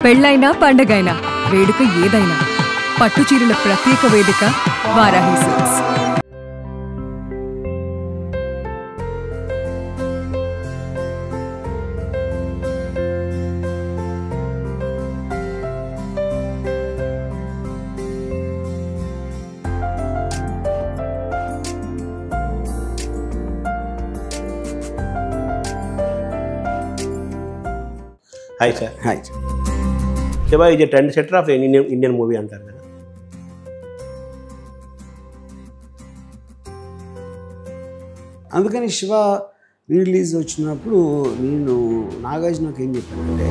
పెళ్ళైనా పండగైనా వేడుక ఏదైనా పట్టుచీరల ప్రత్యేక వేదిక Varahi silks. Hi sir. Hi. Shiva ఇది trend setter of Indian movie అంటారు కదా. అందుకని శివ రిలీజ్ వచ్చినప్పుడు నేను నాగార్జునకి ఏం చెప్పానంటే,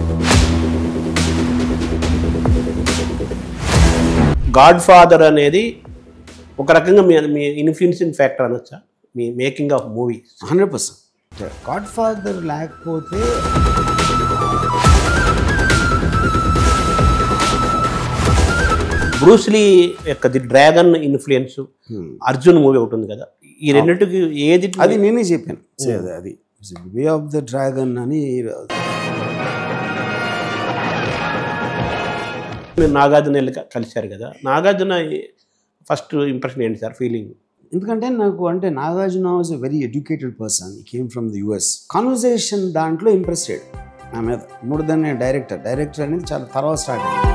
గాడ్ ఫాదర్ అనేది ఒక రకంగా మీ ఇన్ఫ్లుయెన్సింగ్ ఫ్యాక్టర్ అనొచ్చా మీ making of movies? 100%. Godfather లేకపోతే బ్రూస్లీ యొక్క the dragon influence, Arjun movie ఒకటి ఉంది కదా, ఈ రెండింటికి ఏది? అది నేనే చెప్పాను. అది వే ఆఫ్ ద డ్రాగన్ అని. మీరు నాగార్జున కలిశారు కదా, నాగార్జున ఫస్ట్ ఇంప్రెషన్ ఏంటి సార్, ఫీలింగ్? ఎందుకంటే నాకు అంటే Nagarjuna was a very educated person. He came from the US. Conversation దాంట్లో ఇంప్రెస్ అయ్యాడు నా మీద, మోర్ దెన్ డైరెక్టర్ అనేది చాలా తర్వాత స్టార్ట్ అయింది.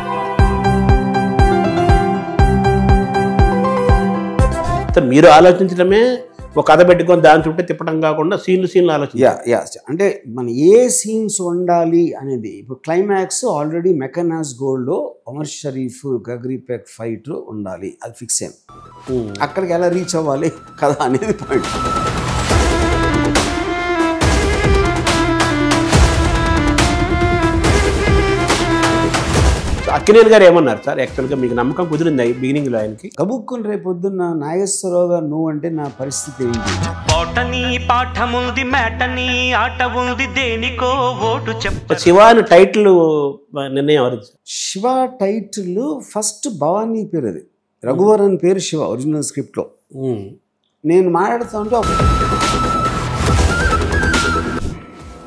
మీరు ఆలోచించడమే ఒక కథ పెట్టుకొని దాని చుట్టూ తిప్పడం కాకుండా సీన్లు ఆలోచించాలి. అంటే మన ఏ సీన్స్ ఉండాలి అనేది. ఇప్పుడు క్లైమాక్స్ ఆల్రెడీ మెకనాస్ గోల్డ్లో అమర్ షరీఫ్ గగ్రీపేక్ ఫైట్ ఉండాలి, అది ఫిక్స్ అయ్యాం. అక్కడికి ఎలా రీచ్ అవ్వాలి కదా అనేది పాయింట్. అక్కినేని గారు ఏమన్నారు సార్? యాక్చువల్గా మీకు నమ్మకం కుదిరింది బిగినింగ్లో ఆయనకి? గబుక్కుని రేపు పొద్దున్న నాగేశ్వరరావు గారు నువ్వు అంటే నా పరిస్థితి ఏంటి? పోటని పాఠముంది మేటని ఆట ఉంది దేనికో ఓటు చెప్ప. శివాని టైటిల్ నిర్ణయం ఎవరు? శివ టైటిల్ ఫస్ట్ భవానీ పేరు, అది రఘువరన్ పేరు శివ ఒరిజినల్ స్క్రిప్ట్లో. నేను మాట్లాడుతూ ఉంటే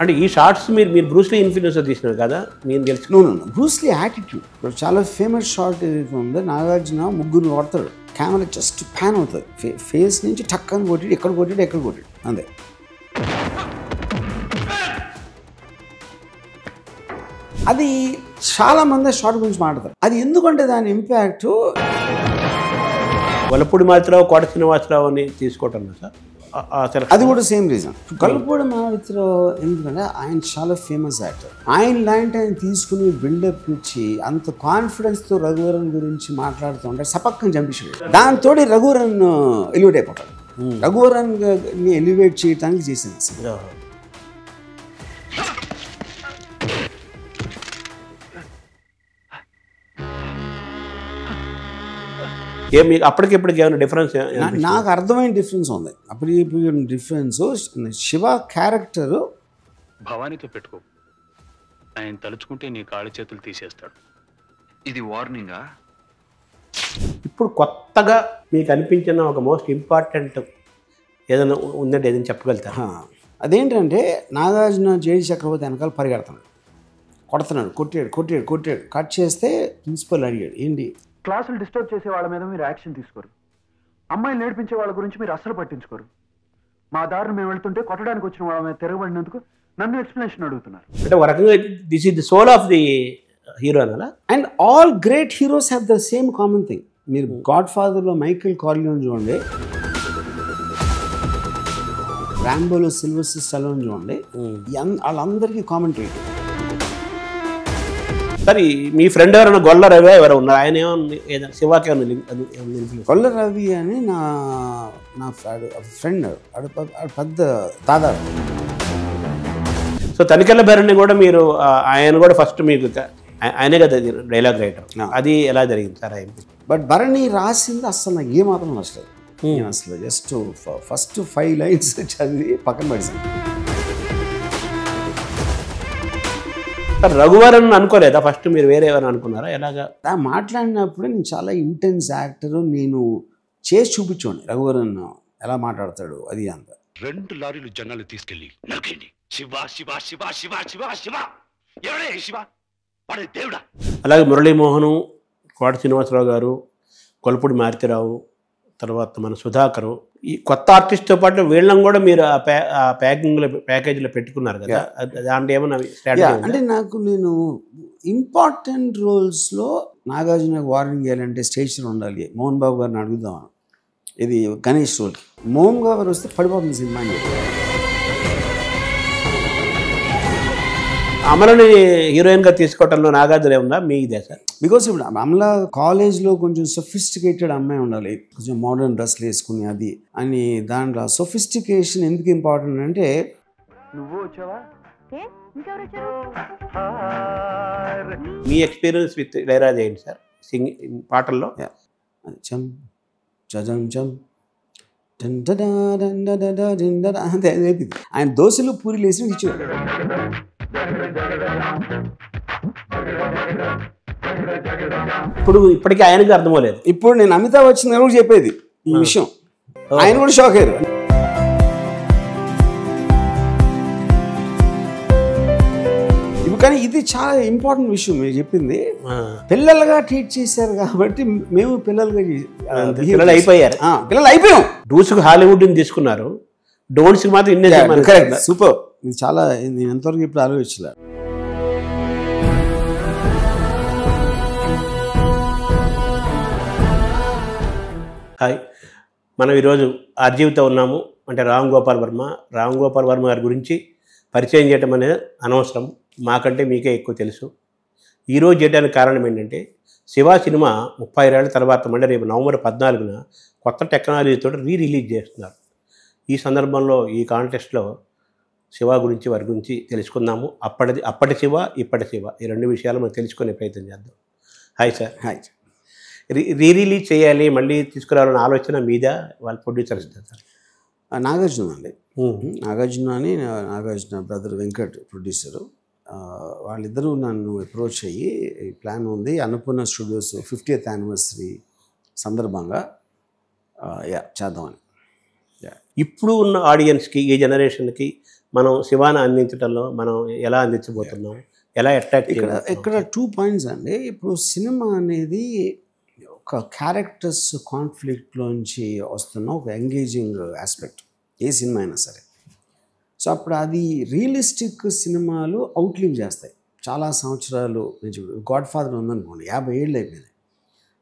అంటే ఈ షార్ట్స్ మీరు బ్రూస్లీ ఇన్ఫ్లుయెన్స్ తీసినారు కదా, నేను తెలుసు. బ్రూస్లీ యాటిట్యూడ్ చాలా ఫేమస్ షార్ట్ ఏదైతే ఉందో, నాగార్జున ముగ్గురు కొడతాడు, కెమెరా జస్ట్ ప్యాన్ అవుతుంది, ఫేస్ నుంచి టక్కని కొట్టాడు, ఎక్కడ కొట్టాడు అంతే. అది చాలా మంది షార్ట్ గురించి మాట్లాడతారు. అది ఎందుకంటే దాని ఇంపాక్ట్. వలపూడి మాత్రరావు, కోట శ్రీనివాసరావు అని తీసుకోవటం సార్, అది కూడా సేమ్ రీజన్. గొల్లపూడి మారుతిరావు ఎందుకంటే ఆయన చాలా ఫేమస్ యాక్టర్. ఆయన లాంటి ఆయన తీసుకుని బిల్డప్ ఇచ్చి అంత కాన్ఫిడెన్స్తో రఘువరన్ గురించి మాట్లాడుతూ ఉంటాడు, సపక్కని చంపించాడు. దాంతో రఘువరన్ ఎలివేట్ అయిపోతాడు. రఘువరన్ని ఎలివేట్ చేయడానికి చేసింది. మీకు అప్పటికిప్పటికి ఏమైనా డిఫరెన్స్? నాకు అర్థమైన డిఫరెన్స్ ఉంది. అప్పటికి డిఫరెన్స్. శివ క్యారెక్టర్ భవానీతో పెట్టుకో, ఆయన తలుచుకుంటే నీ కాళ్ళు చేతులు తీసేస్తాడు. ఇది వార్నింగా? ఇప్పుడు కొత్తగా మీకు అనిపించిన ఒక మోస్ట్ ఇంపార్టెంట్ ఏదైనా ఉందంటే ఏదైనా చెప్పగలుగుతా? అదేంటంటే నాగార్జున జేడి చక్రవర్తి వెనకాల పరిగెడుతున్నాడు, కొట్టాడు. కట్ చేస్తే ప్రిన్సిపల్ అడిగాడు, ఏంటి క్లాసులు డిస్టర్బ్ చేసే వాళ్ళ మీద మీరు యాక్షన్ తీసుకోరు, అమ్మాయిలు నేర్పించే వాళ్ళ గురించి మీరు అస్సలు పట్టించుకోరు, మా దారిని మేము వెళ్తుంటే కొట్టడానికి వచ్చిన వాళ్ళ మీద తిరగబడినందుకు నన్ను ఎక్స్ప్లెనేషన్ అడుగుతున్నారు. అంటే ఒక రకంగా this is the soul of the hero అనాలా? And all great heroes have the same common thing. మీరు గాడ్ ఫాదర్లో మైకేల్ కార్లియోన్ చూడండి, రాంబోలో సిల్వెస్టర్ స్టాలోన్ చూడండి, వాళ్ళందరికీ కామన్ ట్రీట్. సరే, మీ ఫ్రెండ్ ఎవరైనా గొల్ల రవి ఎవరు ఉన్నారు? ఆయన ఏమన్నా శివాకి గొల్ల రవి అని నా ఫ్రెండ్, పెద్ద దాదాపు. సో తనికెళ్ళ భరణి కూడా మీరు, ఆయన కూడా ఫస్ట్ మీకు ఆయనే కదా డైలాగ్ రైటర్, అది ఎలా జరిగింది సార్ ఆయన? బట్ భరణి రాసింది అసలు నాకు ఏమాత్రం నచ్చలేదు. నేను అసలు జస్ట్ ఫస్ట్ 5 లైన్స్ చదివి పక్కన పడేసాను. రఘువరన్ అనుకోలేదా ఫస్ట్? మీరు వేరే ఎవరైనా అనుకున్నారా? ఎలాగా మాట్లాడినప్పుడు నేను చాలా ఇంటెన్స్ యాక్టర్, నేను చేసి చూపించండి రఘువరన్ ఎలా మాట్లాడతాడు అది అంత. 2 లారీలు జనాలు తీసుకెళ్ళి నరికేయండి. శివ శివ శివ శివ శివ శివ ఎవడే శివ? వాడి దేవుడా. అలాగే మురళీమోహను, కోట శ్రీనివాసరావు గారు, కొలపూడి మారుతిరావు, తర్వాత మన సుధాకరు, ఈ కొత్త ఆర్టిస్ట్తో పాటు వీళ్ళని కూడా మీరు ఆ ప్యాకేజీలో పెట్టుకున్నారు కదా, దాంట్లో ఏమన్నా స్ట్రాటజీ ఉందా? అంటే నేను ఇంపార్టెంట్ రోల్స్లో నాగార్జున వార్నింగ్ చేయాలంటే స్టేషన్ ఉండాలి. మోహన్ బాబు గారిని అడుగుదాం, ఇది గణేష్ రోల్కి మోహన్ బాబు గారు వస్తే పడిపోతుంది సినిమా అని. అమలని హీరోయిన్గా తీసుకోవటంలో నాగార్జున ఏముందా మీ ఇదే సార్? బికాస్ ఇప్పుడు అమలా కాలేజ్లో కొంచెం సొఫిస్టికేటెడ్ అమ్మాయి ఉండాలి, కొంచెం మోడర్న్ డ్రెస్లు వేసుకుని అది అని. దాంట్లో సొఫిస్టికేషన్ ఎందుకు ఇంపార్టెంట్ అంటే, నువ్వు వచ్చావా? మీ ఎక్స్పీరియన్స్ విత్ ఇళయరాజా ఏంటి సార్ సింగింగ్ పాటల్లో? చం చజం చం అంతే అయిపోయింది. ఆయన దోశలు పూరీలు వేసి ఇచ్చేవాడు. ఇప్పటికీ ఆయనకి అర్థమవలేదు. ఇప్పుడు నేను అమితాబ్ వచ్చిందని కూడా చెప్పేది ఈ విషయం, ఆయన కూడా షాక్ అయ్యారు. ఇప్పుడు కానీ ఇది చాలా ఇంపార్టెంట్ విషయం మీరు చెప్పింది. పిల్లలుగా ట్రీట్ చేశారు కాబట్టి మేము పిల్లలుగా పిల్లలు అయిపోయారు. పిల్లలు అయిపోయాం. డూస్కి హాలీవుడ్ని తీసుకున్నారు, డోన్స్కి మాత్రం ఇండియా. Correct, super. ఇది చాలా నేను ఎంతవరకు ఇప్పుడు ఆలోచించలేదు. హాయ్, మనం ఈరోజు ఆర్జీవితో ఉన్నాము. అంటే రామ్ గోపాల్ వర్మ గారి గురించి పరిచయం చేయటం అనేది అనవసరం, మాకంటే మీకే ఎక్కువ తెలుసు. ఈరోజు చేయడానికి కారణం ఏంటంటే, శివ సినిమా 30 ఏళ్ల తర్వాత మళ్ళీ రేపు నవంబర్ 14న కొత్త టెక్నాలజీతో రిలీజ్ చేస్తున్నారు. ఈ సందర్భంలో ఈ కాంటెస్ట్లో శివ గురించి వారి గురించి తెలుసుకుందాము. అప్పటి శివ, ఇప్పటి శివ, ఈ రెండు విషయాలు మనం తెలుసుకునే ప్రయత్నం చేద్దాం. Hi sir. హాయ్. రిలీజ్ చేయాలి, మళ్ళీ తీసుకురావాలన్న ఆలోచన మీద వాళ్ళ ప్రొడ్యూసర్ ఇస్తారు సార్? నాగార్జున అండి. Nagarjuna brother Venkat producer. వాళ్ళిద్దరూ నన్ను అప్రోచ్ అయ్యి ఈ ప్లాన్ ఉంది అన్నపూర్ణ స్టూడియోస్ 50th యానివర్సరీ సందర్భంగా చేద్దామని. ఇప్పుడు ఉన్న ఆడియన్స్కి, ఈ జనరేషన్కి మనం శివాని అందించడంలో మనం ఎలా అందించబోతున్నాం, ఎలా అట్రాక్ట్ ఇక్కడ 2 పాయింట్స్ అండి. ఇప్పుడు సినిమా అనేది ఒక క్యారెక్టర్స్ కాన్ఫ్లిక్ట్లోంచి వస్తున్న ఒక ఎంగేజింగ్ ఆస్పెక్ట్, ఏ సినిమా అయినా సరే. సో అప్పుడు అది రియలిస్టిక్ సినిమాలు అవుట్లివ్ చేస్తాయి చాలా సంవత్సరాలు నుంచి. గాడ్ ఫాదర్ ఉందనుకోండి, 50 ఏళ్ళు అయిపోయింది.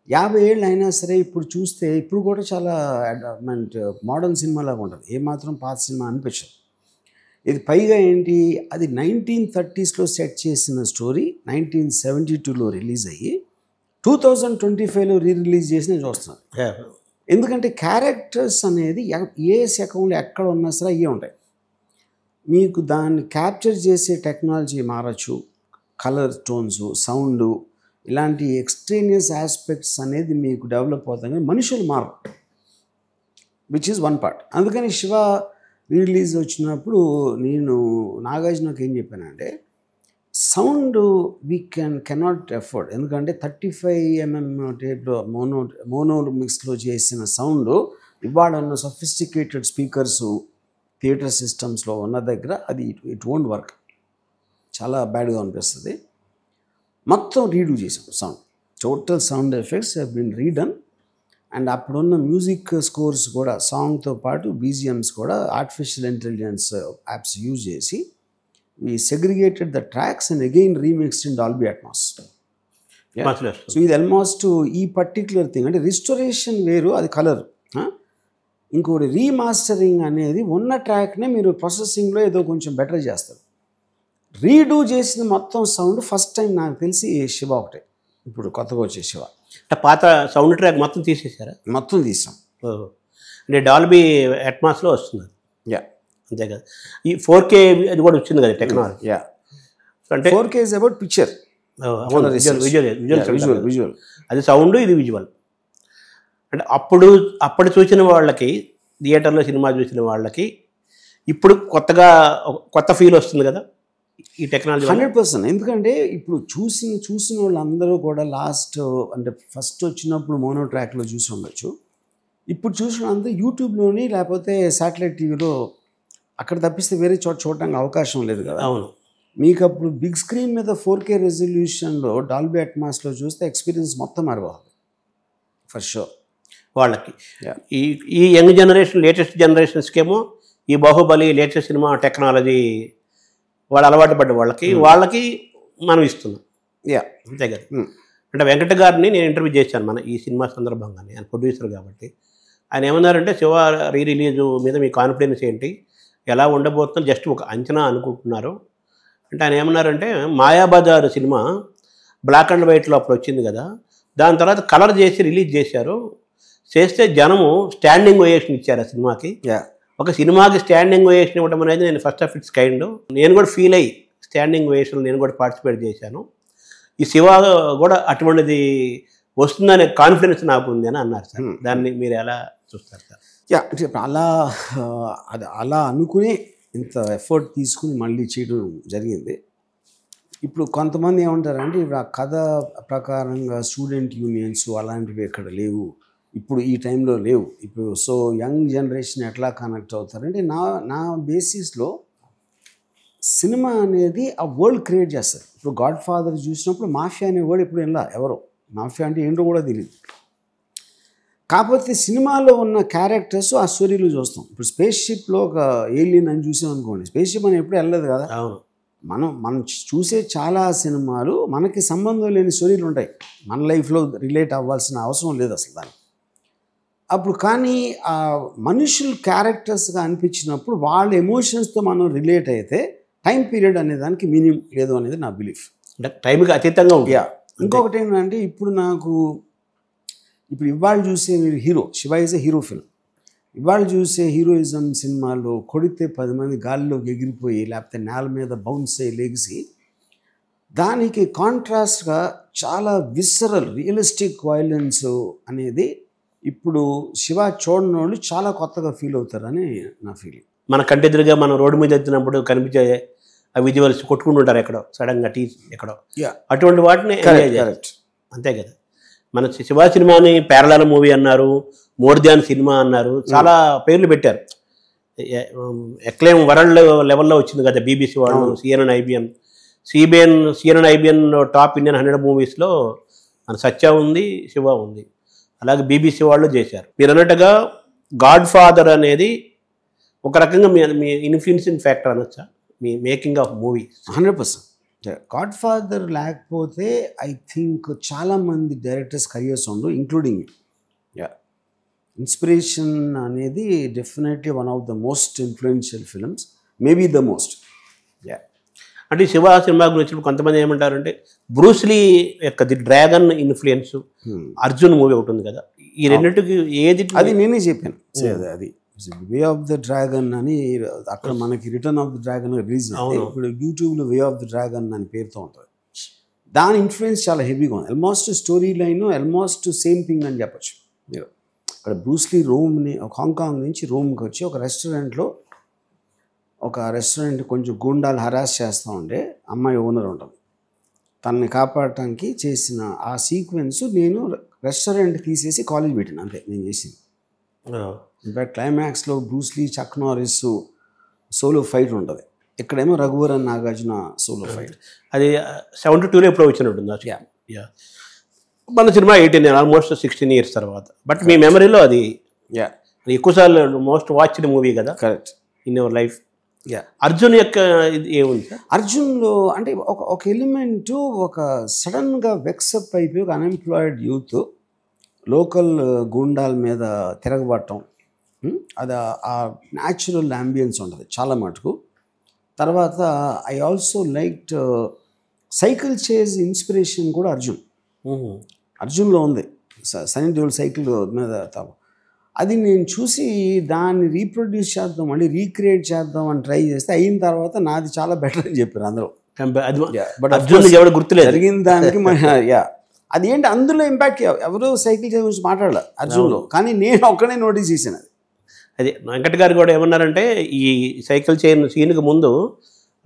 50 ఏళ్ళు అయినా సరే ఇప్పుడు చూస్తే ఇప్పుడు కూడా చాలా మోడర్న్ సినిమాలాగా ఉంటుంది, ఏమాత్రం పాత సినిమా అనిపించదు. ఇది పైగా ఏంటి, అది 1930sలో సెట్ చేసిన స్టోరీ 1972లో రిలీజ్ అయ్యి 2025లో రిలీజ్ చేసి నేను చూస్తున్నాను. ఎందుకంటే క్యారెక్టర్స్ అనేది ఏ శకంలో ఎక్కడ ఉన్నా సరే అయ్యే ఉంటాయి. మీకు దాన్ని క్యాప్చర్ చేసే టెక్నాలజీ మారచ్చు, కలర్ టోన్స్, సౌండ్, ఇలాంటి ఎక్స్ట్రేనియస్ ఆస్పెక్ట్స్ అనేది మీకు డెవలప్ అవుతాయి, కానీ మనుషులు మారరు, విచ్ ఈజ్ వన్ పార్ట్. అందుకని శివ రిలీజ్ వచ్చినప్పుడు నేను నాగార్జునకి ఏం చెప్పానంటే, సౌండ్ వీ కెనాట్ ఎఫోర్డ్. ఎందుకంటే 35mm టేప్లో మోనో మిక్స్లో చేసిన సౌండ్ ఇవాళ ఉన్న సొఫిస్టికేటెడ్ స్పీకర్స్ థియేటర్ సిస్టమ్స్లో ఉన్న దగ్గర అది ఇట్ వోంట్ వర్క్, చాలా బ్యాడ్గా అనిపిస్తుంది. మొత్తం రీడూ చేసాం sound, total sound effects have been redone. And అప్పుడున్న మ్యూజిక్ స్కోర్స్ కూడా, సాంగ్తో పాటు బీజిఎమ్స్ కూడా ఆర్టిఫిషియల్ ఇంటెలిజెన్స్ యాప్స్ యూజ్ చేసి we segregated the tracks and again remixed in Dolby Atmos. So ఇది ఆల్మోస్ట్ ఈ పర్టిక్యులర్ థింగ్ అంటే రిస్టోరేషన్ వేరు, అది కలర్. ఇంకోటి రీమాస్టరింగ్ అనేది ఉన్న ట్రాక్నే మీరు ప్రాసెసింగ్లో ఏదో కొంచెం బెటర్ చేస్తారు. రీడూ చేసిన మొత్తం సౌండ్ ఫస్ట్ టైం నాకు తెలిసి శివ ఒకటే, ఇప్పుడు కొత్తగా వచ్చే శివ. పాత సౌండ్ ట్రాక్ మొత్తం తీసేసారా? మొత్తం తీసాం. అంటే డాల్బీ అట్మాస్లో వస్తుంది. అంతే కదా. ఈ 4K అది కూడా వచ్చింది కదా టెక్నాలజీ. అంటే 4K is about picture, visual. అది సౌండ్, ఇది విజువల్. అంటే అప్పుడు చూసిన వాళ్ళకి, థియేటర్లో సినిమా చూసిన వాళ్ళకి ఇప్పుడు కొత్త ఫీల్ వస్తుంది కదా ఈ టెక్నాలజీ. 100%. ఎందుకంటే ఇప్పుడు చూసిన వాళ్ళందరూ కూడా లాస్ట్ అంటే ఫస్ట్ వచ్చినప్పుడు మోనో ట్రాక్లో చూసి ఉండొచ్చు. ఇప్పుడు చూసిన అందరూ యూట్యూబ్లోని లేకపోతే శాటిలైట్ టీవీలో, అక్కడ తప్పిస్తే వేరే చోట చూడడానికి అవకాశం లేదు కదా. అవును. మీకు అప్పుడు బిగ్ స్క్రీన్ మీద 4K రెజల్యూషన్లో డాల్బీ అట్మాస్లో చూస్తే ఎక్స్పీరియన్స్ మొత్తం మారిపోతుంది ఫర్ షూర్ వాళ్ళకి. ఈ యంగ్ జనరేషన్, లేటెస్ట్ జనరేషన్స్కేమో ఈ బాహుబలి లేటెస్ట్ సినిమా టెక్నాలజీ వాళ్ళు అలవాటు పడ్డ వాళ్ళకి మనం ఇస్తున్నాం. అంతే కదా. అంటే వెంకట గారిని నేను ఇంటర్వ్యూ చేశాను మన ఈ సినిమా సందర్భంగానే, ఆయన ప్రొడ్యూసర్ కాబట్టి. ఆయన ఏమన్నారంటే, శివ రిలీజు మీద మీ కాన్ఫిడెన్స్ ఏంటి, ఎలా ఉండబోతుందో జస్ట్ ఒక అంచనా అనుకుంటున్నారు అంటే. ఆయన ఏమన్నారంటే, మాయాబజార్ సినిమా బ్లాక్ అండ్ వైట్లో అప్పుడు వచ్చింది కదా, దాని తర్వాత కలర్ చేసి రిలీజ్ చేశారు. చేస్తే జనము స్టాండింగ్ ఓయేషన్ ఇచ్చారు ఆ సినిమాకి. ఒక సినిమాకి స్టాండింగ్ ఓయేషన్ ఇవ్వడం అనేది నేను ఫస్ట్ ఆఫ్ ఇట్స్ కైండ్. నేను కూడా ఫీల్ అయ్యి స్టాండింగ్ ఓయేషన్ నేను కూడా పార్టిసిపేట్ చేశాను. ఈ శివ కూడా అటువంటిది వస్తుందనే కాన్ఫిడెన్స్ నాకు ఉంది అని అన్నారు సార్. దాన్ని మీరు ఎలా చూస్తారు సార్? అంటే అలా అనుకుని ఇంత ఎఫర్ట్ తీసుకుని మళ్ళీ చేయడం జరిగింది. ఇప్పుడు కొంతమంది ఏమంటారంటే, ఇప్పుడు ఆ కథ ప్రకారంగా స్టూడెంట్ యూనియన్స్ అలాంటివి ఎక్కడ లేవు, ఇప్పుడు ఈ టైంలో లేవు. ఇప్పుడు సో యంగ్ జనరేషన్ ఎట్లా కనెక్ట్ అవుతారంటే, నా బేసిస్లో సినిమా అనేది ఆ వరల్డ్ క్రియేట్ చేస్తారు. ఇప్పుడు గాడ్ ఫాదర్ చూసినప్పుడు మాఫియా అనే వర్డ్ ఎప్పుడు ఎలా ఎవరో మాఫియా అంటే ఏంటో కూడా తెలియదు. కాకపోతే సినిమాలో ఉన్న క్యారెక్టర్స్ ఆ స్టోరీలో చూస్తాం. ఇప్పుడు స్పేస్ షిప్లో ఒక ఏలియన్ అని చూసాం అనుకోండి, స్పేస్ షిప్ అని ఎప్పుడు వెళ్ళలేదు కదా. మనం చూసే చాలా సినిమాలు మనకి సంబంధం లేని స్టోరీలు ఉంటాయి, మన లైఫ్లో రిలేట్ అవ్వాల్సిన అవసరం లేదు అసలు దానికి. అప్పుడు కానీ ఆ మనుషులు క్యారెక్టర్స్గా అనిపించినప్పుడు వాళ్ళ ఎమోషన్స్తో మనం రిలేట్ అయితే టైం పీరియడ్ అనే దానికి మీనింగ్ లేదు అనేది నా బిలీఫ్. అంటే టైంకి అతీతంగా ఉంది. ఇంకొకటి ఏంటంటే, ఇప్పుడు ఇవాళ చూసే మీరు hero Shiva is a hero film. ఇవాళ చూసే హీరోయిజం సినిమాలో కొడితే 10 మంది గాలిలోకి ఎగిరిపోయి లేకపోతే నేల మీద బౌన్స్ అయ్యి లెగిసి, దానికి కాంట్రాస్ట్గా చాలా విసరల్ రియలిస్టిక్ వైలెన్స్ అనేది ఇప్పుడు శివ చూడని వాళ్ళు చాలా కొత్తగా ఫీల్ అవుతారని నా ఫీలింగ్. మన కంటెదురుగా మనం రోడ్డు మీద ఎత్తినప్పుడు కనిపించే ఆ విజువల్స్ కొట్టుకుంటుంటారు ఎక్కడో సడన్గా ఎక్కడో, అటువంటి వాటిని అంతే కదా. మన శివ సినిమాని ప్యారలల్ మూవీ అన్నారు, మోర్ దాన్ సినిమా అన్నారు, చాలా పేర్లు పెట్టారు. ఎక్లెయిమ్ వరల్డ్ లెవెల్లో వచ్చింది కదా BBC వాళ్ళు, CNN IBN టాప్ ఇండియన్ 100 మూవీస్లో మన సత్య ఉంది, శివ ఉంది. అలాగే BBC వాళ్ళు చేశారు. మీరు అన్నట్టుగా గాడ్ ఫాదర్ అనేది ఒక రకంగా మీ ఇన్ఫ్లుయెన్సింగ్ ఫ్యాక్టర్ అనొచ్చా మీ making of movie? 100%. Godfather లేకపోతే ఐ థింక్ చాలామంది డైరెక్టర్స్ కరియర్స్ ఉండవు, ఇంక్లూడింగ్ ఇన్స్పిరేషన్ అనేది definitely one of the most influential films, maybe the most. అంటే శివ సినిమా గురించి కొంతమంది ఏమంటారంటే, బ్రూస్లీ యొక్క the dragon influence, Arjun movie ఒకటి ఉంది కదా, ఈ రెండింటికి ఏది? అది నేనే చెప్పాను, అది వే ఆఫ్ ద డ్రాగన్ అని అక్కడ మనకి return of the dragon release అయింది. ఇప్పుడు యూట్యూబ్లో వే ఆఫ్ ద డ్రాగన్ అని పేరుతో ఉంటుంది. దాని ఇన్ఫ్లుయెన్స్ చాలా హెవీగా ఉంది. Almost story line almost same thing అని చెప్పచ్చు మీరు. అక్కడ బ్రూస్లీ హాంకాంగ్ నుంచి రోమ్కి వచ్చి ఒక రెస్టారెంట్ కొంచెం గూండాలు హరాస్ చేస్తూ ఉంటే అమ్మాయి ఓనర్ ఉంటుంది, తనని కాపాడటానికి చేసిన ఆ సీక్వెన్స్ నేను రెస్టారెంట్ తీసేసి కాలేజ్ పెట్టాను, అంతే నేను చేసింది. ఇన్ఫ్యాక్ట్ క్లైమాక్స్లో బ్రూస్లీ చక్ నారిస్ సోలో ఫైట్ ఉంటుంది, ఇక్కడేమో రఘువరన్ నాగార్జున సోలో ఫైట్. అది 72లో ఎప్పుడో వచ్చినట్టుంది. మన సినిమా 18 ఆల్మోస్ట్ 16 years తర్వాత. బట్ మీ మెమరీలో అది ఎక్కువసార్లు మోస్ట్ వాచ్డ్ మూవీ కదా. Correct. In your life. Arjun యొక్క ఇది ఏముంది సార్? అర్జున్లో అంటే ఒక ఎలిమెంటు, ఒక సడన్గా వెక్సప్ అయిపోయి ఒక అన్ఎంప్లాయిడ్ యూత్ లోకల్ గూండాల మీద తిరగబడటం, అది ఆ న్యాచురల్ అంబియన్స్ ఉంటుంది చాలా మటుకు. తర్వాత I also liked cycle chase inspiration కూడా అర్జున్లో ఉంది. సనీ దేఓల్ సైకిల్ మీద అది నేను చూసి దాన్ని రీప్రొడ్యూస్ చేద్దాం, మళ్ళీ రీక్రియేట్ చేద్దాం అని ట్రై చేస్తే అయిన తర్వాత నాది చాలా బెటర్ అని చెప్పారు అందరూ. బట్ అర్జున్ ఎవరు గుర్తులేదు జరిగిన దానికి. అది ఏంటి అందులో ఇంపాక్ట్, ఎవరు సైకిల్ చేసి గురించి మాట్లాడాలి అర్జున్లో, కానీ నేను ఒక్కడే నోటీస్ చేశాను. అది వెంకట్ గారు కూడా ఏమన్నారంటే, ఈ సైకిల్ చైన్ సీన్కి ముందు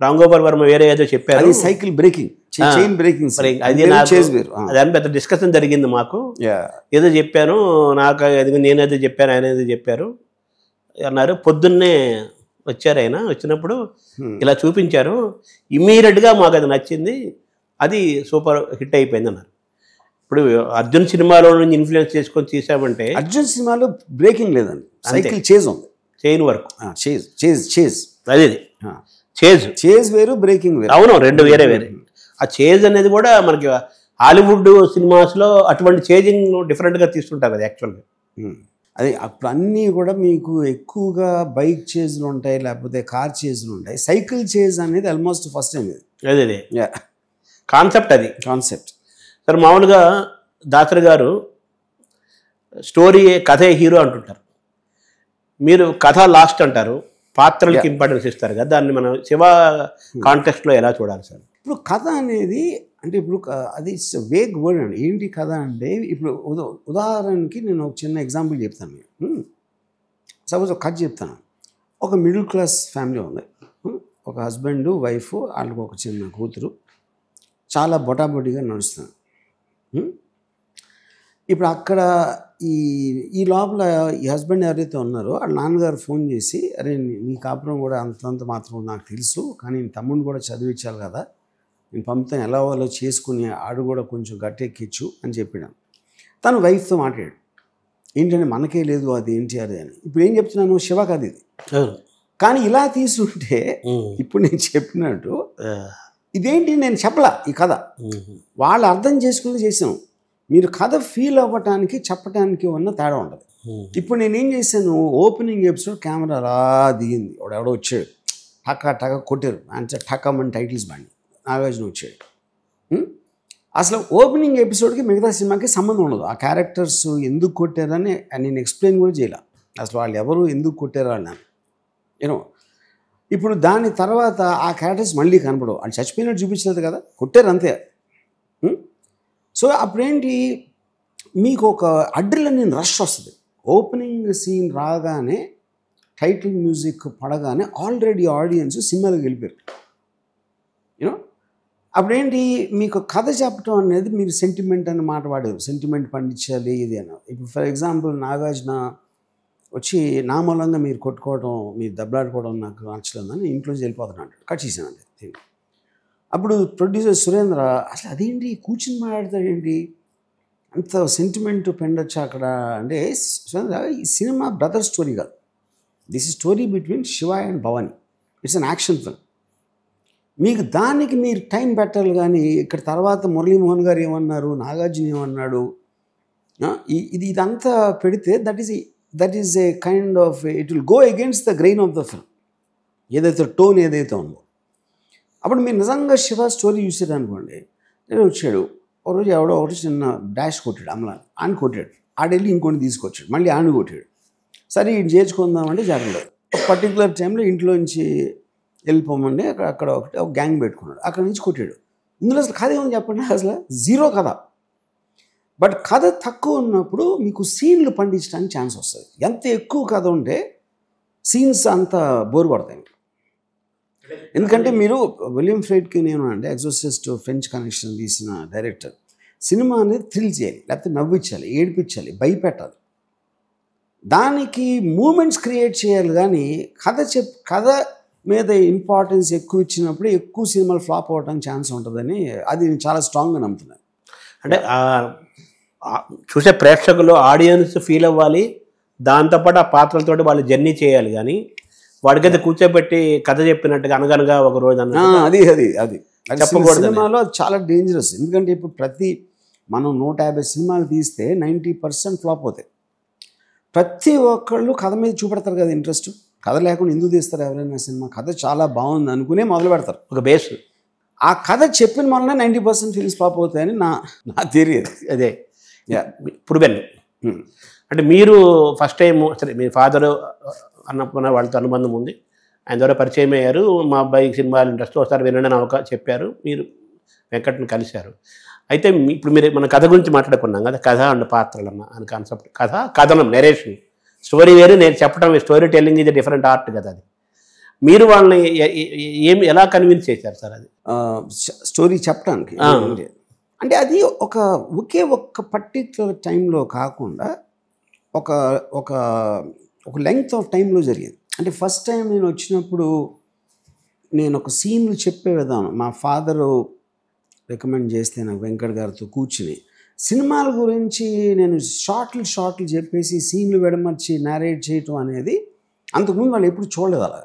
రామ్ గోపాల్ వర్మ వేరే ఏదో చెప్పారు, సైకిల్ బ్రేకింగ్, చైన్ బ్రేకింగ్. అది దాని పెద్ద డిస్కషన్ జరిగింది మాకు. ఏదో చెప్పాను, నాకు నేనేదో చెప్పాను, ఆయన ఏదో చెప్పారు అన్నారు. పొద్దున్నే వచ్చారు ఆయన. వచ్చినప్పుడు ఇలా చూపించారు, ఇమ్మీడియట్గా మాకు అది నచ్చింది, అది సూపర్ హిట్ అయిపోయింది అన్నారు. ఇప్పుడు అర్జున్ సినిమాలో నుంచి ఇన్ఫ్లుయెన్స్ చేసుకొని తీసామంటే, అర్జున్ సినిమాలో బ్రేకింగ్ లేదండి, సైకిల్ చేజ్ ఉంది, చైన్ వర్క్, చేజ్ అదే చేజ్ వేరు, బ్రేకింగ్ వేరు. అవును, రెండు వేరే. ఆ చేజ్ అనేది కూడా మనకి హాలీవుడ్ సినిమాస్లో అటువంటి చేజింగ్ డిఫరెంట్గా తీసుకుంటారు అది యాక్చువల్గా. అదే అప్పుడు అన్నీ కూడా మీకు ఎక్కువగా బైక్ చేజ్లు ఉంటాయి, లేకపోతే కార్ చేజ్లు ఉంటాయి. సైకిల్ చేజ్ అనేది ఆల్మోస్ట్ ఫస్ట్ టైం ఇది. అదే కాన్సెప్ట్, అది కాన్సెప్ట్. సార్ మామూలుగా దాసరి గారు స్టోరీ కథే హీరో అంటుంటారు, మీరు కథ లాస్ట్ అంటారు, పాత్రలకి ఇంపార్టెన్స్ ఇస్తారు కదా. దాన్ని మనం శివ కాంటెక్స్ట్లో ఎలా చూడాలి సార్? ఇప్పుడు కథ అనేది అంటే ఇప్పుడు అది వేగ్ వర్డ్ అండి. ఏంటి కథ అంటే, ఇప్పుడు ఉదాహరణకి నేను ఒక చిన్న ఎగ్జాంపుల్ చెప్తాను మీకు. సపోజ్ ఒక కథ చెప్తాను. ఒక మిడిల్ క్లాస్ ఫ్యామిలీ ఉంది, ఒక హస్బెండ్ వైఫ్, వాళ్ళకి ఒక చిన్న కూతురు, చాలా బొటాబొటిగా నడుస్తుంది. ఇప్పుడు అక్కడ ఈ లోపల ఈ హస్బెండ్ ఎవరైతే ఉన్నారో వాళ్ళ నాన్నగారు ఫోన్ చేసి, అరే నీ కాపురం కూడా అంతంత మాత్రం నాకు తెలుసు, కానీ నీ తమ్ముడిని కూడా చదివించాలి కదా, నేను పంపుతాను, ఎలా వాళ్ళో చేసుకుని ఆడు కూడా కొంచెం గట్టెక్కిచ్చు అని చెప్పాను. తను వైఫ్తో మాట్లాడాడు, ఏంటంటే మనకే లేదు అది ఏంటి అది అని. ఇప్పుడు ఏం చెప్తున్నాను, శివ కథ ఇది. కానీ ఇలా తీసుకుంటే ఇప్పుడు నేను చెప్పినట్టు ఇదేంటి నేను చెప్పలా, ఈ కథ వాళ్ళు అర్థం చేసుకుని చేసాం. మీరు కథ ఫీల్ అవ్వటానికి చెప్పడానికి ఉన్న తేడా ఉంటుంది. ఇప్పుడు నేనేం చేశాను, ఓపెనింగ్ ఎపిసోడ్ కెమెరా అలా దిగింది, ఎవడెవడో వచ్చాడు, టక కొట్టారు, అంటే టకమని టైటిల్స్ బండి, నాగార్జున వచ్చాడు. అసలు ఓపెనింగ్ ఎపిసోడ్కి మిగతా సినిమాకి సంబంధం ఉండదు. ఆ క్యారెక్టర్స్ ఎందుకు కొట్టారని నేను ఎక్స్ప్లెయిన్ కూడా చేయాల, అసలు వాళ్ళు ఎవరు ఎందుకు కొట్టారు అని యూనో. ఇప్పుడు దాని తర్వాత ఆ క్యారెక్టర్స్ మళ్ళీ కనపడవు, వాళ్ళు చచ్చిపోయినట్టు చూపించలేదు కదా, కొట్టారు అంతే. సో అప్పుడేంటి, మీకు ఒక అడ్రినలిన్ రష్ వస్తుంది. ఓపెనింగ్ సీన్ రాగానే, టైటిల్ మ్యూజిక్ పడగానే ఆల్రెడీ ఆడియన్స్ సినిమాలోకి వెళ్ళిపోయారు యూనో. అప్పుడేంటి, మీకు కథ చెప్పడం అనేది, మీరు సెంటిమెంట్ అని మాట వాడారు, సెంటిమెంట్ పండించాలి ఇది అని. ఇప్పుడు ఫర్ ఎగ్జాంపుల్ నాగార్జున వచ్చి నా మూలంగా మీరు కొట్టుకోవడం, మీరు దెబ్బలాడుకోవడం నాకు నచ్చలేదని ఇంట్లోంచి వెళ్ళిపోతున్నాడు, కట్ చేశాను అంతే. అప్పుడు ప్రొడ్యూసర్ సురేంద్ర, అసలు అదేంటి కూర్చుని మాట్లాడతాడేంటి, అంత సెంటిమెంట్ పెండొచ్చు అక్కడ అంటే. సురేంద్ర, ఈ సినిమా బ్రదర్ స్టోరీ కాదు, this is story between Shiva and Bhavani, it's an action film. మీకు దానికి మీరు టైం పెట్టాలి. కానీ ఇక్కడ తర్వాత మురళీమోహన్ గారు ఏమన్నారు, నాగార్జున ఏమన్నాడు, ఇదంతా పెడితే that is a kind of, it will go against the grain of the film, ఏదైతే టోన్ ఏదైతే ఉందో. అప్పుడు మీరు నిజంగా శివ స్టోరీ చూసారనుకోండి, నేను వచ్చాడు ఒక రోజు ఎవడో ఒకటి చిన్న డాష్ కొట్టాడు, అమలాన్ని ఆయన కొట్టాడు, ఆడెళ్ళి ఇంకొని తీసుకొచ్చాడు, మళ్ళీ ఆయన కొట్టాడు. సరే ఇది చేర్చుకుందామంటే జరగలేదు. ఒక పర్టికులర్ టైంలో ఇంట్లోంచి వెళ్ళిపోమండి, అక్కడ ఒక గ్యాంగ్ పెట్టుకున్నాడు, అక్కడ నుంచి కొట్టాడు. ఇందులో అసలు కథ ఏమని చెప్పండి, అసలు జీరో కథ. బట్ కథ తక్కువ ఉన్నప్పుడు మీకు సీన్లు పండించడానికి ఛాన్స్ వస్తుంది. ఎంత ఎక్కువ కథ ఉంటే సీన్స్ అంత బోర్ పడతాయి. ఎందుకంటే మీరు విలియం ఫ్రైడ్కి నేను అంటే ఎగ్జోసిస్ట్ ఫ్రెంచ్ కనెక్షన్ తీసిన డైరెక్టర్, సినిమా అనేది థ్రిల్ చేయాలి, లేకపోతే నవ్వించాలి, ఏడిపించాలి, భయపెట్టాలి, దానికి మూమెంట్స్ క్రియేట్ చేయాలి. కానీ కథ మీద ఇంపార్టెన్స్ ఎక్కువ ఇచ్చినప్పుడు ఎక్కువ సినిమాలు ఫ్లాప్ అవ్వడానికి ఛాన్స్ ఉంటుందని అది నేను చాలా స్ట్రాంగ్గా నమ్ముతున్నాను. అంటే చూసే ప్రేక్షకులు ఆడియన్స్ ఫీల్ అవ్వాలి, దాంతోపాటు ఆ పాత్రలతో వాళ్ళు జర్నీ చేయాలి. కానీ వాడికైతే కూర్చోబెట్టి కథ చెప్పినట్టుగా అనగనగా ఒక రోజు అది చెప్పకూడదు. సినిమాలో చాలా డేంజరస్. ఎందుకంటే ఇప్పుడు మనం 150 సినిమాలు తీస్తే 90% ఫ్లాప్ అవుతాయి. ప్రతి ఒక్కళ్ళు కథ మీద చూపెడతారు కదా ఇంట్రెస్ట్. కథ లేకుండా ఎందుకు తీస్తారు ఎవరైనా సినిమా? కథ చాలా బాగుంది అనుకునే మొదలు పెడతారు, ఒక బేస్. ఆ కథ చెప్పిన వలన 90% ఫిల్మ్స్ ఫ్లాప్ అవుతాయని నా థియరీ. అదే ప్రూవెన్. అంటే మీరు ఫస్ట్ టైం సరే మీ ఫాదర్ అన్నప్పుడు వాళ్ళతో అనుబంధం ఉంది, ఆయన ద్వారా పరిచయం అయ్యారు, మా అబ్బాయి సినిమాలు ఇంట్రెస్ట్ ఒకసారి వినండి అని చెప్పారు, మీరు వెంకట్ని కలిశారు. అయితే ఇప్పుడు మీరు మన కథ గురించి మాట్లాడుకున్నాం కదా, కథ అండ్ పాత్రలు అని కాన్సెప్ట్. కథనం, నెరేషన్, స్టోరీ వేరు, నేను చెప్పడం, స్టోరీ టెల్లింగ్ ఇది డిఫరెంట్ ఆర్ట్ కదా. అది మీరు వాళ్ళని ఎలా కన్విన్స్ చేశారు సార్? అది స్టోరీ చెప్పడానికి అంటే అది ఒకే ఒక్క పర్టిక్యులర్ టైంలో కాకుండా ఒక లెంగ్త్ ఆఫ్ టైంలో జరిగింది. అంటే ఫస్ట్ టైం నేను వచ్చినప్పుడు నేను ఒక సీన్లు చెప్పే విధానం మా ఫాదరు రికమెండ్ చేస్తే నాకు వెంకట్ గారితో కూర్చుని సినిమాల గురించి నేను షార్ట్లు చెప్పేసి సీన్లు వెడమర్చి నేరేట్ చేయటం అనేది అంతకుముందు వాళ్ళు ఎప్పుడు చూడలేదు అలా.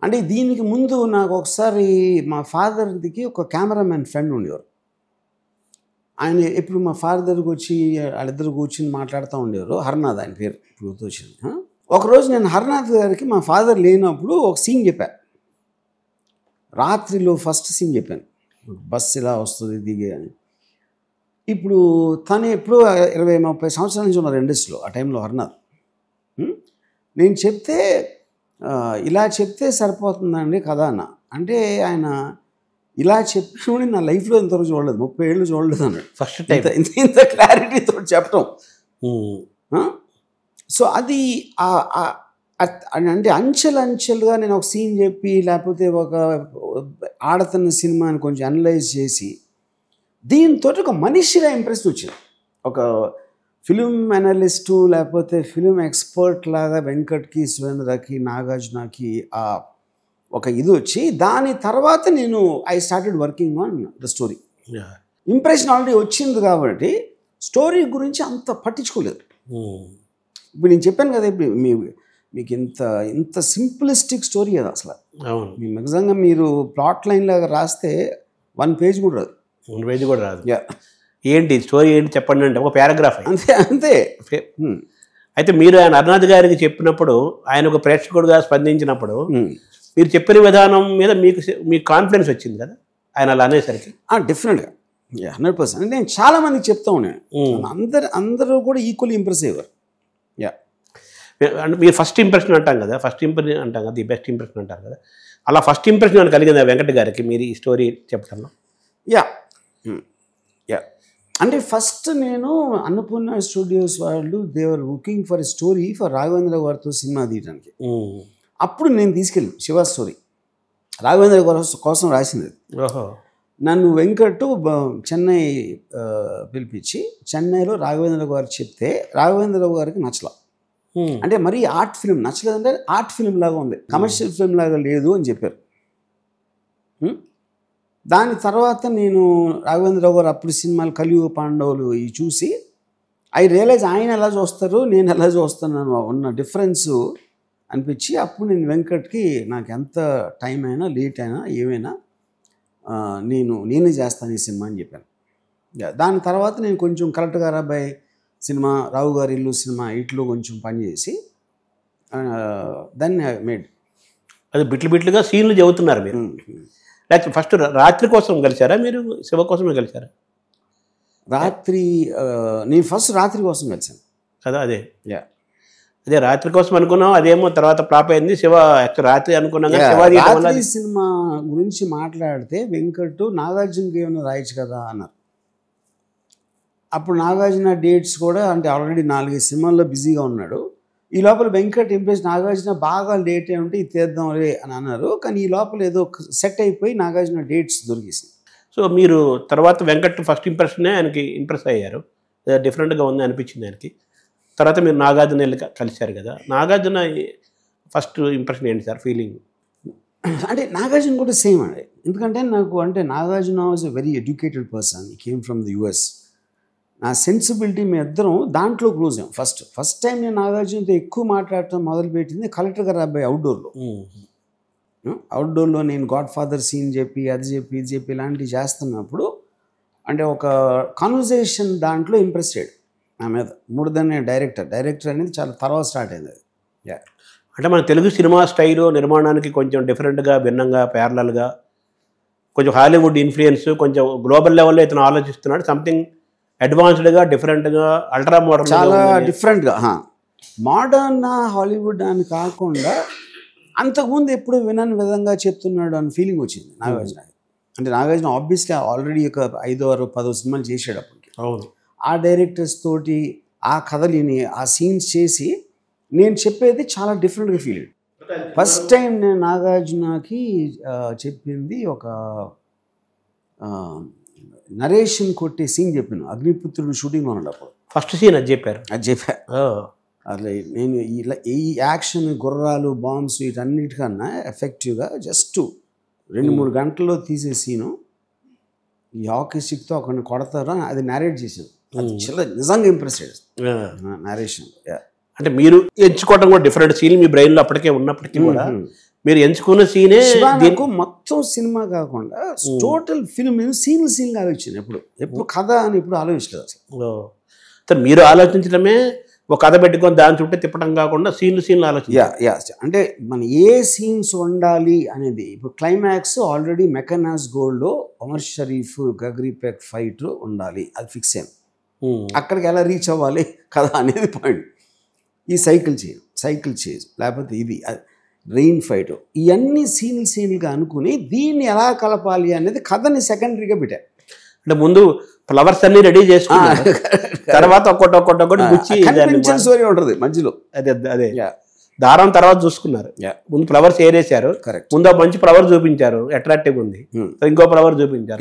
అంటే దీనికి ముందు నాకు ఒకసారి మా ఫాదర్కి ఒక కెమెరామెన్ ఫ్రెండ్ ఉండేవారు. ఆయన ఎప్పుడు మా ఫాదర్ దగ్గరకు వచ్చి వాళ్ళిద్దరు కూర్చుని మాట్లాడుతూ ఉండేవారు. హర్నాథ్ ఆయన పేరు ఇప్పుడు గుర్తొచ్చింది. ఒకరోజు నేను హర్నాథ్ గారికి మా ఫాదర్ లేనప్పుడు ఒక సీన్ చెప్పాను. రాత్రిలో ఫస్ట్ సీన్ చెప్పాను, బస్సు ఇలా వస్తుంది దిగే అని. ఇప్పుడు తను ఎప్పుడు 20-30 సంవత్సరాల నుంచి ఉన్నారు ఇండస్ట్రీలో ఆ టైంలో హర్నాథ్. నేను చెప్తే ఇలా చెప్తే సరిపోతుందండి కదా అన్న. అంటే ఆయన ఇలా చెప్పినప్పుడు నా లైఫ్లో ఇంతవరకు చూడలేదు, 30 ఏళ్ళు చూడలేదు అన్నాడు ఫస్ట్ టైం ఇంత క్లారిటీతో చెప్పటం. సో అది అంటే అంచెలుగా నేను ఒక సీన్ చెప్పి లేకపోతే ఒక ఆడుతున్న సినిమాని కొంచెం అనలైజ్ చేసి దీంతో ఒక మనిషిగా ఇంప్రెషన్ వచ్చింది. ఒక ఫిలిం అనలిస్టు లేకపోతే ఫిలిం ఎక్స్పర్ట్ లాగా వెంకట్కి, సురేంద్రకి, నాగార్జునకి ఒక ఇది వచ్చి దాని తర్వాత నేను I started working on the story. Impression already వచ్చింది కాబట్టి స్టోరీ గురించి అంత పట్టించుకోలేదు. ఇప్పుడు నేను చెప్పాను కదా, ఇప్పుడు మీకు ఇంత సింప్లిస్టిక్ స్టోరీ కదా అసలు. మీ నిజంగా మీరు ప్లాట్ లైన్ లాగా రాస్తే 1 పేజ్ కూడా రాదు. 1 పేజ్ కూడా రాదు. ఏంటి స్టోరీ ఏంటి చెప్పండి అంటే ఒక పారాగ్రాఫ్ అంతే. అయితే మీరు ఆయన హర్నాథ్ గారికి చెప్పినప్పుడు, ఆయన ఒక ప్రేక్షకుడుగా స్పందించినప్పుడు మీరు చెప్పిన విధానం మీద మీకు కాన్ఫిడెన్స్ వచ్చింది కదా ఆయన అలా అనేసరికి? డెఫినెట్గా 100%. నేను చాలా మందికి చెప్తా ఉన్నాను, అందరూ కూడా ఈక్వల్లీ ఇంప్రెస్ అయ్యారు. మీరు ఫస్ట్ ఇంప్రెషన్ అంటాం కదా, ది బెస్ట్ ఇంప్రెషన్ అంటారు కదా, అలా ఫస్ట్ ఇంప్రెషన్ అని కలిగింది వెంకట్ గారికి మీరు ఈ స్టోరీ చెప్పడంలో? యా అంటే ఫస్ట్ నేను అన్నపూర్ణ స్టూడియోస్ వాళ్ళు దేవర్ booking for story for Raghavendra గారితో సినిమా తీయడానికి. అప్పుడు నేను తీసుకెళ్ళి శివ స్టోరీ రాఘవేంద్ర కోసం రాసింది. నన్ను వెంకట్ చెన్నై పిలిపించి చెన్నైలో రాఘవేంద్ర గారు చెప్తే రాఘవేంద్ర గారికి నచ్చలా. అంటే మరీ ఆర్ట్ ఫిల్మ్ నచ్చలేదంటే ఆర్ట్ ఫిల్మ్ లాగా ఉంది, కమర్షియల్ ఫిల్మ్ లాగా లేదు అని చెప్పారు. దాని తర్వాత నేను రాఘవేంద్రరావు గారు అప్పుడు సినిమాలు కలియుగ పాండవులు ఇవి చూసి ఐ రియలైజ్ ఆయన ఎలా చూస్తారు నేను ఎలా చూస్తున్నాను ఉన్న డిఫరెన్స్ అనిపించి అప్పుడు నేను వెంకట్కి నాకు ఎంత టైం అయినా లేట్ అయినా ఏమైనా నేనే చేస్తాను ఈ సినిమా అని చెప్పాను. దాని తర్వాత నేను కొంచెం కలెక్టర్ గారు అబ్బాయి సినిమా, రావు గారి ఇల్లు సినిమా ఇట్లో కొంచెం పనిచేసి దాన్ని మేడ్. అది బిట్లుగా సీన్లు చెబుతున్నారు మీరు. లేకపోతే ఫస్ట్ రాత్రి కోసం కలిసారా మీరు, శివ కోసమే కలిసారా? నేను ఫస్ట్ రాత్రి కోసం కలిసాను కదా. అదే రాత్రి కోసం అనుకున్నాం, అదేమో తర్వాత ఫ్లాప్ అయింది. శివ రాత్రి అనుకున్నాం. రాత్రి సినిమా గురించి మాట్లాడితే వెంకట్ నాగార్జునకి ఏమైనా రాయొచ్చు కదా అన్నారు. అప్పుడు నాగార్జున డేట్స్ కూడా అంటే ఆల్రెడీ 4 సినిమాల్లో బిజీగా ఉన్నాడు. ఈ లోపల వెంకట్ ఇంప్రెస్ నాగార్జున బాగా లేట్ అయి ఉంటే ఇది తీద్దాం రే అని అన్నారు. కానీ ఈ లోపల ఏదో సెట్ అయిపోయి నాగార్జున డేట్స్ దొరికేసింది. సో మీరు తర్వాత వెంకట్ ఫస్ట్ ఇంప్రెషనే ఆయనకి ఇంప్రెస్ అయ్యారు, డిఫరెంట్గా ఉంది అనిపించింది ఆయనకి. తర్వాత మీరు నాగార్జున వెళ్ళి కలిశారు కదా, నాగార్జున ఫస్ట్ ఇంప్రెషన్ ఏంటి సార్ ఫీలింగ్? అంటే నాగార్జున కూడా సేమ్ అండి. ఎందుకంటే నాకు అంటే Nagarjuna was a very educated person, he came from the US. నా సెన్సిబిలిటీ మీ ఇద్దరం దాంట్లో క్లోజ్ అయ్యాం. ఫస్ట్ టైం నేను నాగార్జునతో ఎక్కువ మాట్లాడటం మొదలుపెట్టింది కలెక్టర్ గారు అబ్బాయి అవుట్డోర్లో నేను గాడ్ ఫాదర్ సీన్ చెప్పి అది చెప్పి ఇది చెప్పి ఇలాంటివి చేస్తున్నప్పుడు అంటే ఒక కాన్వర్జేషన్ దాంట్లో ఇంప్రెస్ అయ్యాడు నా మీద. మోర్ దెన్ డైరెక్టర్ అనేది చాలా తర్వాత స్టార్ట్ అయింది అది. అంటే మన తెలుగు సినిమా స్టైలు నిర్మాణానికి కొంచెం డిఫరెంట్గా, భిన్నంగా, ప్యారలల్గా, కొంచెం హాలీవుడ్ ఇన్ఫ్లుయెన్స్, కొంచెం గ్లోబల్ లెవెల్లో ఇతను ఆలోచిస్తున్నాడు. సంథింగ్ అడ్వాన్స్డ్గా, డిఫరెంట్గా, అల్ట్రా మోడర్న్, చాలా డిఫరెంట్గా. మోడర్న్ హాలీవుడ్ అని కాకుండా అంతకుముందు ఎప్పుడు వినని విధంగా చెప్తున్నాడు అని ఫీలింగ్ వచ్చింది నాగార్జున. అంటే నాగార్జున ఆబ్వియస్లీ ఆల్రెడీ ఒక 5 or 10 సినిమాలు చేసాడు అప్పటికి. అవును. ఆ డైరెక్టర్స్ తోటి ఆ కథలిని ఆ సీన్స్ చేసి నేను చెప్పేది చాలా డిఫరెంట్గా ఫీల్ అయ్యాడు. ఫస్ట్ టైం నేను నాగార్జునకి చెప్పింది ఒక నరేషన్ కొట్టే సీన్ చెప్పాను. అగ్నిపుత్రుడు షూటింగ్లో ఉన్నప్పుడు ఫస్ట్ సీన్ అది చెప్పారు. అది చెప్పా. అట్లా నేను ఇలా ఈ యాక్షన్ గుర్రాలు బాంబ్స్ వీటన్నిటికన్నా ఎఫెక్టివ్గా జస్ట్ 2-3 గంటల్లో తీసే సీను ఈ హాకీ స్టిక్తో ఒకరిని కొడతారు అది నేరేట్ చేశాను. అది చాలా నిజంగా ఇంప్రెస్ నేరేషన్. అంటే మీరు ఎంచుకోవడం కూడా డిఫరెంట్ సీన్ మీ బ్రెయిన్లో అప్పటికే ఉన్నప్పటికీ కూడా మీరు ఎంచుకున్న సీనే దీనికి మొత్తం సినిమా కాకుండా టోటల్ ఫిల్మ్ సీన్ ఆలోచించాను. ఎప్పుడు కథ అని ఇప్పుడు ఆలోచించలేదు అసలు. మీరు ఆలోచించడమే ఒక కథ పెట్టుకొని దాని చుట్టూ తిప్పడం కాకుండా సీన్లు ఆలోచించారు. అంటే మన ఏ సీన్స్ ఉండాలి అనేది ఇప్పుడు క్లైమాక్స్ ఆల్రెడీ మెకనాస్ గోల్డ్లో ఒమర్ షరీఫ్ గగ్రీపేక్ ఫైట్ ఉండాలి, అది ఫిక్స్ అయ్యాం. అక్కడికి ఎలా రీచ్ అవ్వాలి కదా అనేది పాయింట్. ఈ సైకిల్ చేజ్ లేకపోతే ఇది రెయిన్ ఫైట్, ఇవన్నీ సీన్లుగా అనుకుని దీన్ని ఎలా కలపాలి అనేది కథని సెకండరీగా పెట్టారు. అంటే ముందు ఫ్లవర్స్ అన్ని రెడీ చేసుకున్నారు, తర్వాత ఒక్కొక్కటి గుచ్చి స్టోరీ ఉంటుంది మధ్యలో. అదే దారం తర్వాత చూసుకున్నారు. ముందు ఫ్లవర్స్ ఏరేశారు, ముందు మంచి ఫ్లవర్ చూపించారు, అట్రాక్టివ్ ఉంది, ఇంకో ఫ్లవర్ చూపించారు.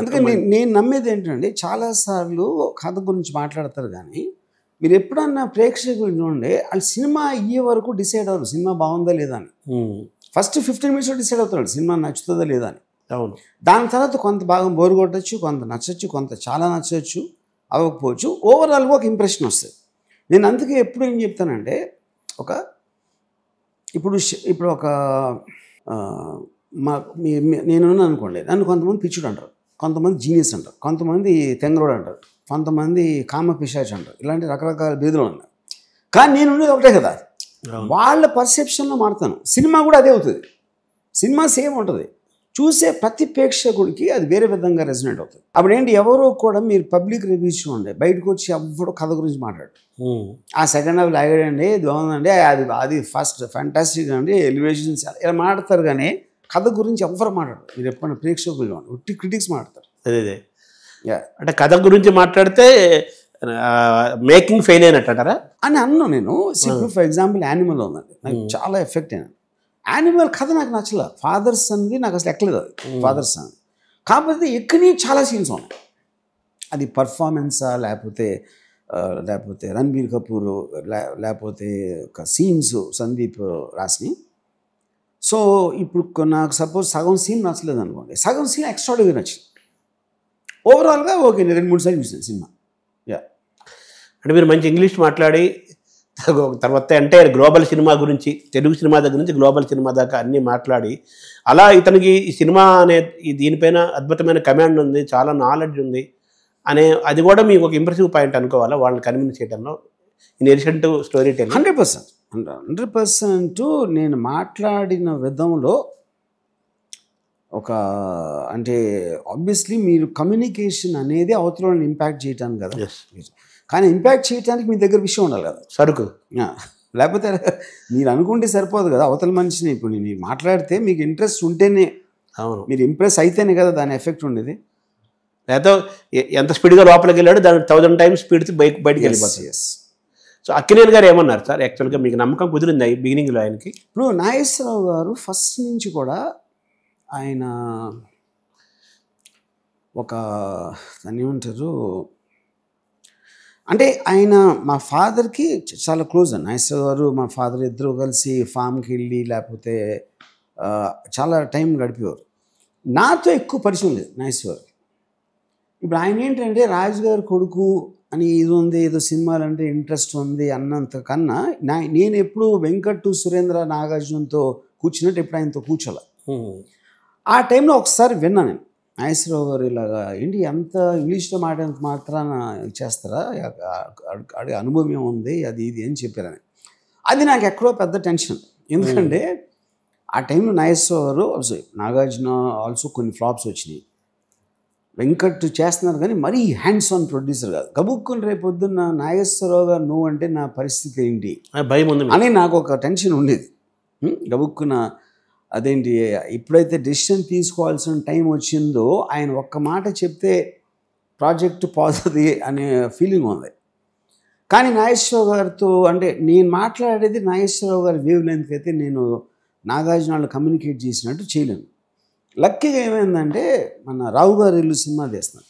అందుకని నేను నమ్మేది ఏంటంటే చాలా సార్లు కథ గురించి మాట్లాడతారు కానీ మీరు ఎప్పుడన్నా ప్రేక్షకులు చూడండి వాళ్ళు సినిమా అయ్యే వరకు డిసైడ్ అవ్వరు సినిమా బాగుందా లేదా అని. ఫస్ట్ 15 minutes డిసైడ్ అవుతాడు సినిమా నచ్చుతుందా లేదా అని. అవును. దాని తర్వాత కొంత భాగం బోరు కొట్టచ్చు, కొంత నచ్చచ్చు, కొంత చాలా నచ్చవచ్చు, అవ్వకపోవచ్చు. ఓవరాల్గా ఒక ఇంప్రెషన్ వస్తుంది. నేను అందుకే ఎప్పుడు ఏం చెప్తానంటే ఇప్పుడు ఒక నేను అనుకోండి, నన్ను కొంతమంది పిచ్చుడు అంటారు, కొంతమంది జీనియస్ అంటారు, కొంతమంది తెంగరోడు అంటారు, కొంతమంది కామ పిశాచ్ అంటారు, ఇలాంటి రకరకాల భేదులు ఉన్నాయి. కానీ నేను ఉండేది ఒకటే కదా, వాళ్ళ పర్సెప్షన్లో మారుతాను. సినిమా కూడా అదే అవుతుంది, సినిమా సేమ్ ఉంటుంది, చూసే ప్రతి ప్రేక్షకుడికి అది వేరే విధంగా రెజనేట్ అవుతుంది. అప్పుడు ఏంటి, ఎవరో కూడా మీరు పబ్లిక్ రివ్యూస్ చూడండి, బయటకు వచ్చి ఎవడో కథ గురించి మాట్లాడు, ఆ సెకండ్ హాఫ్ లాగాడండి, ఇది బాగుందండి, అది ఫస్ట్ ఫ్యాంటాస్టిక్ అండి, ఎలివేషన్స్ ఇలా మాట్లాడతారు. కానీ కథ గురించి ఎవరు మాట్లాడరు. మీరు ఎప్పుడైనా ప్రేక్షకులు ఒట్టి క్రిటిక్స్ మాట్లాడతారు. అదే అంటే కథ గురించి మాట్లాడితే మేకింగ్ ఫెయిల్ అయినట్టారా అని అన్నాను నేను. ఇప్పుడు ఫర్ ఎగ్జాంపుల్ యానిమల్ ఉందండి, నాకు చాలా ఎఫెక్ట్ అయినా. యానిమల్ కథ నాకు నచ్చలే, ఫాదర్ సన్ది నాకు అసలు ఎక్కలేదు, అది ఫాదర్ సన్. కాకపోతే ఎక్కని చాలా సీన్స్ ఉన్నాయి, అది పర్ఫార్మెన్సా లేకపోతే రణబీర్ కపూర్ లేకపోతే ఒక సీన్స్ సందీప్ రాసిని. సో ఇప్పుడు నాకు సపోజ్ సగం సీన్ నచ్చలేదు అనుకోండి, సగం సీన్ ఎక్స్ట్రాడినరీ నచ్చింది. ఓవరాల్గా ఓకే, 2-3 సార్లు చూసాను సినిమా. అంటే మీరు మంచి ఇంగ్లీష్ మాట్లాడి తర్వాత అంటే గ్లోబల్ సినిమా గురించి, తెలుగు సినిమా దగ్గర నుంచి గ్లోబల్ సినిమా దాకా అన్నీ మాట్లాడి, అలా ఇతనికి ఈ సినిమా అనే దీనిపైన అద్భుతమైన కమాండ్ ఉంది, చాలా నాలెడ్జ్ ఉంది అనే అది కూడా మీకు ఒక ఇంప్రెసివ్ పాయింట్ అనుకోవాలా వాళ్ళని కన్విన్స్ చేయడంలో, in addition to story telling. 100% నేను మాట్లాడిన విధంలో అంటే ఆబ్వియస్లీ మీరు కమ్యూనికేషన్ అనేది అవతలని ఇంపాక్ట్ చేయటానికి కదా, కానీ ఇంపాక్ట్ చేయడానికి మీ దగ్గర విషయం ఉండాలి కదా, సరుకు. లేకపోతే మీరు అనుకుంటే సరిపోదు కదా. అవతల మనిషిని ఇప్పుడు నేను మాట్లాడితే మీకు ఇంట్రెస్ట్ ఉంటేనే, అవును, మీరు ఇంప్రెస్ అయితేనే కదా దాని ఎఫెక్ట్ ఉండేది. లేకపోతే ఎంత స్పీడ్గా లోపలికి వెళ్ళాడు దాని 1000 times స్పీడ్ బయటికి వెళ్ళిపోతుంది. సో అక్కినేని గారు ఏమన్నారు సార్, యాక్చువల్గా మీకు నమ్మకం కుదిరింది బిగినింగ్లో ఆయనకి? ఇప్పుడు నాగేశ్వరరావు గారు ఫస్ట్ నుంచి కూడా ఆయన దాన్ని ఏమంటారు అంటే ఆయన మా ఫాదర్కి చాలా క్లోజ్ అండి. నాగేశ్వరరావు గారు మా ఫాదర్ ఇద్దరు కలిసి ఫామ్కి వెళ్ళి లేకపోతే చాలా టైం గడిపేవారు. నాతో ఎక్కువ పరిచయం లేదు నాగేశ్వరరావు. ఇప్పుడు ఆయన ఏంటంటే రాజుగారి కొడుకు అని ఇది ఉంది, ఏదో సినిమాలంటే ఇంట్రెస్ట్ ఉంది అన్నంత కన్నా నేను ఎప్పుడు వెంకట్ సురేంద్ర నాగార్జునతో కూర్చున్నట్టు ఎప్పుడు ఆయనతో కూర్చోలే. ఆ టైంలో ఒకసారి విన్నా నేను, నాగేశ్వరరావు గారు ఇలాగా ఏంటి అంత ఇంగ్లీష్లో మాట్లాడినంత మాత్రాన చేస్తారా, అనుభవం ఏముంది అది ఇది అని చెప్పారని. అది నాకు ఎక్కడో పెద్ద టెన్షన్. ఎందుకంటే ఆ టైంలో నాగేశ్వరరావు గారు, నాగార్జున ఆల్సో కొన్ని ఫ్లాప్స్ వచ్చినాయి, వెంకట్ చేస్తున్నారు కానీ మరీ హ్యాండ్స్ ఆన్ ప్రొడ్యూసర్ కాదు. గబుక్కుని రేపు పొద్దున్న నాగేశ్వరరావు గారు నువ్వు అంటే నా పరిస్థితి ఏంటి భయం ఉంది అని నాకు ఒక టెన్షన్ ఉండేది. గబుక్కున అదేంటి ఎప్పుడైతే డెసిషన్ తీసుకోవాల్సిన టైం వచ్చిందో ఆయన ఒక్క మాట చెప్తే ప్రాజెక్టు పోతుంది అనే ఫీలింగ్ ఉంది. కానీ నాగేశ్వరరావు గారితో అంటే నేను మాట్లాడేది నాగేశ్వరరావు గారి వేవ్ లెంత్ అయితే నేను నాగార్జున కమ్యూనికేట్ చేసినట్టు చేయలేను. లక్కీగా ఏమైందంటే మన రావు గారి ఇల్లు సినిమా తీస్తున్నాను,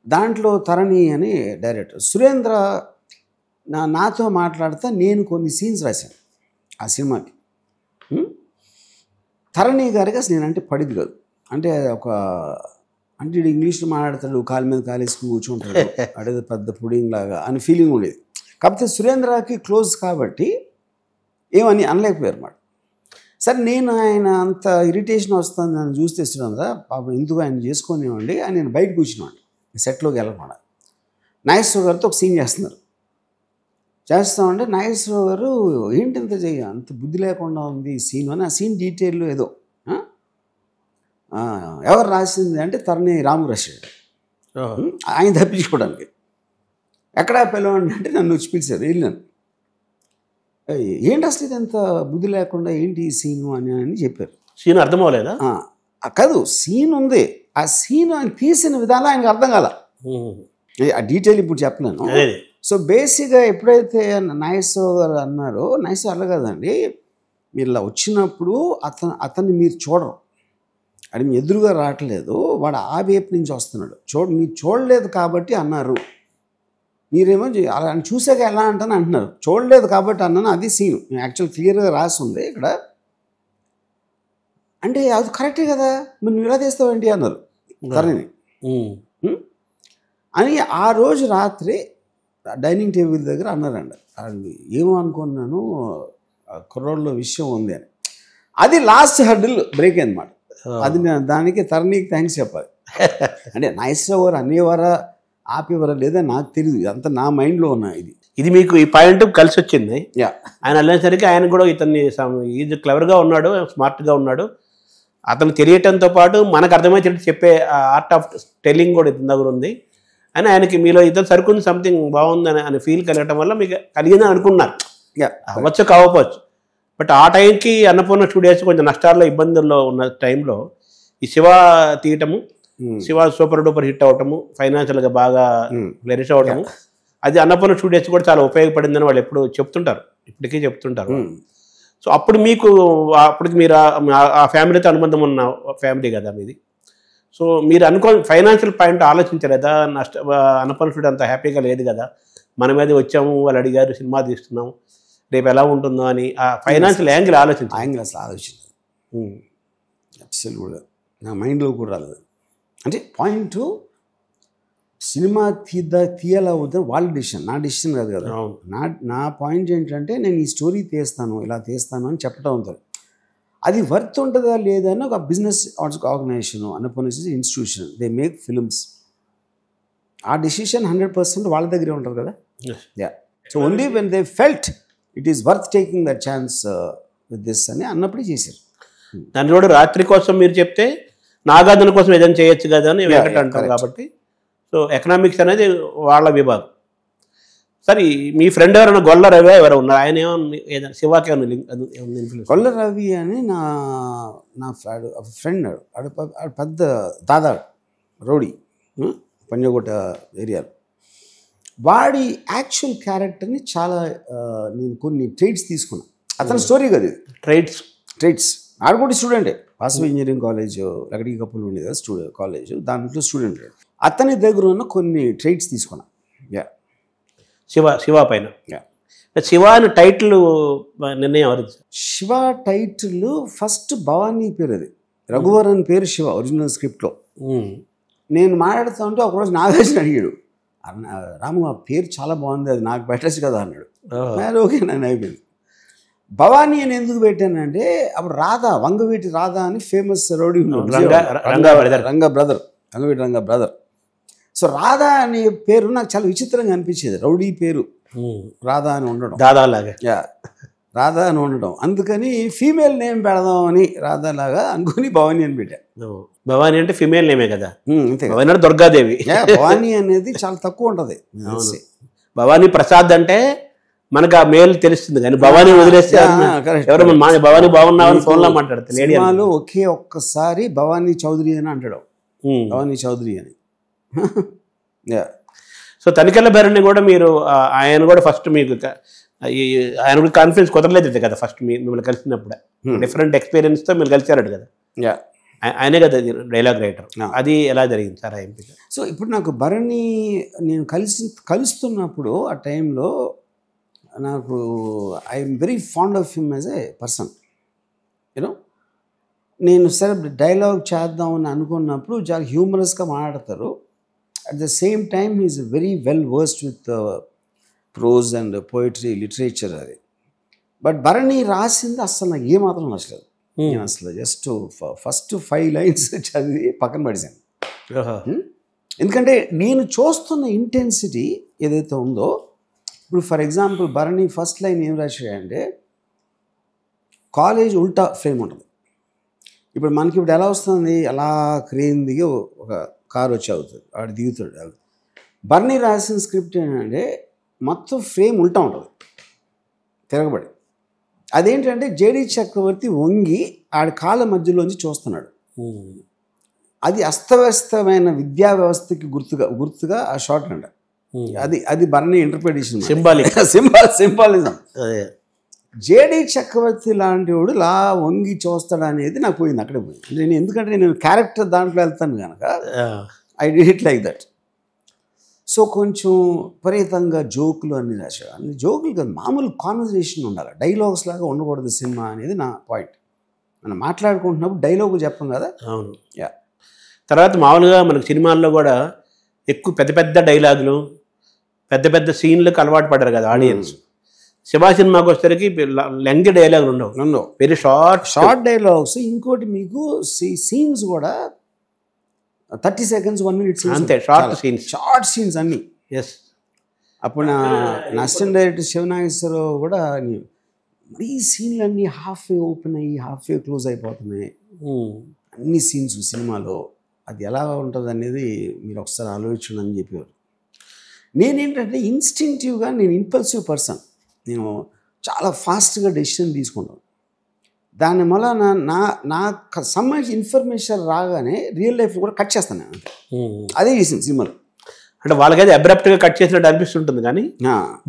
దాంట్లో తరణి అని డైరెక్టర్, సురేంద్ర నాతో మాట్లాడుతా నేను కొన్ని సీన్స్ రాశాను ఆ సినిమాకి. తరణి గారికి అసలు నేనంటే పడిది కాదు. అంటే అంటే వీడు ఇంగ్లీష్లో మాట్లాడతాడు, కాలు మీద కాలేసుకుని కూర్చుంటాడు, అడేది పెద్ద పుడింగ్ లాగా అని ఫీలింగ్ ఉండేది. కాకపోతే సురేంద్రకి క్లోజ్ కాబట్టి ఏమని అనలేకపోయారు అన్నమాట. సరే నేను ఆయన అంత ఇరిటేషన్ వస్తుంది నన్ను చూస్తే సురేంద్ర పాపం ఎందుకు ఆయన చేసుకునేవాడి అని నేను బయట కూర్చున్నాను, సెట్లోకి వెళ్ళకుండా. నాగేశ్వరరావు గారితో ఒక సీన్ చేస్తామంటే నాగేశ్వరరావు గారు ఏంటి అంత బుద్ధి లేకుండా ఉంది ఈ సీన్ అని. ఆ సీన్ డీటెయిల్లో ఏదో ఎవరు రాసింది అంటే తరణి రాము రాశాడు, ఆయన తప్పించుకోవడానికి. ఎక్కడా పిలవండి అంటే నన్ను వచ్చి పిలిచారు, వెళ్ళాను. ఏంటి అసలు ఇది ఎంత బుద్ధి లేకుండా ఏంటి ఈ సీను అని చెప్పారు. సీన్ అర్థం అవ్వలేదా? కాదు, సీన్ ఉంది, ఆ సీన్ ఆయన తీసిన విధానం ఆయనకు అర్థం కాల. ఆ డీటెయిల్ ఇప్పుడు చెప్పలేను. సో బేసిక్గా ఎప్పుడైతే నాగేశ్వరరావు గారు అన్నారో, నాగేశ్వరరావు అలా కదండి, మీరు ఇలా వచ్చినప్పుడు అతన్ని మీరు చూడరు, అది మీ ఎదురుగా రావట్లేదు, వాడు ఆ వైపు నుంచి వస్తున్నాడు, మీరు చూడలేదు కాబట్టి అన్నారు, మీరేమో అలా చూసాక ఎలా అంటాను అంటున్నారు, చూడలేదు కాబట్టి అన్నాను. అది సీన్ యాక్చువల్ క్లియర్గా రాసి ఉంది ఇక్కడ. అంటే అది కరెక్టే కదా, మరి నువ్వు ఇలా తీస్తావేంటి అన్నారు తరణిని అని. ఆ రోజు రాత్రి డైనింగ్ టేబుల్ దగ్గర అన్నారండి. అది ఏమో అనుకున్నాను, కుర్రోడ్లో విషయం ఉంది అని. అది లాస్ట్ హర్డిల్ బ్రేక్ అన్నమాట. అది దానికి తరణికి థ్యాంక్స్ చెప్పాలి. అంటే నాగేశ్వరరావు గారు అనేవారా ఆపేవారా లేదా నాకు తెలియదు, అంత నా మైండ్లో ఉన్న ఇది మీకు ఈ పాయింట్ కలిసి వచ్చింది. ఆయన వెళ్ళేసరికి ఆయన కూడా ఇతన్ని ఇది క్లవర్గా ఉన్నాడు, స్మార్ట్గా ఉన్నాడు, అతను తెలియటంతో పాటు మనకు అర్థమైతే చెప్పే ఆర్ట్ ఆఫ్ టెల్లింగ్ కూడా ఇతని దగ్గర ఉంది అని ఆయనకి మీలో ఇతను సరుకుంది, సంథింగ్ బాగుందని అని ఫీల్ కలగటం వల్ల మీకు కలిగిందని అనుకున్నారు. అవ్వచ్చు కాకపోవచ్చు. బట్ ఆ టైంకి అన్నపూర్ణ స్టూడియోస్ కొంచెం నష్టాల్లో ఇబ్బందుల్లో ఉన్న టైంలో ఈ శివ తీయటము, శివ సూపర్ డూపర్ హిట్ అవటము, ఫైనాన్షియల్గా బాగా ఫ్లరిష్ అవటము, అది అన్నపూర్ణ స్టూడియోస్ కూడా చాలా ఉపయోగపడిందని వాళ్ళు ఎప్పుడు చెప్తుంటారు, ఇప్పటికీ చెప్తుంటారు. సో అప్పుడు మీకు అప్పటికి మీరు ఆ ఫ్యామిలీతో అనుబంధం ఉన్న ఫ్యామిలీ కదా మీది. సో మీరు ఫైనాన్షియల్ పాయింట్ ఆలోచించలేదా? అన్నపూర్ణ స్టూడియో అంత హ్యాపీగా లేదు కదా, మన మీద వచ్చాము, వాళ్ళు అడిగారు, సినిమా తీస్తున్నాం, రేపు ఎలా ఉంటుందో అని ఆ ఫైనాన్షియల్ యాంగిల్ ఆలోచించాలి. అసలు ఆలోచించలేదు, అబ్సల్యూట్గా నా మైండ్లో కూడా రాలేదు. అంటే పాయింట్ సినిమా తీయాలా వద్దని వాళ్ళ డిసిషన్, నా డిసిషన్ కాదు కదా. నా పాయింట్ ఏంటంటే నేను ఈ స్టోరీ తీస్తాను, ఇలా తీస్తాను అని చెప్పడం ఉంటుంది. అది వర్త్ ఉంటుందా లేదా అని ఒక business organisation, Annapurna institution, they make films. ఆ డెసిషన్ 100% వాళ్ళ దగ్గరే ఉంటుంది కదా. So only when they felt it is worth taking that chance with this అని అన్నప్పుడే చేశారు. దాని కూడా రాత్రి కోసం మీరు చెప్తే నాగార్జున కోసం ఏదైనా చేయొచ్చు కదా అని వెంకట అంటారు కాబట్టి. సో ఎకనామిక్స్ అనేది వాళ్ళ విభాగం. సరే, మీ ఫ్రెండ్ ఎవరైనా గొల్ల రవి ఎవరు ఉన్నారు? ఆయన ఏమైనా శివాకి గొల్ల రవి అని నా ఫ్రెండ్, పెద్ద దాదా రౌడీ, పంజాగుట్ట ఏరియాలో. వాడి యాక్చువల్ క్యారెక్టర్ని చాలా నేను కొన్ని ట్రైట్స్ తీసుకున్నాను. అతని స్టోరీ కదా ఇది. ట్రైట్స్ ఆడు కూడా స్టూడెంటే, వాసవి ఇంజనీరింగ్ కాలేజ్ లగడీ కప్పులు ఉండేది కదా కాలేజ్, దాంట్లో స్టూడెంట్. అతని దగ్గర ఉన్న కొన్ని ట్రైట్స్ తీసుకున్నా. శివ పైన. శివ అని టైటిల్ నిర్ణయం ఎవరు? శివ టైటిల్ ఫస్ట్ భవానీ పేరు, అది రఘువరన్ పేరు శివ ఒరిజినల్ స్క్రిప్ట్లో. నేను మాట్లాడుతూ ఉంటే ఒకరోజు నాగార్జున అడిగాడు, రాము ఆ పేరు చాలా బాగుంది, అది నాకు పెట్టచ్చు కదా అన్నాడు. ఓకే నేను అయిపోయింది. భవానీ అని ఎందుకు పెట్టానంటే అప్పుడు రాధా, వంగవీటి రాధా అని famous rowdy Ranga brother. So Radha అనే పేరు నాకు చాలా విచిత్రంగా అనిపించేది, రౌడీ పేరు రాధా అని ఉండడం, రాధా అని ఉండడం. అందుకని ఫీమేల్ నేమ్ పెడదామని రాధాలాగా అనుకుని భవానీ అని పెట్టాను. భవానీ అంటే ఫీమేల్ నేమే కదా, అంతే. దుర్గాదేవి. భవానీ అనేది చాలా తక్కువ ఉంటుంది. భవానీ ప్రసాద్ అంటే మనకు ఆ మేల్ తెలుస్తుంది, కానీ భవానీ వదిలేస్తే ఎవరు భవానీ బాగున్నావని ఫోన్లో మాట్లాడతారు. సినిమాలో ఒకే ఒక్కసారి భవానీ చౌదరి అని అంటాడు, భవానీ చౌదరి అని. సో తనికెళ్ళ భరణి కూడా మీరు ఆయన కూడా ఫస్ట్ మీకు ఆయన కూడా కాన్ఫిడెన్స్ కుదరలేదు కదా ఫస్ట్ మిమ్మల్ని కలిసినప్పుడు, డిఫరెంట్ ఎక్స్పీరియన్స్తో మీరు కలిసారట కదా. ఆయనే కదా డైలాగ్ రైటర్. అది ఎలా జరిగింది సార్ ఎంపిక? సో ఇప్పుడు నాకు భరణి నేను కలుస్తున్నప్పుడు ఆ టైంలో నాకు I'm very fond of him as a person. You know నేను సరే డైలాగ్ చేద్దామని అనుకున్నప్పుడు చాలా హ్యూమరస్గా మాట్లాడతారు. At the same time is very well versed with prose and poetry literature అది. బట్ భరణి రాసింది అస్సలు నాకు ఏమాత్రం నచ్చలేదు. నేను అసలు జస్ట్ ఫస్ట్ 5 lines చదివి పక్కన పడేసాను. ఎందుకంటే నేను చూస్తున్న ఇంటెన్సిటీ ఏదైతే ఉందో, ఇప్పుడు for example Bharani first line ఏం రాశాడంటే కాలేజ్ ఉల్టా ఫ్రేమ్ ఉంటుంది. ఇప్పుడు మనకి ఇప్పుడు ఎలా వస్తుంది, అలా క్రేన్ దిగి ఒక కారు వచ్చి అవుతుంది, వాడు దిగుతాడు. భరణి రాసిన స్క్రిప్ట్ ఏంటంటే మొత్తం ఫ్రేమ్ ఉల్టా ఉంటుంది, తిరగబడి. అదేంటంటే జేడి చక్రవర్తి వంగి ఆడి కాళ్ళ మధ్యలోంచి చూస్తున్నాడు. అది అస్తవ్యస్తమైన విద్యా వ్యవస్థకి గుర్తుగా ఆ షార్ట్ అంట. అది భరణి ఇంటర్ప్రిటేషన్, సింబాలిజం. జేడి చక్రవర్తి లాంటి వాడు లా వంగి చూస్తాడు అనేది నాకు పోయింది, అక్కడే పోయింది. నేను ఎందుకంటే నేను క్యారెక్టర్ దాంట్లో వెళ్తాను కనుక I did it like that. So కొంచెం విపరీతంగా జోకులు అన్ని రాశాడు. అన్ని జోకులు కాదు, మామూలు కాన్వర్జేషన్ ఉండాలి, డైలాగ్స్ లాగా ఉండకూడదు సినిమా అనేది నా పాయింట్. మనం మాట్లాడుకుంటున్నప్పుడు డైలాగులు చెప్పం కదా. అవును. తర్వాత మామూలుగా మనకు సినిమాల్లో కూడా ఎక్కువ పెద్ద పెద్ద డైలాగులు, పెద్ద పెద్ద సీన్లకు అలవాటు పడ్డారు కదా ఆడియన్స్. శివ సినిమాకి వచ్చేసరికి లెంగ్త్ డైలాగులు ఉండవు, వెరీ షార్ట్ డైలాగ్స్. ఇంకోటి మీకు సీన్స్ కూడా 30 seconds 1 minute సీన్స్, అంతే. షార్ట్ సీన్స్ అన్నీ. ఎస్. అప్పుడు నా అసిస్టెంట్ డైరెక్టర్ శివనాగేశ్వరరావు కూడా మరీ సీన్లు అన్నీ హాఫ్ వే ఓపెన్ అయ్యి హాఫ్ వే క్లోజ్ అయిపోతున్నాయి అన్ని సీన్స్ సినిమాలో. అది ఎలా ఉంటుంది అనేది మీరు ఒకసారి ఆలోచించండి అని చెప్పేవారు. నేనేంటంటే ఇన్స్టింక్టివ్గా, నేను ఇంపల్సివ్ పర్సన్, నేను చాలా ఫాస్ట్గా డెసిషన్ తీసుకుంటాను. దాని వల్ల నాకు సంబంధించిన ఇన్ఫర్మేషన్ రాగానే రియల్ లైఫ్ కూడా కట్ చేస్తాను నేను. అదే చేసింది సినిమాలో. అంటే వాళ్ళకైతే అబ్రప్ట్గా కట్ చేసినట్టు అనిపిస్తుంటుంది కానీ,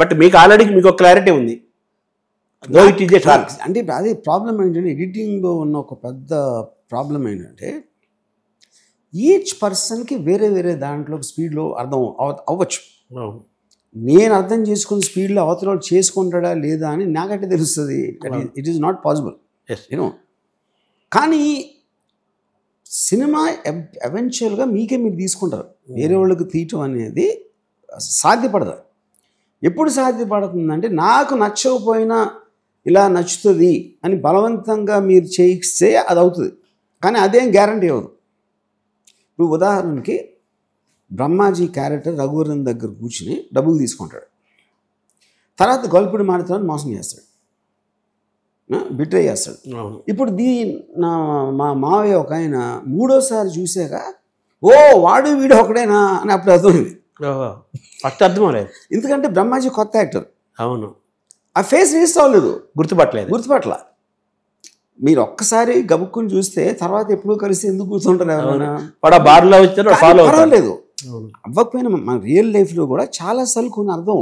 బట్ మీకు ఆల్రెడీ మీకు ఒక క్లారిటీ ఉంది. అంటే అదే ప్రాబ్లం ఏంటంటే ఎడిటింగ్లో ఉన్న ఒక పెద్ద ప్రాబ్లం ఏంటంటే ఈచ్ పర్సన్కి వేరే వేరే దాంట్లో స్పీడ్లో అర్థం అవ్వచ్చు. నేను అర్థం చేసుకున్న స్పీడ్లో అవతల చేసుకుంటాడా లేదా అని నాకైతే తెలుస్తుంది. It is not possible, you know. కానీ సినిమా ఎవెన్చువల్గా మీకే మీరు తీసుకుంటారు, వేరే వాళ్ళకి తీయటం అనేది సాధ్యపడదు. ఎప్పుడు సాధ్యపడుతుందంటే నాకు నచ్చకపోయినా ఇలా నచ్చుతుంది అని బలవంతంగా మీరు చేయిస్తే అది అవుతుంది, కానీ అదేం గ్యారంటీ అవ్వదు. ఇప్పుడు ఉదాహరణకి బ్రహ్మాజీ క్యారెక్టర్ రఘువరన్ దగ్గర కూర్చుని డబ్బులు తీసుకుంటాడు, తర్వాత గొల్పుడి మారుతాడని మోసం చేస్తాడు, బిట్రే చేస్తాడు. ఇప్పుడు మా మావయ్య ఒక ఆయన మూడోసారి చూసాక ఓ వాడు వీడు ఒకడేనా అని అప్పుడు అర్థమైంది. ఫస్ట్ అర్థం లేదు, ఎందుకంటే బ్రహ్మాజీ కొత్త యాక్టర్. అవును. ఆ ఫేస్ రిజిస్టర్ అవ్వలేదు, గుర్తుపట్టల. మీరు ఒక్కసారి గబుక్కుని చూస్తే తర్వాత ఎప్పుడూ కలిసి ఎందుకు కూర్చుంటారు ఎవరైనా, వాడు బార్లో వచ్చారు, పర్వాలేదు. అవ్వకపోయినా మన రియల్ లైఫ్లో కూడా చాలాసార్లు కొన్ని అర్థం,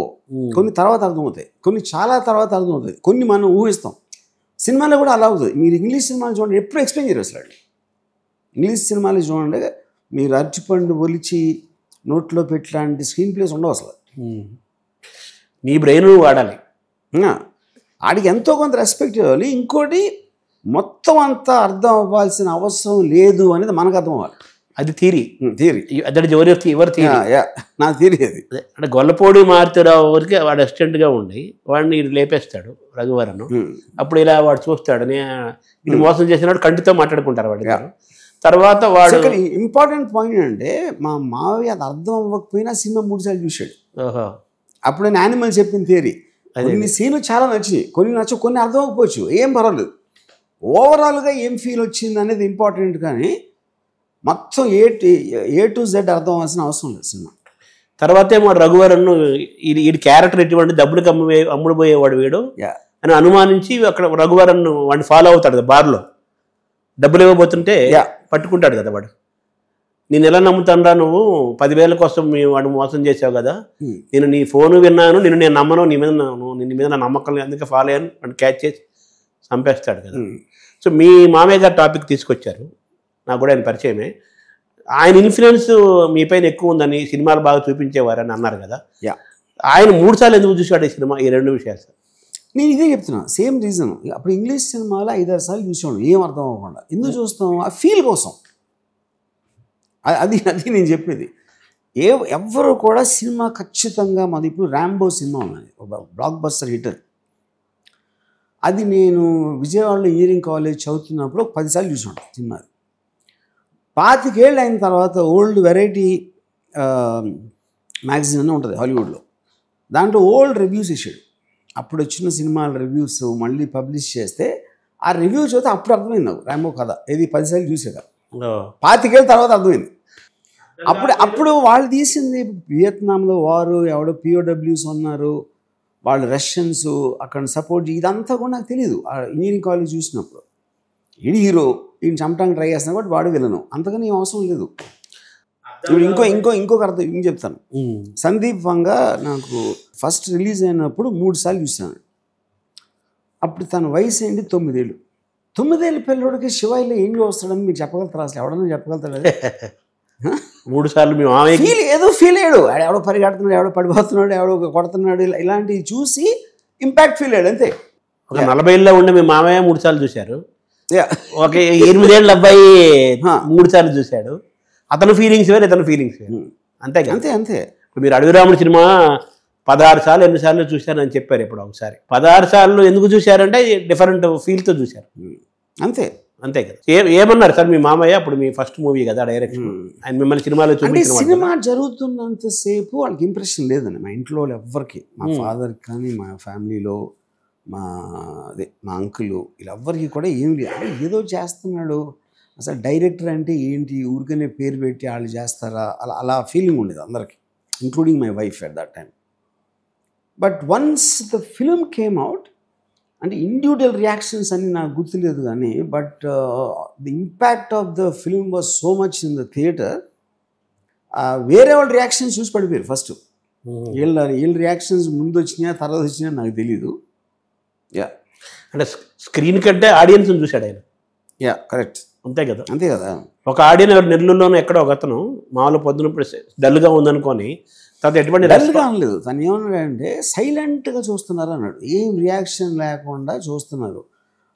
కొన్ని తర్వాత అర్థమవుతాయి, కొన్ని చాలా తర్వాత అర్థమవుతాయి, కొన్ని మనం ఊహిస్తాం. సినిమాలో కూడా అలా అవుతుంది. మీరు ఇంగ్లీష్ సినిమాలు చూడండి, ఎప్పుడు ఎక్స్ప్లెయిన్ చేయరు అసలు. ఇంగ్లీష్ సినిమాలు చూడండి, మీరు అరటిపండు ఒలిచి నోట్లో పెట్టలాంటి స్క్రీన్ ప్లేస్ ఉండవు అసలు. నీ బ్రెయిన్ వాడాలి, ఆడికి ఎంతో కొంత రెస్పెక్ట్ ఇవ్వాలి. ఇంకోటి మొత్తం అంతా అర్థం అవ్వాల్సిన అవసరం లేదు అనేది మనకు అర్థం అవ్వాలి. అది థియరీ. దట్ ఎవరి థియరీ, నా థియరీ అది. అంటే గొల్లపూడి మారుతిరావు ఊరికి వాడు అసిస్టెంట్గా ఉండి వాడిని లేపేస్తాడు రఘువరన్. అప్పుడు ఇలా వాడు చూస్తాడు, ఇది మోసం చేసినాడు, కంటితో మాట్లాడుకుంటారు వాడి. తర్వాత వాడు ఇంపార్టెంట్ పాయింట్ అంటే మా మావయ్య అది అర్థం అవ్వకపోయినా సినిమా 3 సార్లు చూశాడు. అప్పుడు నేను యానిమల్ చెప్పిన థియరీ, కొన్ని సీన్లు చాలా నచ్చినాయి, కొన్ని నచ్చవు, కొన్ని అర్థం అవ్వకపోవచ్చు, ఏం పర్వాలేదు. ఓవరాల్గా ఏం ఫీల్ వచ్చింది అనేది ఇంపార్టెంట్, కానీ మొత్తం ఏ టు జెడ్ అర్థం అవ్వాల్సిన అవసరం లేదు సినిమా. తర్వాత ఏమో రఘువరన్ ఈ క్యారెక్టర్ ఎటువంటి డబ్బులకు అమ్ముడు పోయేవాడు వీడు అని అనుమానించి అక్కడ రఘువరన్ వాడిని ఫాలో అవుతాడు కదా బార్లో. డబ్బులు ఇవ్వబోతుంటే పట్టుకుంటాడు కదా వాడు. నేను ఎలా నమ్ముతానురా, నువ్వు 10,000 కోసం వాడు మోసం చేసావు కదా, నేను నీ ఫోను విన్నాను, నేను నమ్మను, నీ మీద నా నమ్మకం లేదు, అందుకే ఫాలో అయ్యాను, వాడిని క్యాచ్ చేసి చంపేస్తాడు కదా. సో మీ మామయ్య గారు టాపిక్ తీసుకొచ్చారు, నాకు కూడా ఆయన పరిచయమే. ఆయన ఇన్ఫ్లుయెన్స్ మీ పైన ఎక్కువ ఉందని, సినిమాలు బాగా చూపించేవారని అన్నారు కదా. ఆయన 3 సార్లు ఎందుకు చూశాడు ఈ సినిమా? ఈ 2 విషయాలు సార్. నేను ఇదే చెప్తున్నా, సేమ్ రీజన్. అప్పుడు ఇంగ్లీష్ సినిమాలో 5-6 సార్లు చూసాను, ఏం అర్థం అవ్వకుండా. ఎందుకు చూస్తాం? ఆ ఫీల్ కోసం. అది అది నేను చెప్పేది. ఎవ్వరు కూడా సినిమా ఖచ్చితంగా మాది ఇప్పుడు ర్యాంబో సినిమా ఉన్నది, ఒక బ్లాక్ బస్టర్ హిటర్. అది నేను విజయవాడలో ఇంజనీరింగ్ కాలేజ్ చదువుతున్నప్పుడు 10 సార్లు చూసాను సినిమా. 25 ఏళ్ళు అయిన తర్వాత ఓల్డ్ వెరైటీ మ్యాగజైన్ అని ఉంటుంది హాలీవుడ్లో, దాంట్లో ఓల్డ్ రివ్యూస్ ఇచ్చాడు. అప్పుడు వచ్చిన సినిమాల రివ్యూస్ మళ్ళీ పబ్లిష్ చేస్తే ఆ రివ్యూ చదివితే అప్పుడు అర్థమైంది నాకు ర్యాంబో కథ. ఇది 10 సార్లు చూసాక 25 ఏళ్ళ తర్వాత అర్థమైంది. అప్పుడు వాళ్ళు తీసింది వియత్నాంలో వారు, ఎవడో POWs ఉన్నారు, వాళ్ళు రష్యన్స్ అక్కడ సపోర్ట్, ఇదంతా కూడా నాకు తెలియదు ఇంజనీరింగ్ కాలేజ్ చూసినప్పుడు. ఈడు హీరో, ఈయన చంపడానికి ట్రై చేస్తున్నా కాబట్టి వాడు విలను, అంతకని ఏం అవసరం లేదు. ఇప్పుడు ఇంకొక అర్థం ఏం చెప్తాను. సందీప్ వంగ నాకు ఫస్ట్ రిలీజ్ అయినప్పుడు 3 సార్లు చూశాను. అప్పుడు తన వయసు ఏంటి 9 ఏళ్ళు. 9 ఏళ్ళ పిల్లడికి శివాయిలో ఏం వస్తాడని మీరు చెప్పగలుగుతారు? అసలు ఎవడన్నా చెప్పగలుగుతాడు? అది 3 సార్లు మేము ఏదో ఫీల్ అయ్యాడు, ఎవడో పరిగెడుతున్నాడు, ఎవడో పడిపోతున్నాడు, ఎవడో కొడుతున్నాడు, ఇలాంటివి చూసి ఇంపాక్ట్ ఫీల్ అయ్యాడు అంతే. ఒక 40 ఏళ్ళలో ఉండే మీ మామయ్య 3 సార్లు చూశారు, ఒక 8 ఏళ్ళ అబ్బాయి 3 సార్లు చూశాడు. అతను ఫీలింగ్స్ వేరు, ఇతను ఫీలింగ్స్ వేరు. అంతే అంతే అంతే. మీరు అడవిరాముడు సినిమా 16 సార్లు ఎన్నిసార్లు చూశారని చెప్పారు. ఇప్పుడు ఒకసారి 16 సార్లు ఎందుకు చూశారంటే డిఫరెంట్ ఫీల్తో చూశారు. అంతే అంతే కదా. ఏమన్నారు సార్ మీ మామయ్య? అప్పుడు మీ ఫస్ట్ మూవీ కదా డైరెక్షన్, ఆయన మిమ్మల్ని సినిమాలో చూపించిన సినిమా జరుగుతున్నంతసేపు వాళ్ళకి ఇంప్రెషన్ లేదండి మా ఇంట్లో ఎవ్వరికి. మా ఫాదర్కి కానీ, మా ఫ్యామిలీలో మా అంకుల్ వీళ్ళెవ్వరికి కూడా ఏం లేదు. ఏదో చేస్తున్నాడు, అసలు డైరెక్టర్ అంటే ఏంటి, ఊరికనే పేరు పెట్టి వాళ్ళు చేస్తారా, అలా ఫీలింగ్ ఉండేది అందరికి, including my wife at that time. But once the film came out, అంటే ఇండివిజువల్ రియాక్షన్స్ అని నాకు గుర్తులేదు కానీ, but the impact of the film was so much in the theatre. వేరే వాళ్ళ రియాక్షన్స్ చూసి పడిపోయారు ఫస్ట్. వీళ్ళ రియాక్షన్స్ ముందు వచ్చినాయా తర్వాత వచ్చినాయా నాకు తెలీదు. అంటే స్క్రీన్ కంటే ఆడియన్స్ చూశాడు ఆయన. కరెక్ట్. అంతే కదా. అంతే కదా. ఒక ఆడియన్స్ నెల్లూరులోనే ఎక్కడో ఒక అతను మామూలు పొద్దునప్పుడు డల్గా ఉందనుకొని తర్వాత ఎటువంటి డల్గా అనలేదు, తను ఏమన్నాడంటే సైలెంట్గా చూస్తున్నారు అన్నాడు, ఏం రియాక్షన్ లేకుండా చూస్తున్నారు.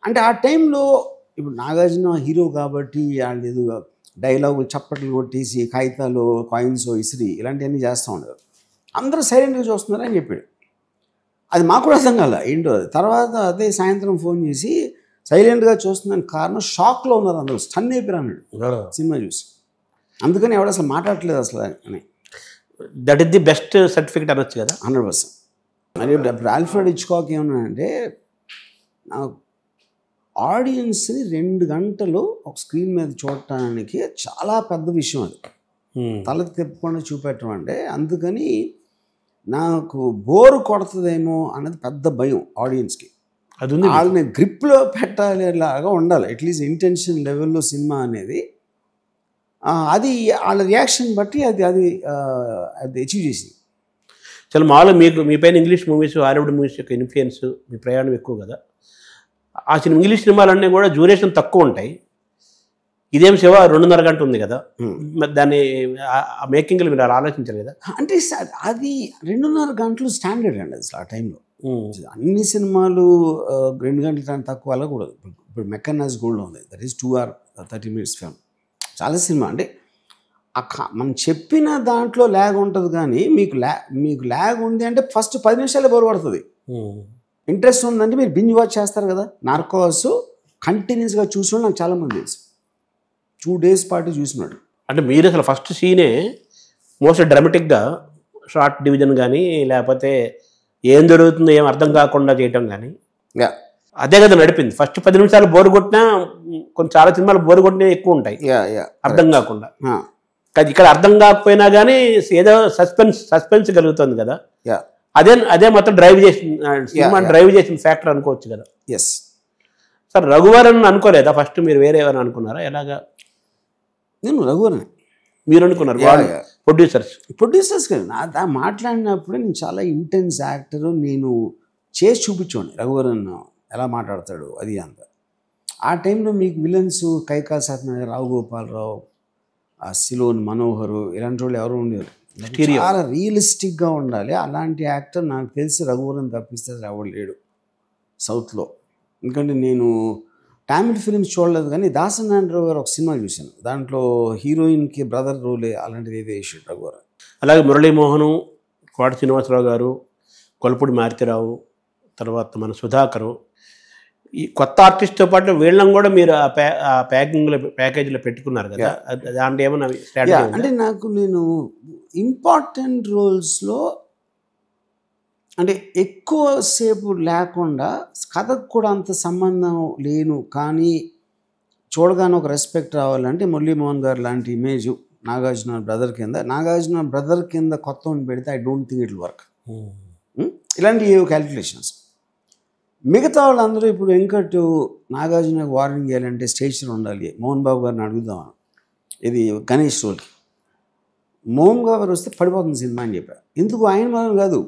అంటే ఆ టైంలో ఇప్పుడు నాగార్జున హీరో కాబట్టి వాళ్ళు ఏదో డైలాగు చప్పట్లు కొట్టేసి కాగితాలు కాయిన్స్ ఇసిరి ఇలాంటివన్నీ చేస్తూ ఉండేవారు. అందరూ సైలెంట్గా చూస్తున్నారు అని చెప్పాడు. అది మాకు కూడా అర్థం కాల ఏంటో. తర్వాత అదే సాయంత్రం ఫోన్ చేసి సైలెంట్గా చూస్తున్నాను కారణం షాక్లో ఉన్నారు అందరూ, స్టన్ అయిపోయారు అన్నాడు సినిమా చూసి. అందుకని ఎవడు అసలు మాట్లాడట్లేదు అసలు అని. That is the best certificate అనొచ్చు కదా. 100%. మరి ఇప్పుడు ఆల్ఫ్రెడ్ హిచ్కాక్ ఏమన్నాడంటే, నాకు ఆడియన్స్ని 2 గంటలు ఒక స్క్రీన్ మీద చూడటానికి చాలా పెద్ద విషయం అది, తల తిప్పకుండా చూపెట్టడం అంటే. అందుకని నాకు బోరు కొడుతుందేమో అన్నది పెద్ద భయం ఆడియన్స్కి. అది ఉంది, వాళ్ళని గ్రిప్లో పెట్టాలి, లాగా ఉండాలి అట్లీస్ట్ ఇంటెన్షన్ లెవెల్లో సినిమా అనేది. అది వాళ్ళ రియాక్షన్ బట్టి అది అచీవ్ చేసింది. చాలా మామూలుగా మీకు మీ పైన ఇంగ్లీష్ మూవీస్, హాలీవుడ్ మూవీస్ యొక్క ఇన్ఫ్లుయెన్స్, మీ ప్రయాణం ఎక్కువ కదా. ఆ ఇంగ్లీష్ సినిమాలన్నీ కూడా డ్యూరేషన్ తక్కువ ఉంటాయి. ఇదేం శివ 2.5 గంట ఉంది కదా, దాన్ని మేకింగ్లో మీరు అలా ఆలోచించారు కదా. అంటే అది 2.5 గంటలు స్టాండర్డ్ అండి అసలు ఆ టైంలో. అన్ని సినిమాలు 2 గంటల తక్కువ వెళ్ళకూడదు. ఇప్పుడు మెకనాస్ గోల్డ్ ఉంది, that is 2 hours 30 minutes film. చాలా సినిమా అంటే మనం చెప్పిన దాంట్లో ల్యాగ్ ఉంటుంది, కానీ మీకు ల్యాగ్ ఉంది అంటే ఫస్ట్ 10 నిమిషాలే బోర్ పడుతుంది. ఇంట్రెస్ట్ ఉందంటే మీరు బింజ్ వాచ్ చేస్తారు కదా. నార్కోస్ కంటిన్యూస్గా చూసిన నాకు చాలామంది తెలుసు, 2 days పాటు చూసినాడు. అంటే మీరు అసలు ఫస్ట్ సీనే మోస్ట్ డ్రామాటిక్గా షార్ట్ డివిజన్ కానీ, లేకపోతే ఏం జరుగుతుందో ఏం అర్థం కాకుండా చేయటం కానీ, అదే కదా నడిపింది. ఫస్ట్ 10 నిమిషాలు బోరు కొట్టినా, కొన్ని చాలా సినిమాలు బోరు కొట్టినా ఎక్కువ ఉంటాయి అర్థం కాకుండా. ఇక్కడ అర్థం కాకపోయినా కానీ ఏదో సస్పెన్స్ కలుగుతుంది కదా. అదే మొత్తం డ్రైవ్ చేసిన సినిమా, డ్రైవ్ చేసిన ఫ్యాక్టర్ అనుకోవచ్చు కదా. ఎస్ సార్, రఘువరన్ అనుకోలేదా ఫస్ట్? మీరు వేరే ఎవరైనా అనుకున్నారా? ఎలాగా? నేను రఘువరన్ మీరు అనుకున్నారు? ప్రొడ్యూసర్స్ కదా. నా మాట్లాడినప్పుడు నేను చాలా ఇంటెన్స్ యాక్టర్, నేను చేసి చూపించండి రఘువరన్ ఎలా మాట్లాడతాడు అది అంత. ఆ టైంలో మీకు విలన్స్ కైకాల సత్యనారాయణ, రావు గోపాలరావు, సిలోన్ మనోహరు ఇలాంటి వాళ్ళు ఎవరు ఉండేవారు. చాలా రియలిస్టిక్గా ఉండాలి. అలాంటి యాక్టర్ నాకు తెలిసి రఘువరన్ తప్పిస్తే ఎవరు లేడు సౌత్లో. ఎందుకంటే నేను తమిళ్ ఫిలిమ్స్ చూడలేదు, కానీ దాసనారాయణరావు గారు ఒక సినిమా చూశాను, దాంట్లో హీరోయిన్కి బ్రదర్ రోలే అలాంటిది ఏదో వేసాడు రఘువరన్. అలాగే మురళీమోహను, కోట శ్రీనివాసరావు గారు, కొలపూడి మారుతిరావు, తర్వాత మన సుధాకరు, ఈ కొత్త ఆర్టిస్ట్తో పాటు వీళ్ళని కూడా మీరు ఆ ప్యాకేజీలో పెట్టుకున్నారు కదా, దాంట్లో ఏమన్నా స్ట్రాటజీ? అంటే నేను ఇంపార్టెంట్ రోల్స్లో అంటే ఎక్కువసేపు లేకుండా కథకు కూడా అంత సంబంధం లేను, కానీ చూడగానే ఒక రెస్పెక్ట్ రావాలంటే మురళీమోహన్ గారు లాంటి ఇమేజ్ నాగార్జున బ్రదర్ కింద కొత్త పెడితే I don't think it work. ఇలాంటి క్యాలిక్యులేషన్స్. మిగతా వాళ్ళందరూ ఇప్పుడు వెంకట్ నాగార్జునకు వార్నింగ్ చేయాలంటే స్టేషన్ ఉండాలి. మోహన్ బాబు గారిని అడుగుదాం, ఇది గణేష్ రోల్కి మోహన్ బాబు గారు వస్తే పడిపోతుంది సినిమా అని చెప్పారు. ఎందుకు ఆయన మనం కాదు,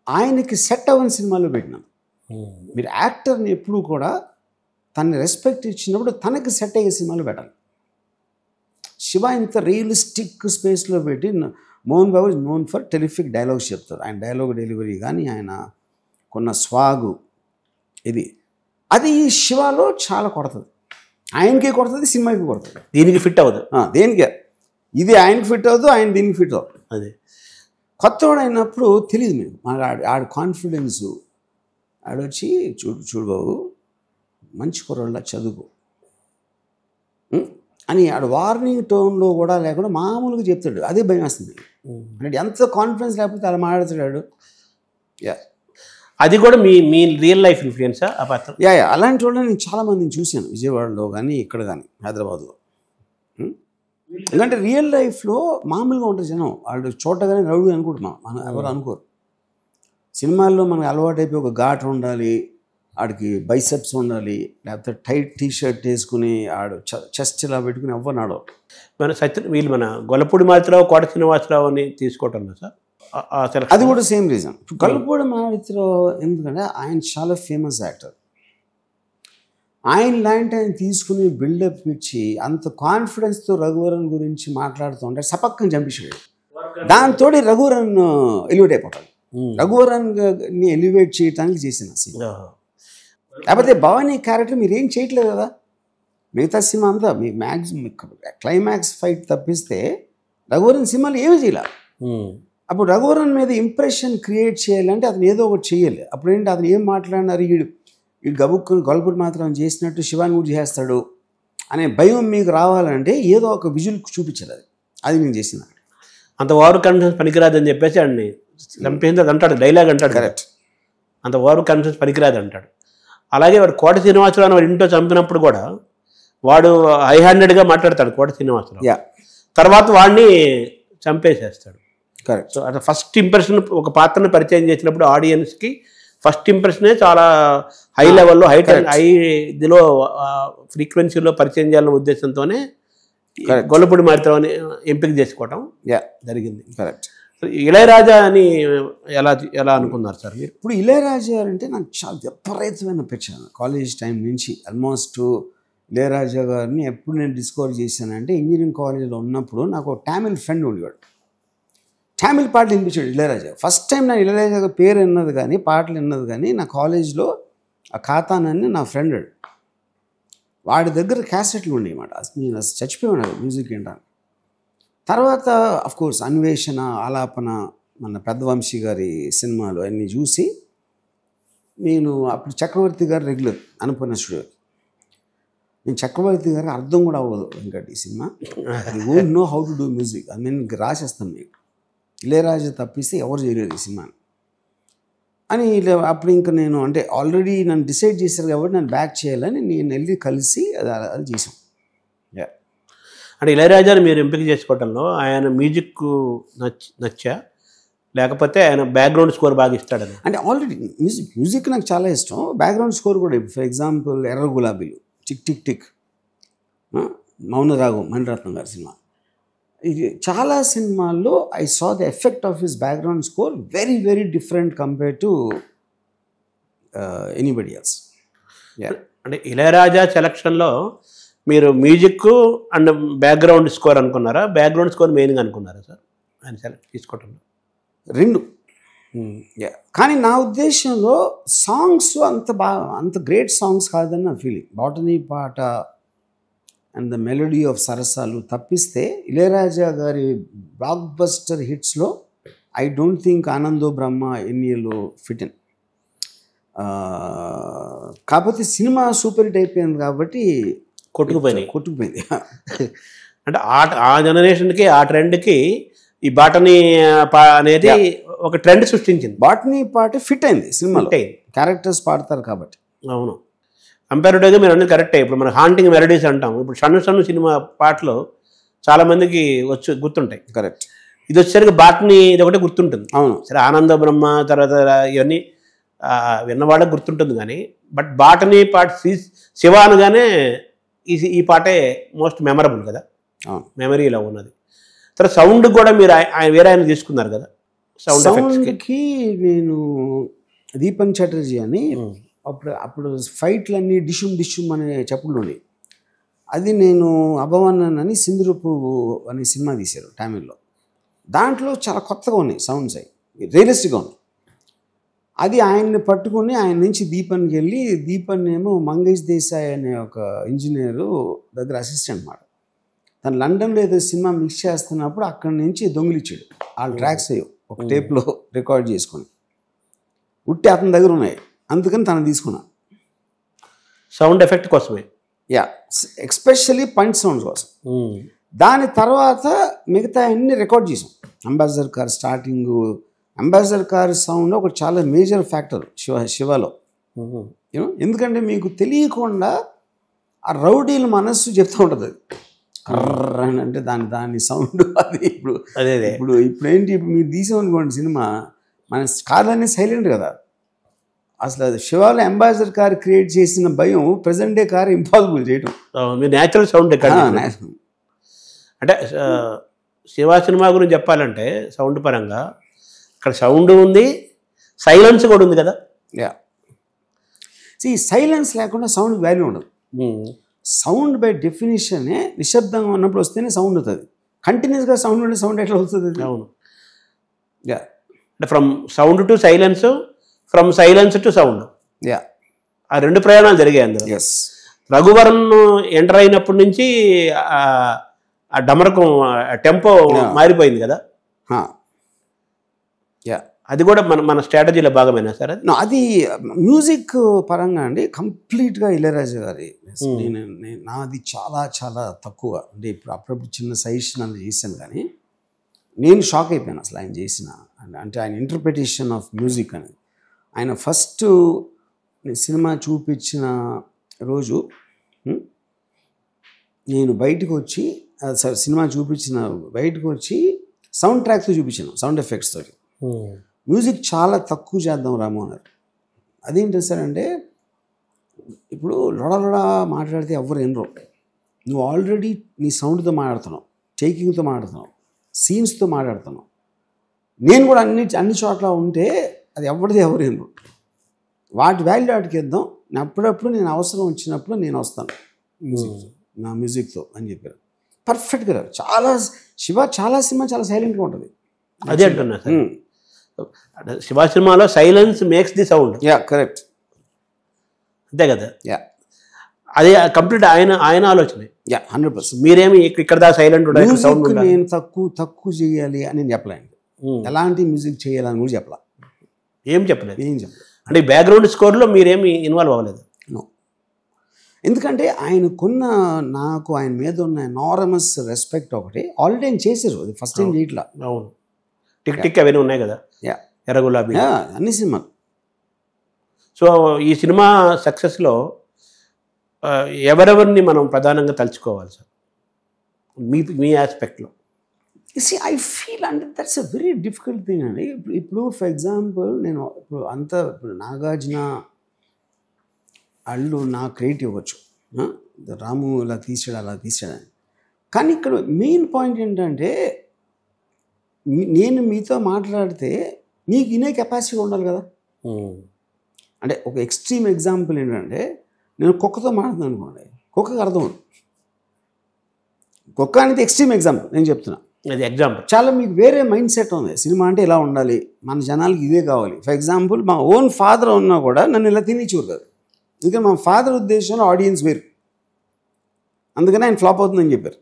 ఆయనకి సెట్ అవ్వని సినిమాలో పెట్టినాం. మీరు యాక్టర్ని ఎప్పుడు కూడా తనని రెస్పెక్ట్ ఇచ్చినప్పుడు తనకి సెట్ అయ్యే సినిమాలో పెట్టాలి. శివ ఇంత రియలిస్టిక్ స్పేస్లో పెట్టి, Mohan Babu is known for టెలిఫిక్ dialogues చెప్తారు. ఆయన డైలాగ్ డెలివరీ కానీ ఆయన కొన్న స్వాగు అది శివలో చాలా కొడుతుంది. ఆయనకి కొడుతుంది, సినిమాకి కొడుతుంది. దీనికి ఫిట్ అవ్వదు, దేనికి ఇది ఆయనకి ఫిట్ అవ్వదు, ఆయన దీనికి ఫిట్ అవ్వదు. అదే కొత్తవాడు అయినప్పుడు తెలియదు మీకు, మన ఆడు కాన్ఫిడెన్సు ఆడొచ్చి చూడు బాబు మంచి కుర్రోళ్ళ చదువు అని ఆడు వార్నింగ్ టోన్లో కూడా లేకుండా మామూలుగా చెప్తాడు. అదే భయం వేస్తుంది. అంటే ఎంత కాన్ఫిడెన్స్ లేకపోతే అలా మాట్లాడుతాడు. అది కూడా మీ రియల్ లైఫ్ ఇన్ఫ్లుయెన్సా ఆ పాత్ర? అలాంటి వాళ్ళని నేను చాలామందిని చూశాను, విజయవాడలో కానీ ఇక్కడ కానీ హైదరాబాద్లో. ఎందుకంటే రియల్ లైఫ్లో మామూలుగా ఉంటుంది జనం, వాళ్ళు చూడగానే రౌడీ అనుకుంటున్నాం, మనం ఎవరు అనుకోరు. సినిమాల్లో మనకు అలవాటు అయిపోయి ఒక ఘాట్ ఉండాలి, ఆడికి బైసెప్స్ ఉండాలి, లేకపోతే టైట్ టీ షర్ట్ వేసుకుని ఆడు చెస్ట్ ఇలా పెట్టుకుని ఎవ్వనాడు. వీళ్ళు మన గొల్లపూడి మారుతిరావు, కోట శ్రీనివాసరావు అని తీసుకోవటం సార్, అది కూడా సేమ్ రీజన్. గొల్లపూడి మారుతిరావు ఎందుకంటే ఆయన చాలా ఫేమస్ యాక్టర్. ఆయన లాంటి ఆయన తీసుకుని బిల్డప్ ఇచ్చి అంత కాన్ఫిడెన్స్తో రఘువరన్ గురించి మాట్లాడుతూ ఉంటే సపక్కని చంపించాడు. దాంతో రఘువరన్ ఎలివేట్ అయిపోతాడు. రఘువరన్ని ఎలివేట్ చేయడానికి చేసిన సినిమా. లేకపోతే భవానీ క్యారెక్టర్ మీరు ఏం చేయట్లేదు కదా, మిగతా సినిమా అంతా మీకు మ్యాక్సిమం క్లైమాక్స్ ఫైట్ తప్పిస్తే రఘువరన్ సినిమాలు ఏమీ చేయాలి. అప్పుడు రఘువరన్ మీద ఇంప్రెషన్ క్రియేట్ చేయాలంటే అతను ఏదో ఒకటి చేయాలి. అప్పుడేంటి అతను ఏం మాట్లాడినారు, వీడు గబుక్కుని గొల్లపూడి మాత్రం చేసినట్టు శివాని కూడా చేస్తాడు అనే భయం మీకు రావాలంటే ఏదో ఒక విజువల్ చూపించాలి. అది నేను చేసిన. అంత వారు కాన్ఫిడెన్స్ పనికిరాదని చెప్పేసి ఆడిని చంపేందుకు అంటాడు, డైలాగ్ అంటాడు. కరెక్ట్. అంత వారు కాన్ఫిడెన్స్ పనికిరాదు అంటాడు. అలాగే వాడు కోట శ్రీనివాసరావు వాడు ఇంట్లో చంపినప్పుడు కూడా వాడు హై హ్యాండెడ్గా మాట్లాడతాడు కోట శ్రీనివాసరావు. తర్వాత వాడిని చంపేసేస్తాడు. కరెక్ట్. సో అట్లా ఫస్ట్ ఇంప్రెషన్ ఒక పాత్రను పరిచయం చేసినప్పుడు ఆడియన్స్కి ఫస్ట్ ఇంప్రెషనే చాలా హై లెవెల్లో హై ఇదిలో ఫ్రీక్వెన్సీలో పరిచయం చేయాలనే ఉద్దేశంతోనే గొల్లపూడి మారుతిరావుని ఎంపిక చేసుకోవటం జరిగింది. కరెక్ట్. ఇళయరాజా అని ఎలా అనుకున్నారు సార్ మీరు? ఇప్పుడు ఇళయరాజా అంటే నాకు చాలా విపరీతమైన పిచ్చాను. కాలేజ్ టైం నుంచి ఆల్మోస్ట్ ఇళయరాజా గారిని ఎప్పుడు నేను డిస్కవర్ చేశానంటే ఇంజనీరింగ్ కాలేజీలో ఉన్నప్పుడు నాకు ఒక తమిళ్ ఫ్రెండ్ ఉండేవాడు. తమిళ్ పాటలు వినిపించాడు ఇళయరాజా. ఫస్ట్ టైం నేను ఇళయరాజా పేరు విన్నది కానీ పాటలు విన్నది కానీ నా కాలేజ్లో ఆ ఖాతానని నా ఫ్రెండ్ వాడి దగ్గర క్యాసెట్లు ఉండేమాట. నేను చచ్చిపోయాను మ్యూజిక్ వినడానికి. తర్వాత అఫ్కోర్స్ అన్వేషణ, ఆలాపన, మన పెద్దవంశీ గారి సినిమాలు అన్నీ చూసి నేను అప్పుడు చక్రవర్తి గారు రెగ్యులర్ అనుపూర్ణ స్టూడియో. నేను చక్రవర్తి గారు అర్థం కూడా అవ్వదు వెంకట్ ఈ cinema, I won't know how to do music, అది నేను రాసేస్తాను మీకు, ఇళయరాజా తప్పిస్తే ఎవరు చేయలేదు ఈ సినిమాని అని. అప్పుడు ఇంకా నేను అంటే ఆల్రెడీ నన్ను డిసైడ్ చేశారు కాబట్టి నన్ను బ్యాక్ చేయాలని నేను వెళ్ళి కలిసి అది చేసాం. అంటే ఇళయరాజాని మీరు ఎంపిక చేసుకోవడంలో ఆయన మ్యూజిక్ నచ్చా, లేకపోతే ఆయన బ్యాక్గ్రౌండ్ స్కోర్ బాగా ఇస్తాడని? అంటే ఆల్రెడీ మ్యూజిక్ నాకు చాలా ఇష్టం, బ్యాక్గ్రౌండ్ స్కోర్ కూడా. For example Erra Gulabilu, tick tick tick, Mounaragam, Maniratnam గారి సినిమా, ఇది చాలా సినిమాల్లో I saw the effect of his background score very very different compare to anybody else. అంటే ఇళయరాజా సెలక్షన్లో మీరు మ్యూజిక్ అండ్ బ్యాక్గ్రౌండ్ స్కోర్ అనుకున్నారా, బ్యాక్గ్రౌండ్ స్కోర్ మెయిన్గా అనుకున్నారా సార్? ఆయన సెలెక్ట్ తీసుకోవటంలో? 2. కానీ నా ఉద్దేశంలో సాంగ్స్ అంత గ్రేట్ సాంగ్స్ కాదని నా ఫీలింగ్. బాటనీ పాట అండ్ ద మెలోడీ ఆఫ్ సరసాలు తప్పిస్తే ఇళయరాజా గారి బ్లాక్ బస్టర్ హిట్స్లో I don't think Anando Brahma ఎన్నియలో ఫిట్ ఇన్. కాకపోతే సినిమా సూపర్ హిట్ అయిపోయింది కాబట్టి కొట్టుకుపోయింది. అంటే ఆ జనరేషన్కి ఆ ట్రెండ్కి ఈ బాటనీ అనేది ఒక ట్రెండ్ సృష్టించింది. బాటనీ పాట ఫిట్ అయింది సినిమాలో, క్యారెక్టర్స్ పాడతారు కాబట్టి. అవును, కంపారిటివ్గా మీరు అనేది కరెక్టే. ఇప్పుడు మన హాంటింగ్ మెలడీస్ అంటాం. ఇప్పుడు సన్ను సినిమా పాటలు చాలామందికి గుర్తుంటాయి. కరెక్ట్. ఇది వచ్చేసరికి బాటనీ ఇది ఒకటే గుర్తుంటుంది. అవును. సరే ఆనంద బ్రహ్మ తర్వాత ఇవన్నీ విన్నవాళ్ళకి గుర్తుంటుంది కానీ బట్ బాటనీ పాట శివ అనగానే ఈ పాటే మోస్ట్ మెమరబుల్ కదా, మెమరీలో ఉన్నది. తర్వాత సౌండ్ కూడా మీరు వేరే ఆయన తీసుకున్నారు కదా. సౌండ్కి నేను దీపన్ చటర్జీ అని అప్పుడు ఫైట్లన్నీ డిషుమ్ అనే చెప్పులు ఉండి, అది నేను అభవన్నన్ అని సింధురూపు అనే సినిమా తీశారు తమిళ్లో. దాంట్లో చాలా కొత్తగా ఉన్నాయి సౌండ్స్, అవి రియలిస్టిక్గా ఉన్నాయి. అది ఆయన్ని పట్టుకొని ఆయన నుంచి దీపన్కి వెళ్ళి, దీపన్ ఏమో మంగేష్ దేశాయ్ అనే ఒక ఇంజనీరు దగ్గర అసిస్టెంట్ మాట. తను లండన్లో ఏదో సినిమా మిక్స్ చేస్తున్నప్పుడు అక్కడి నుంచి దొంగిలిచ్చాడు వాళ్ళ ట్రాక్స్ అయ్యో ఒక టేప్లో రికార్డ్ చేసుకొని. ఉట్టి అతని దగ్గర ఉన్నాయి, అందుకని తను తీసుకున్నా సౌండ్ ఎఫెక్ట్ కోసమే. ఎక్స్పెషల్లీ పంచ్ సౌండ్స్ కోసం. దాని తర్వాత మిగతా అన్ని రికార్డ్ చేసాం. Ambassador car starting, ambassador car sound ఒక చాలా మేజర్ ఫ్యాక్టర్ శివలో. యూనో, ఎందుకంటే మీకు తెలియకుండా ఆ రౌడీల మనస్సు చెప్తూ ఉంటుంది అది కర్రని, అంటే దాని సౌండ్ అది. ఇప్పుడు ఏంటి, ఇప్పుడు మీరు తీసామనుకోండి సినిమా, మన కార్లు అన్నీ సైలెంట్ కదా. అసలు అది శివాలో అంబాసిడర్ కార్ క్రియేట్ చేసిన భయం ప్రజెంట్ డే కార్ ఇంపాసిబుల్ చేయడం. మీరు న్యాచురల్ సౌండ్ అంటే శివ సినిమా గురించి చెప్పాలంటే సౌండ్ పరంగా ఇక్కడ సౌండ్ ఉంది, సైలెన్స్ కూడా ఉంది కదా. సైలెన్స్ లేకుండా సౌండ్ వాల్యూ ఉండదు. సౌండ్ బై డెఫినేషనే నిశ్శబ్దంగా ఉన్నప్పుడు వస్తేనే సౌండ్ అవుతుంది. కంటిన్యూస్గా సౌండ్ ఉండే సౌండ్ ఎట్లా అవుతుంది? అవును. అంటే from sound to silence, from silence to sound, ఆ 2 ప్రయాణాలు జరిగాయి అందులో. రఘువరన్ ఎంటర్ అయినప్పటి నుంచి ఆ డమరకం టెంపో మారిపోయింది కదా. అది కూడా మన స్ట్రాటజీలో భాగమేనా సార్? అది మ్యూజిక్ పరంగా అండి కంప్లీట్గా ఇళయరాజా గారి. నాది చాలా చాలా తక్కువ. అంటే ఇప్పుడు అప్పుడప్పుడు చిన్న సజెషన్ అని చేశాను, కానీ నేను షాక్ అయిపోయాను అసలు ఆయన చేసిన, అంటే ఆయన ఇంటర్ప్రిటేషన్ ఆఫ్ మ్యూజిక్ అనేది. ఆయన ఫస్ట్ సినిమా చూపించిన రోజు నేను బయటకు వచ్చి, సినిమా చూపించిన బయటకు వచ్చి సౌండ్ ట్రాక్తో చూపించాను, సౌండ్ ఎఫెక్ట్స్ తోటి. మ్యూజిక్ చాలా తక్కువ చేద్దాం రాము అన్నారు. అదేంటి సార్ అంటే, ఇప్పుడు లొడలొడ మాట్లాడితే ఎవరు ఎన్నరో, నువ్వు ఆల్రెడీ నీ సౌండ్తో మాట్లాడుతున్నావు, టేకింగ్తో మాట్లాడుతున్నావు, సీన్స్తో మాట్లాడుతున్నావు. నేను కూడా అన్ని చోట్ల ఉంటే అది ఎవరిది ఎవరు ఎన్నరు, వాటి వాల్యూ వాటికి ఇద్దాం. అప్పుడప్పుడు నేను అవసరం వచ్చినప్పుడు నేను వస్తాను మ్యూజిక్తో, నా మ్యూజిక్తో అని చెప్పారు. పర్ఫెక్ట్గా చాలా శివ చాలా సినిమా చాలా సైలెంట్గా ఉంటుంది. అదే అంటున్నా సార్, శివ సినిమాలో silence makes the sound. Correct, అంతే కదా. అదే కంప్లీట్ ఆయన ఆలోచన. 100%. మీరేమి ఇక్కడ దా సైలెంట్ సౌండ్ నేను తక్కువ చేయాలి అని నేను చెప్పలేండి. ఎలాంటి మ్యూజిక్ చేయాలని కూడా చెప్పలే, ఏం చెప్పలేదు. అంటే బ్యాక్గ్రౌండ్ స్కోర్లో మీరేమి ఇన్వాల్వ్ అవ్వలేదు? నో. ఎందుకంటే నాకు ఆయన మీద ఉన్న ఎనారమస్ రెస్పెక్ట్ ఒకటి. ఆల్రెడీ ఆయన చేశారు, అది ఫస్ట్ టైం చేయట్లా. అవును, టిక్ టిక్ అవన్నీ ఉన్నాయి కదా, ఎర్ర గులాబీ అన్ని సినిమాలు. సో ఈ సినిమా సక్సెస్లో ఎవరెవరిని మనం ప్రధానంగా తలుచుకోవాలి సార్ మీ ఆస్పెక్ట్లో? ఐ ఫీల్ అంటే that's a very difficult thing అండి. ఇప్పుడు ఫర్ ఎగ్జాంపుల్ నేను ఇప్పుడు నాగార్జున వాళ్ళు నా క్రెడిట్ ఇవ్వచ్చు, రాము ఇలా తీసాడు అలా తీసాడని. కానీ ఇక్కడ మెయిన్ పాయింట్ ఏంటంటే, నేను మీతో మాట్లాడితే మీకు వినే కెపాసిటీ ఉండాలి కదా. అంటే ఒక ఎక్స్ట్రీమ్ ఎగ్జాంపుల్ ఏంటంటే, నేను కుక్కతో మాట్లాడుతున్నాను అనుకోండి, కుక్కకి అర్థం అవుతుంది. కుక్క అనేది ఎక్స్ట్రీమ్ ఎగ్జాంపుల్ నేను చెప్తున్నా. అది ఎగ్జాంపుల్. చాలా మీకు వేరే మైండ్ సెట్ ఉంది. సినిమా అంటే ఇలా ఉండాలి, మన జనాలకి ఇదే కావాలి. ఫర్ ఎగ్జాంపుల్ మా ఓన్ ఫాదర్ ఉన్నా కూడా నన్ను ఇలా తినిచూరు కదా, ఎందుకంటే మా ఫాదర్ ఉద్దేశంలో ఆడియన్స్ వేరు, అందుకని ఆయన ఫ్లాప్ అవుతుందని చెప్పారు.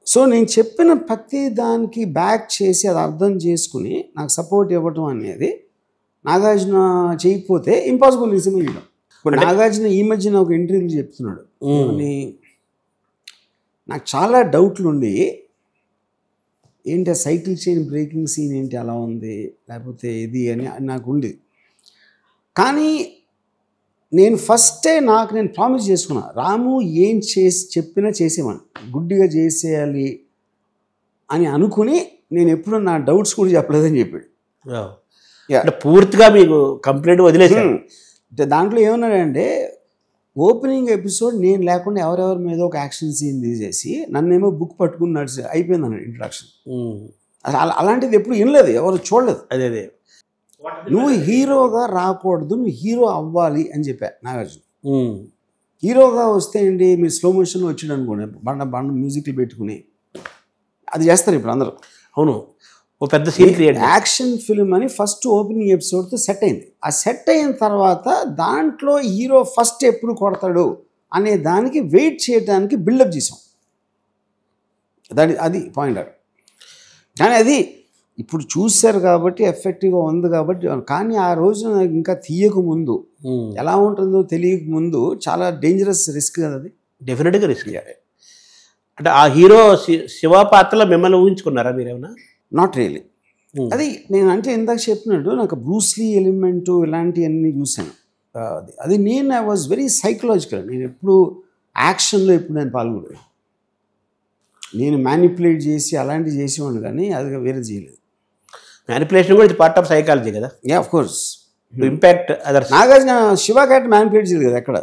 సో నేను చెప్పిన ప్రతి దానికి బ్యాక్ చేసి అది అర్థం చేసుకుని నాకు సపోర్ట్ ఇవ్వటం అనేది నాగార్జున చేయకపోతే ఇంపాసిబుల్ ఈ సినిమా చేయడం. ఇప్పుడు నాగార్జున ఈ మధ్యన ఒక ఇంటర్వ్యూలు చెప్తున్నాడు, నాకు చాలా డౌట్లు ఉండి ఏంటి సైకిల్ చైన్ బ్రేకింగ్ సీన్ ఏంటి అలా ఉంది, లేకపోతే ఇది అని నాకు ఉంది. కానీ నేను ఫస్టే నేను ప్రామిస్ చేసుకున్నా, రాము ఏం చెప్పినా చేసేవాడిని, గుడ్డిగా చేసేయాలి అని అనుకుని నేను ఎప్పుడు నా డౌట్స్ కూడా చెప్పలేదని చెప్పాడు. పూర్తిగా మీకు కంప్లీట్ వదిలేసాను. దాంట్లో ఏమన్నాడంటే ఓపెనింగ్ ఎపిసోడ్ నేను లేకుండా ఎవరెవరి మీద ఒక యాక్షన్ సీన్ తీసేసి నన్నేమో బుక్ పట్టుకుని నడిచి అయిపోయింది అన్నాడు ఇంట్రడక్షన్. అలాంటిది ఎప్పుడు వినలేదు, ఎవరు చూడలేదు. అదే నువ్వు హీరోగా రాకూడదు, నువ్వు హీరో అవ్వాలి అని చెప్పా నాగార్జున. హీరోగా వస్తే ఏంటి, మీరు స్లో మోషన్లో వచ్చాడు అనుకోండి, బండ మ్యూజిక్లు పెట్టుకుని అది చేస్తారు ఇప్పుడు అందరూ. అవును, ఓ పెద్ద సీన్ క్రియేట్ యాక్షన్ ఫిల్మ్ అని ఫస్ట్ ఓపెనింగ్ ఎపిసోడ్తో సెట్ అయింది. ఆ సెట్ అయిన తర్వాత దాంట్లో హీరో ఫస్ట్ ఎప్పుడు కొడతాడు అనే దానికి వెయిట్ చేయడానికి బిల్డప్ చేసాం. అది పాయింట్. కానీ అది ఇప్పుడు చూశారు కాబట్టి ఎఫెక్టివ్గా ఉంది కాబట్టి. కానీ ఆ రోజు నాకు ఇంకా తీయక ముందు ఎలా ఉంటుందో తెలియక ముందు చాలా డేంజరస్ రిస్క్ కదా అది. డెఫినెట్గా రిస్క్. అంటే ఆ హీరో శివ పాత్రలో మిమ్మల్ని ఊహించుకున్నారా మీరేమన్నా? Not really. అది నేను అంటే ఇందాక చెప్పినట్టు నాకు బ్రూస్లీ ఎలిమెంటు ఇలాంటివన్నీ చూశాను. అది నేను ఐ వాజ్ వెరీ సైకలాజికల్. నేను ఎప్పుడు యాక్షన్లో ఎప్పుడు నేను పాల్గొనలేదు. నేను మ్యానిపులేట్ చేసి అలాంటివి చేసేవాడిని, కానీ అది వేరే చేయలేదు. మ్యానిపులేషన్ కూడా ఇది పార్ట్ ఆఫ్ సైకాలజీ కదా. Of course. Impact others. Nagarjuna Shiva character manipulate చేయలేదు కదా ఎక్కడ.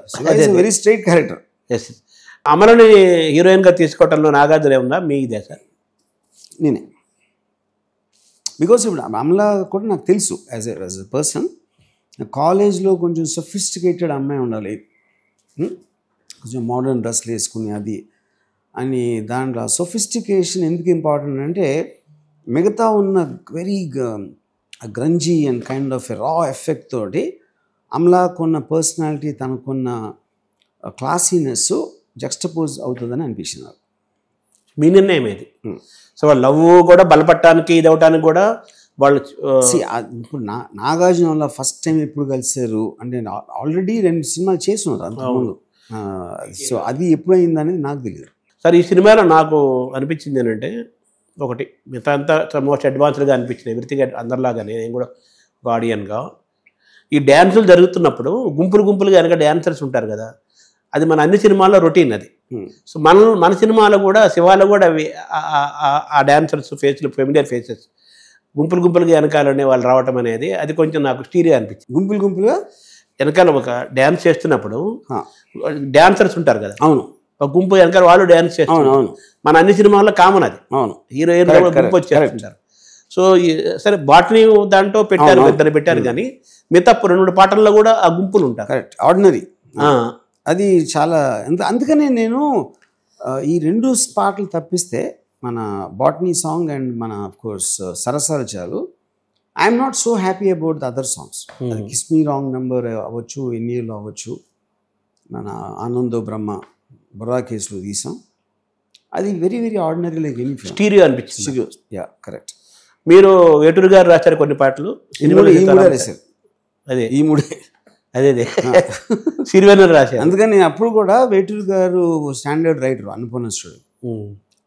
Very straight character. ఎస్. అమలని హీరోయిన్గా తీసుకోవటంలో నాగార్జున ఏముందా మీ ఇదే సార్? నేనే. బికాస్ ఇప్పుడు అమలా కూడా నాకు తెలుసు యాజ్ ఎ పర్సన్. కాలేజ్లో కొంచెం సొఫిస్టికేటెడ్ అమ్మాయి ఉండాలి, కొంచెం మోడర్న్ డ్రెస్లు వేసుకుని అది అని. దాంట్లో సొఫిస్టికేషన్ ఎందుకు ఇంపార్టెంట్ అంటే మిగతా ఉన్న వెరీ గ్రంజీ అండ్ కైండ్ ఆఫ్ రా ఎఫెక్ట్ తోటి అమలాకున్న పర్సనాలిటీ తనకున్న క్లాసీనెస్ జక్స్టపోజ్ అవుతుందని అనిపించింది నాకు. మీ నిర్ణయం ఏది? సో వాళ్ళు లవ్ కూడా బలపడటానికి ఇది అవటానికి కూడా వాళ్ళు ఇప్పుడు నాగార్జున వల్ల ఫస్ట్ టైం ఎప్పుడు కలిసారు అంటే ఆల్రెడీ 2 సినిమాలు చేస్తున్నారు అంతకుముందు. సో అది ఎప్పుడైంది అనేది నాకు తెలియదు. సార్ ఈ సినిమాలో నాకు అనిపించింది ఏంటంటే, ఒకటి మిగతా అంతా మోస్ట్ అడ్వాన్స్డ్గా అనిపించింది ఎవ్రీథింగ్ అందరిలాగానే. నేను కూడా ఒక ఆడియన్గా ఈ డ్యాన్సులు జరుగుతున్నప్పుడు గుంపులుగా వెనక డ్యాన్సర్స్ ఉంటారు కదా, అది మన అన్ని సినిమాల్లో రొటీన్ అది. సో మన సినిమాలో కూడా శివాలో కూడా అవి ఆ డ్యాన్సర్స్ ఫేస్లు ఫెమిలియర్ ఫేసెస్ గుంపులుగా వెనకాలనే వాళ్ళు రావటం అనేది అది కొంచెం నాకు స్టీరియో అనిపించింది. గుంపులుగా వెనకాల ఒక డ్యాన్స్ చేస్తున్నప్పుడు డ్యాన్సర్స్ ఉంటారు కదా, అవును, ఒక గుంపు వెనకాల వాళ్ళు డ్యాన్స్ చేస్తారు. మన అన్ని సినిమాల్లో కామన్ అది. అవును, హీరోయిన్ గుంపు వచ్చేస్తుంటారు. సో సరే బాటనీ దాంట్లో పెట్టారు, ఇద్దరు పెట్టారు, కానీ మిగతా 2 పాటల్లో కూడా ఆ గుంపులు ఉంటారు. Correct, ordinary. అది చాలా అందుకనే నేను ఈ 2 పాటలు తప్పిస్తే మన బాటనీ సాంగ్ అండ్ మన అఫ్కోర్స్ సరసాలు చాలు, I'm not so happy about the other songs. Kiss me wrong number అవ్వచ్చు, ఎన్నియర్లో అవ్వచ్చు, మన ఆనందో బ్రహ్మ బుర్రా కేసులో తీసాం. అది very very ordinary like any stereo అనిపించింది. Yeah correct. మీరు వేటూరు గారు రాశారు కొన్ని పాటలు, రాశారు. అదే ఈ 3 అదే సిరివెన్నెల రాశారు. అందుకని నేను అప్పుడు కూడా వేటూరు గారు స్టాండర్డ్ రైటర్, అన్నపూర్ణేశ్వరుడు.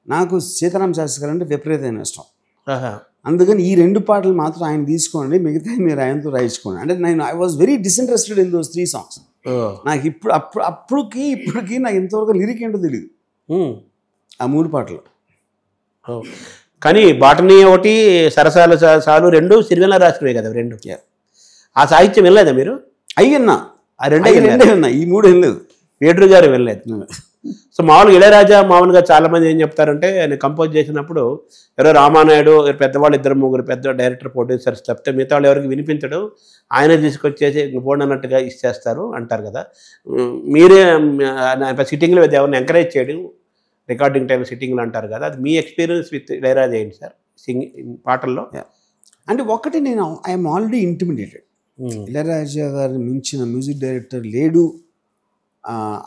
నాకు సీతారామ శాస్త్రి గారు అంటే విపరీతమైన ఇష్టం. అందుకని ఈ 2 పాటలు మాత్రం ఆయన తీసుకోండి, మిగతా మీరు ఆయనతో రాయించుకోండి. అంటే నేను I was very disinterested in those 3 songs. నాకు ఇప్పటికి నాకు ఇంతవరకు లిరిక్ ఏంటో తెలియదు ఆ 3 పాటలు. కానీ బాటనీ ఒకటి, సరసాల సాలు 2 సిరివెన్నెల రాసినవే కదా 2. ఆ సాహిత్యం వెళ్ళలేదా మీరు? అయ్యన్నా ఆ 2 విన్నా, ఈ 3 వెళ్ళలేదు. వేటూరు గారు వెళ్ళలేదు. సో మామూలుగా ఇళయరాజా మామూలుగా చాలామంది ఏం చెప్తారంటే, ఆయన కంపోజ్ చేసినప్పుడు ఎవరో రామానాయుడు పెద్దవాళ్ళు 2-3 పెద్ద డైరెక్టర్ ప్రొడ్యూసర్స్ తప్పితే మిగతా వాళ్ళు ఎవరికి వినిపించడు, ఆయన తీసుకొచ్చేసి బోర్డు అన్నట్టుగా ఇచ్చేస్తారు అంటారు కదా. మీరే సిట్టింగ్లో ఎవరిని ఎంకరేజ్ చేయడం రికార్డింగ్ టైం సిట్టింగ్లు అంటారు కదా, అది మీ ఎక్స్పీరియన్స్ విత్ ఇళయరాజా ఏంటి సార్ పాటల్లో? అంటే ఒకటి నేను ఐఎమ్ ఆల్రెడీ ఇంటిమిడేటెడ్. ఇళయరాజా గారిని మించిన మ్యూజిక్ డైరెక్టర్ లేడు,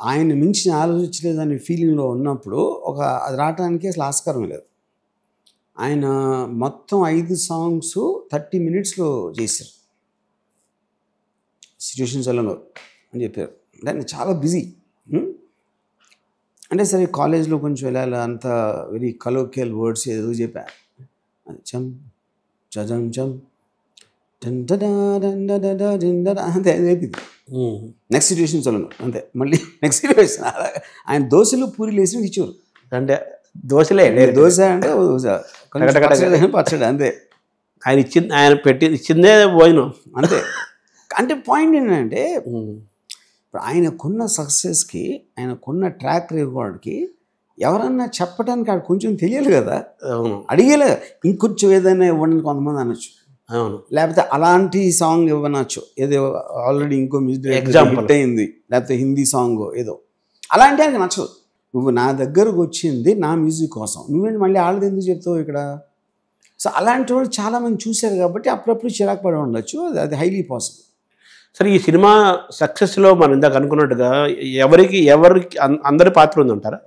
ఆయన మించిన ఆలోచించలేదనే ఫీలింగ్లో ఉన్నప్పుడు అది రావడానికి అసలు ఆస్కారం లేదు. ఆయన మొత్తం 5 సాంగ్స్ 30 minutesలో చేశారు. సిచ్యువేషన్స్ వల్ల అని చెప్పారు. దాన్ని చాలా బిజీ. అంటే సరే కాలేజ్లో కొంచెం వెళ్ళాలి, అంత వెరీ కలోకియల్ వర్డ్స్ ఏదో చెప్పారు. అది చం చజం చం అంతే అయిపోయింది. నెక్స్ట్ సిచ్యువేషన్స్ వల్ల అంతే, మళ్ళీ నెక్స్ట్ సిచ్యువేషన్. ఆయన దోశలు పూరీలు వేసి ఇచ్చారు. అంటే దోశలే దోశ అంటే పచ్చడి అంతే. ఆయన ఇచ్చిందే భోజనం అంతే. అంటే పాయింట్ ఏంటంటే ఇప్పుడు ఆయనకున్న సక్సెస్కి, ఆయనకున్న ట్రాక్ రికార్డ్కి ఎవరన్నా చెప్పడానికి ఆడ కొంచెం తెలియాలి కదా. అడిగేలే ఇంకొంచెం ఏదైనా ఇవ్వండి కొంతమంది అనొచ్చు, లేకపోతే అలాంటి సాంగ్ ఇవ్వనొచ్చు, ఏదో ఆల్రెడీ ఇంకో మ్యూజిక్ ఎగ్జాంపుల్ అయింది, లేకపోతే హిందీ సాంగ్ ఏదో అలాంటి ఆయనకి నచ్చదు. నువ్వు నా దగ్గరకు వచ్చింది నా మ్యూజిక్ కోసం, నువ్వేంటి మళ్ళీ వాళ్ళది ఎందుకు చెప్తావు ఇక్కడ? సో అలాంటి వాళ్ళు చాలామంది చూశారు కాబట్టి అప్పుడప్పుడు చిరాకు పడి ఉండొచ్చు, అది హైలీ పాసిబుల్. సరే, ఈ సినిమా సక్సెస్లో మనం ఇందాక అనుకున్నట్టుగా ఎవరికి అందరి పాత్ర ఉందంటారా?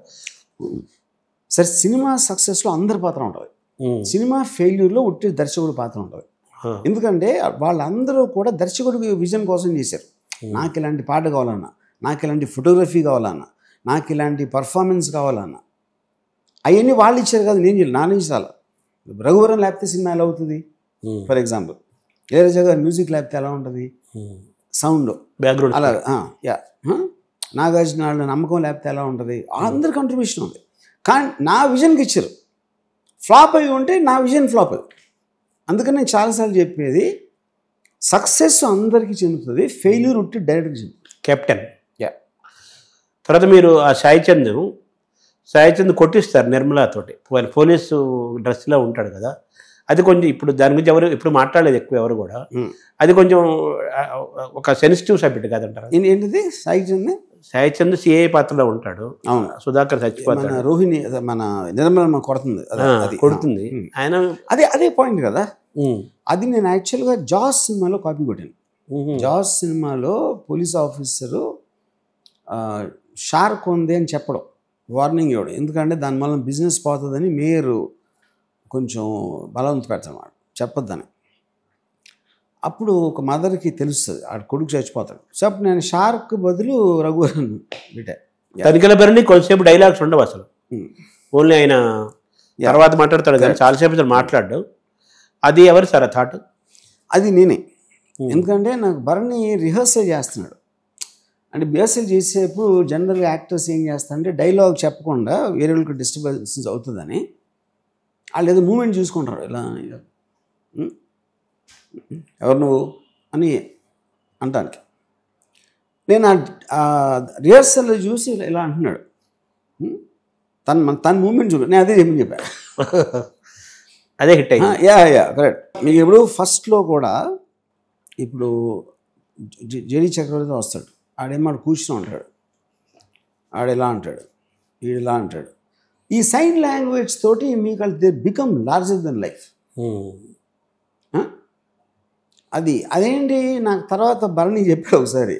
సరే, సినిమా సక్సెస్లో అందరి పాత్ర ఉంటుంది, సినిమా ఫెయిల్యూర్లో ఉట్టి దర్శకుడి పాత్ర ఉంటుంది. ఎందుకంటే వాళ్ళందరూ కూడా దర్శకుడి విజన్ కోసం చేశారు. నాకు ఇలాంటి పాట కావాలన్నా, నాకు ఇలాంటి ఫోటోగ్రఫీ కావాలన్నా, నాకు ఇలాంటి పర్ఫార్మెన్స్ కావాలన్నా అవన్నీ వాళ్ళు ఇచ్చారు కదా, నేను నా నుంచి రాలా. రఘువరన్ లేకపోతే సినిమా ఎలా అవుతుంది? ఫర్ ఎగ్జాంపుల్ ఇళయరాజా గారు మ్యూజిక్ లేకపోతే ఎలా ఉంటుంది? సౌండ్ బ్యాక్గ్రౌండ్ అలా నాగార్జున నమ్మకం లేకపోతే ఎలా ఉంటుంది? అందరి కంట్రిబ్యూషన్ ఉంది. కానీ నా విజన్కి ఇచ్చారు, ఫ్లాప్ అయి ఉంటే నా విజన్ ఫ్లాప్ అయ్యి. అందుకని నేను చాలాసార్లు చెప్పేది, సక్సెస్ అందరికీ చెందుతుంది, ఫెయిల్యూర్ ఉంటే డైరెక్ట్గా చెందుతుంది. కెప్టెన్. తర్వాత మీరు ఆ సాయి చంద్ కొట్టిస్తారు నిర్మలాతోటి, పోలీసు డ్రెస్లో ఉంటాడు కదా, అది కొంచెం ఇప్పుడు దాని గురించి ఎవరు ఇప్పుడు మాట్లాడలేదు ఎక్కువ ఎవరు కూడా. అది కొంచెం ఒక సెన్సిటివ్ సబ్జెక్ట్ కాదంటారు. ఏంటిది? సాయి చంద్ సిఐ పాత్రలో ఉంటాడు. అవును, సుధాకర్ చచ్చిపోతాడు, రోహిణి మన నిర్మల కొడుతుంది ఆయన. అదే పాయింట్ కదా. అది నేను యాక్చువల్గా జాస్ సినిమాలో కాపీ కొట్టాను. జాస్ సినిమాలో పోలీస్ ఆఫీసరు షార్క్ ఉంది అని చెప్పడం, వార్నింగ్ ఇవ్వడం, ఎందుకంటే దానివల్ల బిజినెస్ పోతుందని మేయరు కొంచెం బలవంత పెడతాడు, చెప్పొద్దని. అప్పుడు ఒక మదర్కి తెలుస్తుంది ఆడ కొడుకు చచ్చిపోతాడు. సో అప్పుడు నేను షార్క్ బదులు రఘువరన్ పెట్టా. తనిఖీల భరణి కొంతసేపు డైలాగ్స్ ఉండవు అసలు, ఓన్లీ ఆయన తర్వాత మాట్లాడతాడు కానీ చాలాసేపు మాట్లాడు. అది ఎవరు సార్ ఆ థాట్? అది నేనే. ఎందుకంటే నాకు భరణి రిహర్సల్ చేస్తున్నాడు. అంటే రిహర్సల్ చేసేప్పుడు జనరల్గా యాక్టర్స్ ఏం చేస్తారంటే డైలాగ్ చెప్పకుండా వేరే వాళ్ళకి డిస్టర్బెన్స్ అవుతుందని వాళ్ళు ఏదో మూమెంట్ చూసుకుంటారు, ఇలా ఎవరు నువ్వు అని అంటానికి. నేను ఆ రిహర్సల్లో చూసి ఇలా అంటున్నాడు, తన మూమెంట్ చూడ, నేను అదే చెప్పని చెప్పాను. అదే హిట్ అయ్యింది. Yeah correct. మీకు ఇప్పుడు ఫస్ట్లో కూడా ఇప్పుడు జెడి చక్రవర్తి వస్తాడు, ఆడేమో కూర్చుని ఉంటాడు, ఆడెలా అంటాడు, ఈడెలా అంటాడు. ఈ సైన్ లాంగ్వేజ్ తోటి మీకు they become larger than life. అదేంటి నాకు తర్వాత భరణి చెప్పాడు ఒకసారి,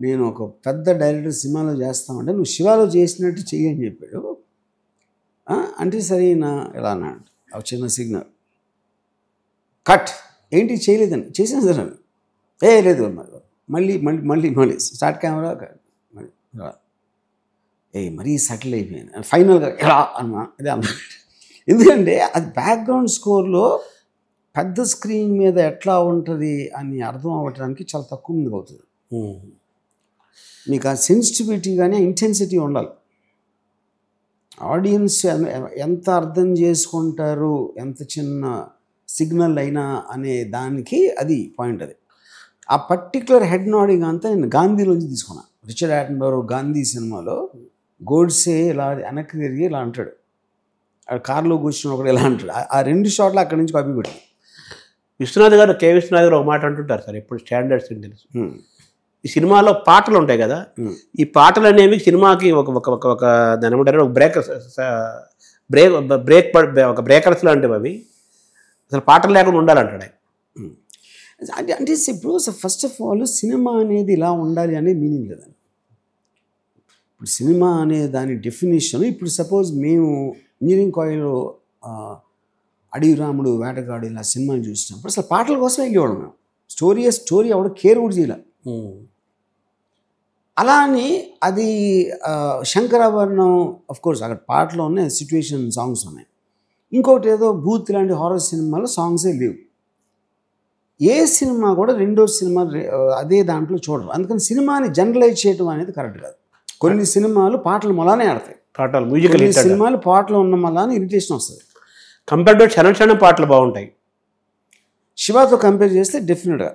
నేను ఒక పెద్ద డైరెక్టర్ సినిమాలో చేస్తామంటే నువ్వు శివాలో చేసినట్టు చెయ్యి అని చెప్పాడు. అంటే సరే నా ఎలా అన్నాడు, ఒక చిన్న సిగ్నల్ కట్, ఏంటి చేయలేదని. చేసాను సార్ అని. లేదు మళ్ళీ మళ్ళీ మళ్ళీ మళ్ళీ స్టార్ట్ కెమెరా మరీ సెటిల్ అయిపోయాను ఫైనల్గా ఎలా అన్నా. అదే అన్నా, ఎందుకంటే అది బ్యాక్గ్రౌండ్ స్కోర్లో పెద్ద స్క్రీన్ మీద ఎట్లా ఉంటుంది అని అర్థం అవ్వటానికి చాలా తక్కువ మంది అవుతుంది. మీకు ఆ సెన్సిటివిటీ కానీ ఇంటెన్సిటీ ఉండాలి. ఆడియన్స్ ఎంత అర్థం చేసుకుంటారు, ఎంత చిన్న సిగ్నల్ అయినా అనే దానికి అది పాయింట్. అది ఆ పర్టిక్యులర్ హెడ్ నోడింగ్ అంతా నేను గాంధీలోంచి తీసుకున్నాను. రిచర్డ్ అటెన్బరో గాంధీ సినిమాలో గోడ్సే ఇలా వెనక్కి తిరిగి ఇలా అంటాడు, కారులో కూర్చుని ఒకటి ఇలా అంటాడు. ఆ 2 షాట్లు అక్కడి నుంచి కాపీ కొట్టాను. విశ్వనాథ్ గారు, కె విశ్వనాథ్ గారు ఒక మాట అంటుంటారు సార్, ఇప్పుడు స్టాండర్డ్స్ తెలుసు, ఈ సినిమాలో పాటలు ఉంటాయి కదా, ఈ పాటలు అనేవి సినిమాకి ఒక ఒక ఒక ఒక దాని ఏమంటారు ఒక ఒక బ్రేకర్స్ లాంటివి అవి. అసలు పాటలు లేకుండా ఉండాలంటాడు ఆయన. అంటే ఇప్పుడు ఫస్ట్ ఆఫ్ ఆల్ సినిమా అనేది ఇలా ఉండాలి అనే మీనింగ్ లేదండి. ఇప్పుడు సినిమా అనే దాని డెఫినేషన్, ఇప్పుడు సపోజ్ మేము ఇంజనీరింగ్ కాలేజ్లో అడవి రాముడు, వేటగాడు ఇలా సినిమాని చూసినప్పుడు అసలు పాటల కోసం వెళ్ళేవాడు మేము. స్టోరీ ఎవడు కేర్ కూడా చేయలే. అలా అని అది శంకరాభరణం ఆఫ్ కోర్స్ అక్కడ పాటలు ఉన్నాయి, సిచ్యువేషన్ సాంగ్స్ ఉన్నాయి. ఇంకొకటి ఏదో బూత్ లాంటి హారర్ సినిమాలో సాంగ్సే లేవు. ఏ సినిమా కూడా రెండో సినిమా అదే దాంట్లో చూడరు. అందుకని సినిమాని జనరలైజ్ చేయడం అనేది కరెక్ట్ కాదు. కొన్ని సినిమాలు పాటలు మొలానే ఆడతాయి, పాటలు మ్యూజికల్ సినిమాలు పాటలు ఉన్న మళ్ళీ ఇరిటేషన్ వస్తుంది. కంపేర్ టు క్షణ పాటలు బాగుంటాయి. శివాతో కంపేర్ చేస్తే డెఫినెట్గా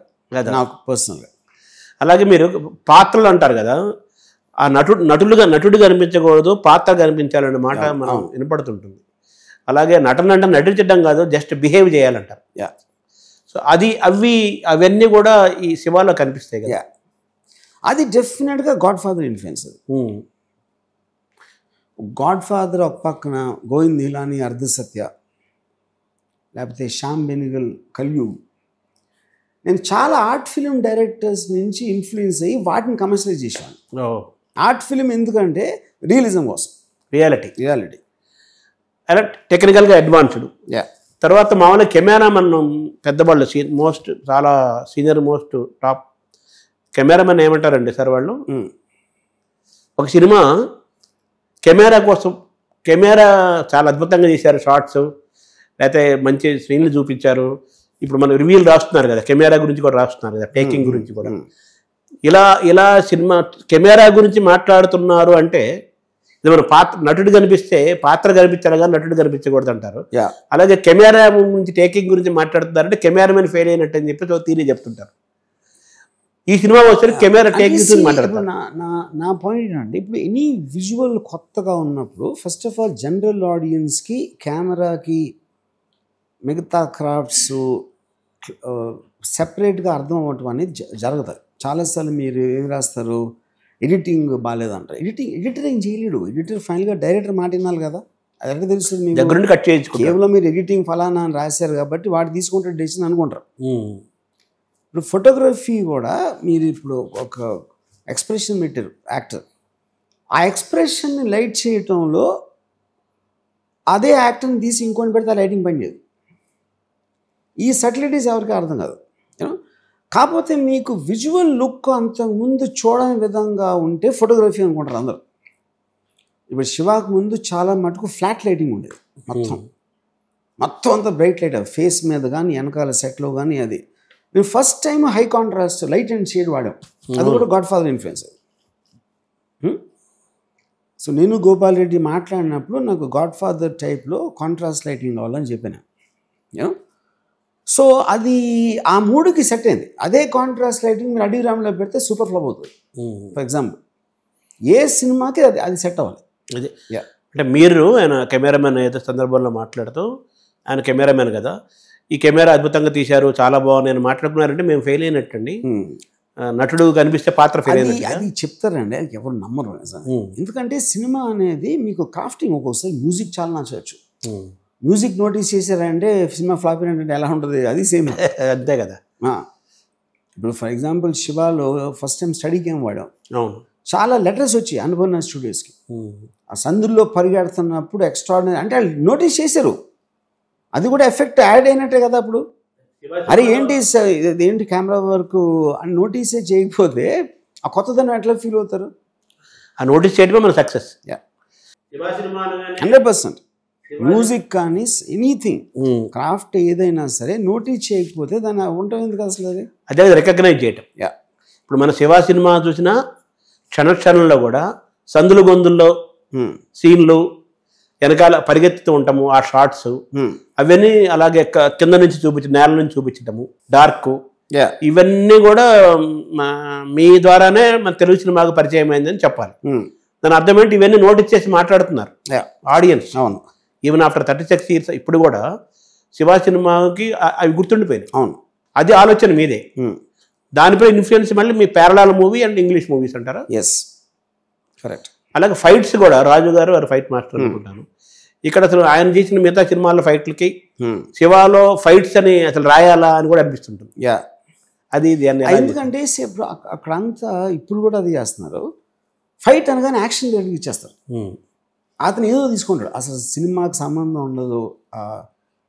నాకు పర్సనల్గా. అలాగే మీరు పాత్రలు అంటారు కదా, ఆ నటుడు కనిపించకూడదు, పాత్ర కనిపించాలనే మాట మనం వినపడుతుంటుంది. అలాగే నటన నటించడం కాదు, జస్ట్ బిహేవ్ చేయాలంటారు. సో అవన్నీ కూడా ఈ శివాలో కనిపిస్తాయి కదా. అది డెఫినెట్గా God father influence. God father ఒక పక్కన గోవింద్ నీలాని, అర్ధసత్య, లేకపోతే శ్యామ్ బెనిగల్, కల్యూగ్. నేను చాలా ఆర్ట్ ఫిలిం డైరెక్టర్స్ నుంచి ఇన్ఫ్లుయెన్స్ అయ్యి వాటిని కమర్షియలైజ్ చేశాను. ఆర్ట్ ఫిలిం ఎందుకంటే రియలిజం కోసం, రియాలిటీ అలా టెక్నికల్గా అడ్వాన్స్డ్. తర్వాత మామూలుగా కెమెరామన్ పెద్దవాళ్ళు చాలా సీనియర్ మోస్ట్ టాప్ కెమెరామెన్ ఏమంటారండి సార్ వాళ్ళు, ఒక సినిమా కెమెరా చాలా అద్భుతంగా చేశారు, షార్ట్స్ లేకపోతే మంచి సీన్లు చూపించారు. ఇప్పుడు మనం రివ్యూలు రాస్తున్నారు కదా, కెమెరా గురించి కూడా రాస్తున్నారు కదా, టేకింగ్ గురించి కూడా. ఇలా సినిమా కెమెరా గురించి మాట్లాడుతున్నారు అంటే ఇది మన నటుడు కనిపిస్తే పాత్ర కనిపించాలి కానీ నటుడు కనిపించకూడదు అంటారు. అలాగే కెమెరా గురించి టేకింగ్ గురించి మాట్లాడుతున్నారంటే కెమెరామెన్ ఫెయిల్ అయినట్టు అని చెప్పి తీరి చెప్తుంటారు. ఈ సినిమా వచ్చేసరికి కెమెరా టేకింగ్ గురించి మాట్లాడతారు. నా పాయింట్ ఏంటంటే, ఇప్పుడు ఎనీ విజువల్ కొత్తగా ఉన్నప్పుడు ఫస్ట్ ఆఫ్ ఆల్ జనరల్ ఆడియన్స్కి కెమెరాకి మిగతా క్రాఫ్ట్స్ సెపరేట్గా అర్థం అవ్వటం అనేది జరుగుతుంది. చాలాసార్లు మీరు ఏం రాస్తారు, ఎడిటింగ్ బాగాలేదంటారు. ఎడిటర్ ఏం చేయలేడు. ఎడిటర్ ఫైనల్గా డైరెక్టర్ మాట వినాలి కదా, అది ఎక్కడ తెలుస్తుంది మీకు? కట్ చేయొచ్చు. కేవలం మీరు ఎడిటింగ్ ఫలానా అని రాశారు కాబట్టి వాడు తీసుకుంటే డెసిషన్ అనుకుంటారు. ఇప్పుడు ఫోటోగ్రఫీ కూడా మీరు ఇప్పుడు ఒక ఎక్స్ప్రెషన్ పెట్టారు యాక్టర్, ఆ ఎక్స్ప్రెషన్ని లైట్ చేయటంలో అదే యాక్టర్ని తీసి ఇంకొని పెడితే ఆ లైటింగ్ పని చేయదు. ఈ సటిలిటీస్ ఎవరికి అర్థం కాదు. కాకపోతే మీకు విజువల్ లుక్ అంతకుముందు చూడని విధంగా ఉంటే ఫోటోగ్రఫీ అనుకుంటారు అందరు. ఇప్పుడు శివాకు ముందు చాలా మటుకు ఫ్లాట్ లైటింగ్ ఉండేది, మొత్తం అంతా బ్రైట్ లైట్, ఫేస్ మీద కానీ వెనకాల సెట్లో కానీ. అది మేము first time high contrast light and shade వాడాం. అది కూడా గాడ్ ఫాదర్ ఇన్ఫ్లుయెన్స్. సో నేను గోపాల్ రెడ్డి మాట్లాడినప్పుడు నాకు గాడ్ ఫాదర్ టైప్లో కాంట్రాస్ట్ లైటింగ్ కావాలని చెప్పాను. సో అది ఆ మూడుకి సెట్ అయింది. అదే కాంట్రాస్ట్ లైటింగ్ మీరు అడవి రాములో పెడితే సూపర్ ఫ్లాప్ అవుతుంది. ఫర్ ఎగ్జాంపుల్ ఏ సినిమాకి అది సెట్ అవ్వాలి. అదే అంటే మీరు ఆయన కెమెరామెన్ ఏదో సందర్భంలో మాట్లాడుతూ, ఆయన కెమెరామెన్ కదా, ఈ కెమెరా అద్భుతంగా తీశారు, చాలా బాగుంది అని మాట్లాడుకున్నారంటే మేము ఫెయిల్ అయినట్టండి. నటుడు కనిపిస్తే పాత్ర ఫెయిల్ అయినట్టు అది చెప్తారండి, అది ఎవరు నమ్మరు. ఎందుకంటే సినిమా అనేది మీకు క్రాఫ్టింగ్. ఒక్కోసారి మ్యూజిక్ చాలా నచ్చవచ్చు, మ్యూజిక్ నోటీస్ చేశారంటే సినిమా ఫ్లాప్ అయినట్టు ఎలా ఉంటుంది, అది సేమ్ అంతే కదా. ఇప్పుడు ఫర్ ఎగ్జాంపుల్ శివాలో ఫస్ట్ టైం స్టడీ గేమ్ వాడాం. అవును, చాలా లెటర్స్ వచ్చి అనుపూర్ణ స్టూడియోస్కి. ఆ సందుల్లో పరిగెడుతున్నప్పుడు ఎక్స్ట్రాడినరీ అంటే వాళ్ళు నోటీస్ చేశారు. అది కూడా ఎఫెక్ట్ యాడ్ అయినట్టే కదా. అప్పుడు అరే ఏంటి కెమెరా వర్క్ అని నోటీసే చేయకపోతే ఆ కొత్తదనం ఎట్లా ఫీల్ అవుతారు? ఆ నోటీస్ చేయడమే మన సక్సెస్. 100%. మ్యూజిక్ కానీ ఎనీథింగ్ క్రాఫ్ట్ ఏదైనా సరే నోటీస్ చేయకపోతే దాన్ని ఉండటం ఎందుకు అసలు? అదే రికగ్నైజ్ చేయటం. ఇప్పుడు మన శివ సినిమా చూసినా క్షణంలో కూడా సందులు గొంతుల్లో సీన్లు వెనకాల పరిగెత్తుతూ ఉంటాము, ఆ షార్ట్స్ అవన్నీ అలాగే కింద నుంచి నేల నుంచి చూపించటము, డార్క్, ఇవన్నీ కూడా మీ ద్వారానే మన తెలుగు సినిమాకు పరిచయం అయిందని చెప్పాలి. దాని అర్థం ఏంటి, ఇవన్నీ నోటీస్ చేసి మాట్లాడుతున్నారు ఆడియన్స్. అవును, ఈవెన్ ఆఫ్టర్ 36 years ఇప్పుడు కూడా శివ సినిమాకి అవి గుర్తుండిపోయినాయి. అవును, అది ఆలోచన మీదే. దానిపై ఇన్ఫ్లుయెన్స్ మళ్ళీ మీ parallel movie and English movies అంటారా? Yes, correct. అలాగే ఫైట్స్ కూడా రాజు గారు వారు ఫైట్ మాస్టర్ అనుకుంటాను. ఇక్కడ అసలు ఆయన చేసిన మిగతా సినిమాల ఫైట్లకి శివాలో ఫైట్స్ అని అసలు రాయాలా అని కూడా అనిపిస్తుంటుంది. యా, అది ఎందుకంటే అక్కడంతా ఇప్పుడు కూడా అది చేస్తున్నారు. ఫైట్ అనగానే యాక్షన్ దగ్గరికి ఇచ్చేస్తారు. అతను ఏదో తీసుకుంటాడు, అసలు సినిమాకి సంబంధం ఉండదు.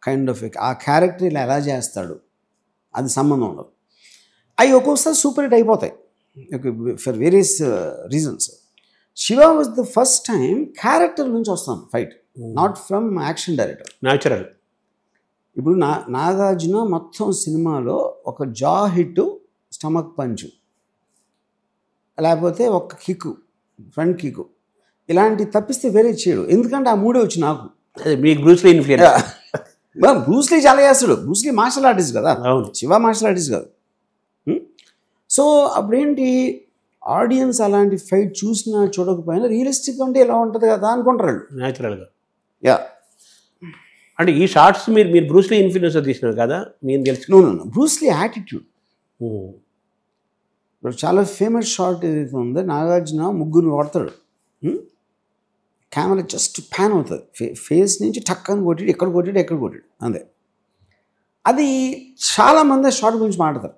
కైండ్ ఆఫ్ ఆ క్యారెక్టర్ ఇలా ఎలా చేస్తాడు అది సంబంధం ఉండదు. అవి ఒక్కొక్కసారి సూపర్ హిట్ అయిపోతాయి for various reasons. Shiva was the first time character నుంచి వస్తాను fight, not from action director. Natural. ఇప్పుడు నాగార్జున మొత్తం సినిమాలో ఒక జా హిట్, స్టమక్ పంచు, లేకపోతే ఒక కిక్కు, ఫ్రంట్ కిక్కు, ఇలాంటి తప్పిస్తే వేరే చేయడు. ఎందుకంటే ఆ మూడే వచ్చి నాకు. మీకు బ్రూస్లీ ఇన్ఫ్లుయెన్స్. బ్రూస్లీ చాలా చేస్తాడు. బ్రూస్లీ మార్షల్ ఆర్టిస్ట్ కదా, అవును. శివ మార్షల్ ఆర్టిస్ట్ కాదు. సో అప్పుడేంటి, ఆడియన్స్ అలాంటి ఫైట్ చూసినా చూడకపోయినా రియలిస్టిక్ అంటే ఇలా ఉంటుంది కదా అనుకుంటారు న్యాచురల్గా. యా, అంటే ఈ షార్ట్స్ మీరు బ్రూస్లీ ఇన్ఫ్లుయెన్స్ తీసినారు కదా, నేను తెలుసు. Bruce Lee attitude. ఇప్పుడు చాలా ఫేమస్ షార్ట్ ఏదైతే ఉందో, నాగార్జున ముగ్గురు వాడతాడు, కెమెరా జస్ట్ ప్యాన్ అవుతుంది, ఫేస్ నుంచి టక్కని కొట్టాడు, ఎక్కడ కొట్టాడు అంతే. అది చాలామంది షార్ట్ గురించి మాట్లాడతారు.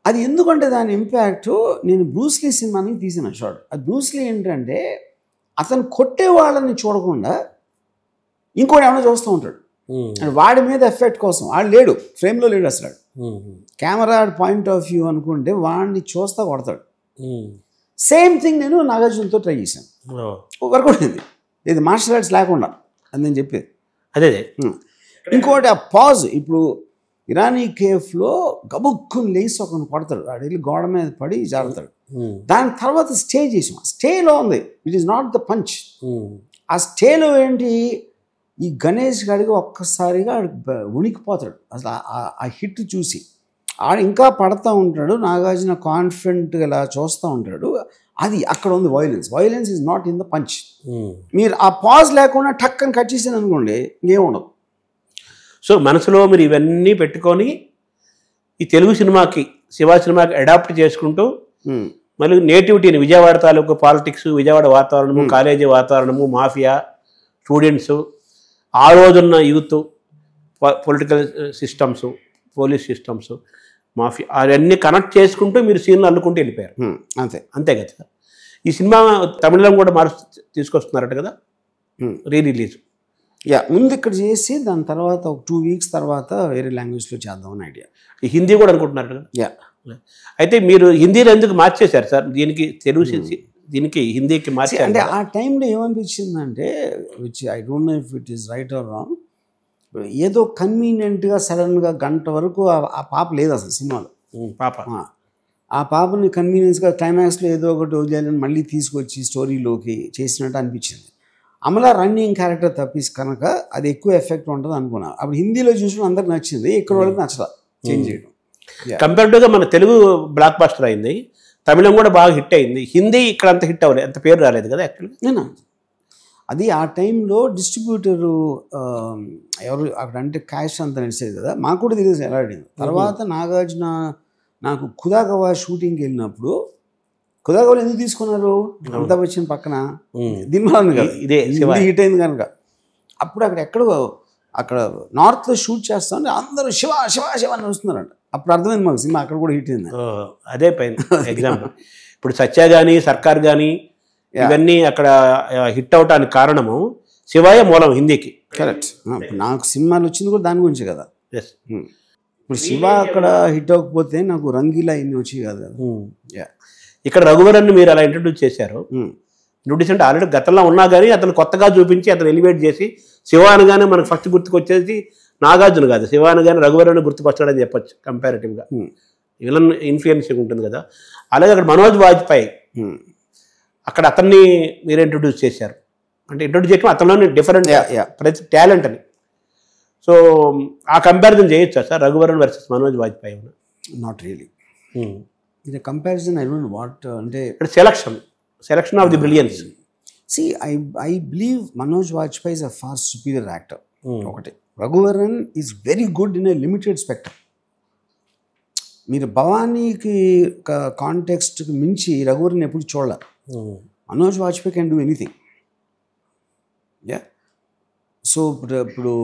అది ఎందుకంటే దాని ఇంపాక్ట్, నేను బ్రూస్లీ సినిమాని తీసిన షార్ట్. అది బ్రూస్లీ ఏంటంటే అతను కొట్టే వాళ్ళని చూడకుండా ఇంకోటి ఏమైనా చూస్తూ ఉంటాడు. అండ్ వాడి మీద ఎఫెక్ట్ కోసం వాడు లేడు, ఫ్రేమ్లో లేడు అసలు. కెమెరా పాయింట్ ఆఫ్ వ్యూ అనుకుంటే వాడిని చూస్తా కొడతాడు. సేమ్ థింగ్ నేను నాగార్జునతో ట్రై చేశాను, వర్కౌట్ అయింది. ఇది మార్షల్ ఆర్ట్స్ లేకుండా అని నేను చెప్పేది అదే. ఇంకోటి ఆ పాజ్, ఇప్పుడు ఇరానీ కేఫ్లో గబుక్కుని లేసి ఒకరిని కొడతాడు, వాడు వెళ్ళి గోడ మీద పడి జారుతాడు. దాని తర్వాత స్టే చేసాం, స్టేలో ఉంది, it is not the punch. ఆ స్టేలో ఏంటి, ఈ గణేష్ గాడికి ఒక్కసారిగా ఉనికిపోతాడు అసలు ఆ హిట్ చూసి. ఆడు ఇంకా పడతా ఉంటాడు, నాగార్జున కాన్ఫిడెంట్గా ఇలా చూస్తూ ఉంటాడు. అది అక్కడ ఉంది violence is not in the punch. మీరు ఆ పాజ్ లేకుండా టక్ అని కట్ చేసాను అనుకోండి, ఇంకేముండదు. సో మనసులో మీరు ఇవన్నీ పెట్టుకొని ఈ తెలుగు సినిమాకి, శివ సినిమాకి అడాప్ట్ చేసుకుంటూ మళ్ళీ నేటివిటీని, విజయవాడ తాలూకు పాలిటిక్స్, విజయవాడ వాతావరణము, కాలేజీ వాతావరణము, మాఫియా, స్టూడెంట్స్, ఆ రోజున్న youth, political systems, police systems, mafia, అవన్నీ కనెక్ట్ చేసుకుంటూ మీరు సీన్లు అల్లుకుంటూ వెళ్ళిపోయారు. అంతే కదా. ఈ సినిమా తమిళం కూడా తీసుకొస్తున్నారట కదా, రిలీజ్. యా, ముందు ఇక్కడ చేసి దాని తర్వాత ఒక 2 weeks తర్వాత వేరే లాంగ్వేజ్లో చేద్దామని ఐడియా. ఈ హిందీ కూడా అనుకుంటున్నారు కదా. యా, అయితే మీరు హిందీలో ఎందుకు మార్చేశారు సార్? దీనికి తెలుగు దీనికి హిందీకి మార్చారు అంటే ఆ టైంలో ఏమనిపించిందంటే, which I don't know if it is right or wrong, ఏదో కన్వీనియంట్గా సడన్గా గంట వరకు ఆ పాప లేదు అసలు సినిమాలో. ఆ పాపని కన్వీనియన్స్గా క్లైమాక్స్లో ఏదో ఒకటి వదిలేని మళ్ళీ తీసుకొచ్చి స్టోరీలోకి చేసినట్టు అనిపించింది. అమలా రన్నింగ్ క్యారెక్టర్ తప్పిసి కనుక అది ఎక్కువ ఎఫెక్ట్ ఉంటుంది అనుకున్నాను. అప్పుడు హిందీలో చూసిన అందరికి నచ్చింది, ఇక్కడ వాళ్ళకి నచ్చదా చేంజ్ చేయడం. కంపేర్డ్గా మన తెలుగు బ్లాక్ బాస్టర్ అయింది, తమిళం కూడా బాగా హిట్ అయింది, హిందీ ఇక్కడ అంత హిట్ అవ్వలేదు, అంత పేరు రాలేదు కదా యాక్చువల్గా. నేను అది ఆ టైంలో డిస్ట్రిబ్యూటరు ఎవరు అక్కడ అంటే క్యాష్ అంతా నడిచేది కదా, మాకు కూడా తెలియదు ఎలా అడిగింది. తర్వాత నాగార్జున నాకు ఖుదాగవా షూటింగ్కి వెళ్ళినప్పుడు, ఖుదాగవాలు ఎందుకు తీసుకున్నారు, అమితాబ్ బచ్చన్ పక్కన దిల్మాన్ కదా, ఇదే హిట్ అయింది కనుక. అప్పుడు అక్కడ నార్త్లో షూట్ చేస్తా ఉంటే అందరూ శివ శివ శివ అని వస్తున్నారంట. అప్పుడు అర్థమైంది మాకు సినిమా అక్కడ కూడా హిట్ అయింది. అదే పైన ఎగ్జాంపుల్. ఇప్పుడు సత్య కానీ సర్కార్ కానీ ఇవన్నీ అక్కడ హిట్ అవటానికి కారణము శివాయ మూలం హిందీకి. కరెక్ట్. నాకు సినిమాలు వచ్చింది కూడా దాని గురించి కదా. ఇప్పుడు శివ అక్కడ హిట్ అవ్వకపోతే నాకు రంగీలా ఇన్ని వచ్చి కాదు కదా. ఇక్కడ రఘువరన్ని మీరు అలా ఇంట్రడ్యూస్ చేశారు. ఇంట్రడ్యూస్ అంటే ఆల్రెడీ గతంలో ఉన్నా కానీ అతను కొత్తగా చూపించి అతను ఎలివేట్ చేసి శివ అనగానే మనకు ఫస్ట్ గుర్తుకొచ్చేది నాగార్జున కాదు, శివ అనగానే రఘువరన్ని గుర్తుకొచ్చాడని చెప్పొచ్చు కంపారిటివ్గా. విలన్ ఇన్ఫ్లుయెన్సింగ్ ఉంటుంది కదా. అలాగే అక్కడ మనోజ్ వాజ్పేయి, అక్కడ అతన్ని మీరు ఇంట్రడ్యూస్ చేశారు. అంటే ఇంట్రడ్యూస్ చేయడం అతనిలోని డిఫరెంట్ ప్రతి టాలెంట్ అని. సో ఆ కంపారిజన్ చేయొచ్చా sir, Raghuvaran versus Manoj Vajpayee? Not really. ఇది కంపారిజన్ ఐ డోంట్ వాట్ అంటే selection of the brilliance. See, I believe Manoj Vajpayee is a far superior actor. ఒకటి. Raghuvaran is very good in a limited spectrum. మీరు భవానీకి కాంటెక్స్ట్కి మించి రఘువరన్ ఎప్పుడు చూడాలి. Manoj Vajpayee can do anything. Yeah. So ఇప్పుడు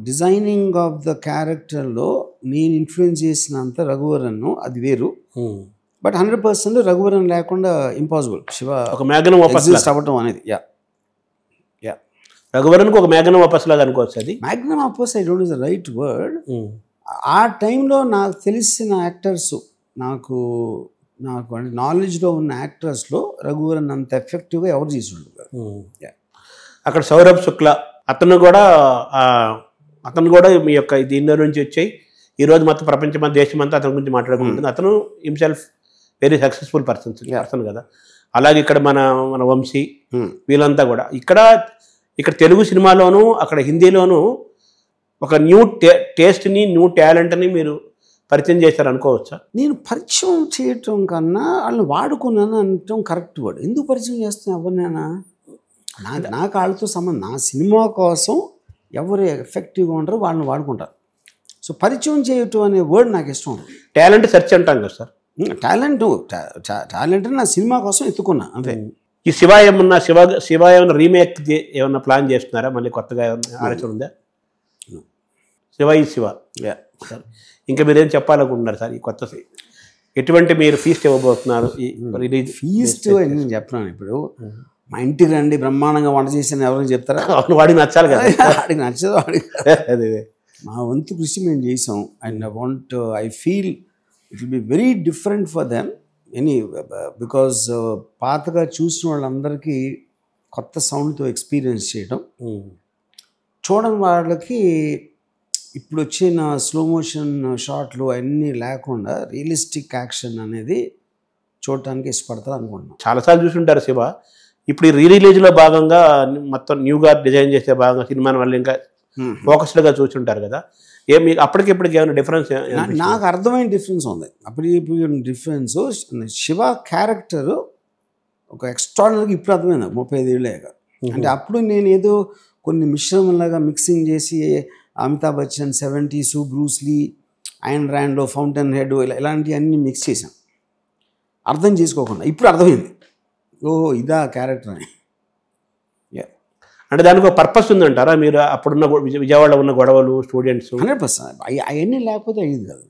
designing of the క్యారెక్టర్లో నేను influence చేసినంత రఘువరన్ అది వేరు. బట్ 100% రఘువరన్ లేకుండా ఇంపాసిబుల్ శివ ఒక మ్యాగ్నమ్ ఓపస్ ఎగ్జిస్ట్ అవ్వటం అనేది. యా యా రఘువరన్కి ఒక మ్యాగ్నమ్ ఓపస్ లాగా అనుకోవచ్చు. అది magnum opus I don't is the right word. ఆ టైంలో నాకు తెలిసిన యాక్టర్స్ నాకు అంటే నాలెడ్జ్లో ఉన్న యాక్టర్స్లో రఘువరన్ అంత ఎఫెక్టివ్గా ఎవరు చేసి ఉండరు. అక్కడ సౌరభ్ శుక్లా అతను కూడా మీ యొక్క దీనిలో నుంచి వచ్చాయి ఈరోజు మొత్తం ప్రపంచం దేశమంతా అతని గురించి మాట్లాడుకుంటుంది. అతను హిమ్సెల్ఫ్ వెరీ సక్సెస్ఫుల్ పర్సన్ కదా. అలాగే ఇక్కడ మన వంశీ వీళ్ళంతా కూడా ఇక్కడ తెలుగు సినిమాలోను అక్కడ హిందీలోను ఒక న్యూ టేస్ట్ని న్యూ టాలెంట్ని మీరు పరిచయం చేశారు అనుకోవచ్చా? నేను పరిచయం చేయటం కన్నా వాళ్ళని వాడుకున్నాను అనటం కరెక్ట్ వర్డ్. ఎందుకు పరిచయం చేస్తున్నా ఎవరినైనా నాకు వాళ్ళతో సంబంధం. నా సినిమా కోసం ఎవరు ఎఫెక్టివ్గా ఉంటారో వాళ్ళని వాడుకుంటారు. సో పరిచయం చేయటం అనే వర్డ్ నాకు ఇష్టం ఉంది. టాలెంట్ సెర్చ్ అంటాం కదా సార్. టాలెంట్ నా సినిమా కోసం ఎత్తుకున్నా అంతే. ఈ శివ ఏమన్నా రీమేక్ ఏమన్నా ప్లాన్ చేస్తున్నారా? మళ్ళీ కొత్తగా ఏమన్నా ఆలోచన ఉందా? శివ సార్ ఇంకా మీరేం చెప్పాలనుకుంటున్నారు సార్? ఈ కొత్త ఎటువంటి మీరు ఫీస్ట్ ఇవ్వబోతున్నారు? ఫీస్ట్ నేను చెప్తున్నాను. ఇప్పుడు మా ఇంటికి రండి బ్రహ్మాండంగా వంట చేసిన ఎవరైనా చెప్తారా? వాడికి నచ్చాలి కదా. వాడికి నచ్చదు. అదే మా వంతు కృషి మేము చేసాం. And I feel it will be very different for them because పాతగా చూసిన వాళ్ళందరికీ కొత్త సౌండ్తో ఎక్స్పీరియన్స్ చేయడం, చూడని వాళ్ళకి ఇప్పుడు వచ్చిన స్లో మోషన్ షాట్లు అన్నీ లేకుండా రియలిస్టిక్ యాక్షన్ అనేది చూడటానికి ఇష్టపడతారు అనుకుంటున్నాం. చాలాసార్లు చూసుంటారు శివ. ఇప్పుడు ఈ రిలీజ్లో భాగంగా మొత్తం న్యూగా డిజైన్ చేసే భాగంగా సినిమాని వాళ్ళు ఇంకా ఫోకస్డ్గా చూసుంటారు కదా. మీకు అప్పటికిప్పటికి ఏమైనా డిఫరెన్స్? నాకు అర్థమైన డిఫరెన్స్ ఉంది. అప్పటికి డిఫరెన్స్ శివ క్యారెక్టర్ ఒక ఎక్స్ట్రాడినరీగా ఇప్పుడు అర్థమైంది 35 ఏళ్ళేగా. అంటే అప్పుడు నేను ఏదో కొన్ని మిశ్రమంలాగా మిక్సింగ్ చేసి Amitabh Bachchan 70s, Bruce Lee, Ayn ర్యాండ్లో ఫౌంటైన్ హెడ్ ఇలాంటివన్నీ మిక్స్ చేశాను అర్థం చేసుకోకుండా. ఇప్పుడు అర్థమైంది, ఓహో ఇదా క్యారెక్టర్ అని. అంటే దానికి ఒక పర్పస్ ఉందంటారా? మీరు అప్పుడున్న విజయవాడలో ఉన్న గొడవలు, స్టూడెంట్స్ 100% అవన్నీ లేకపోతే అయ్యేది కాదు.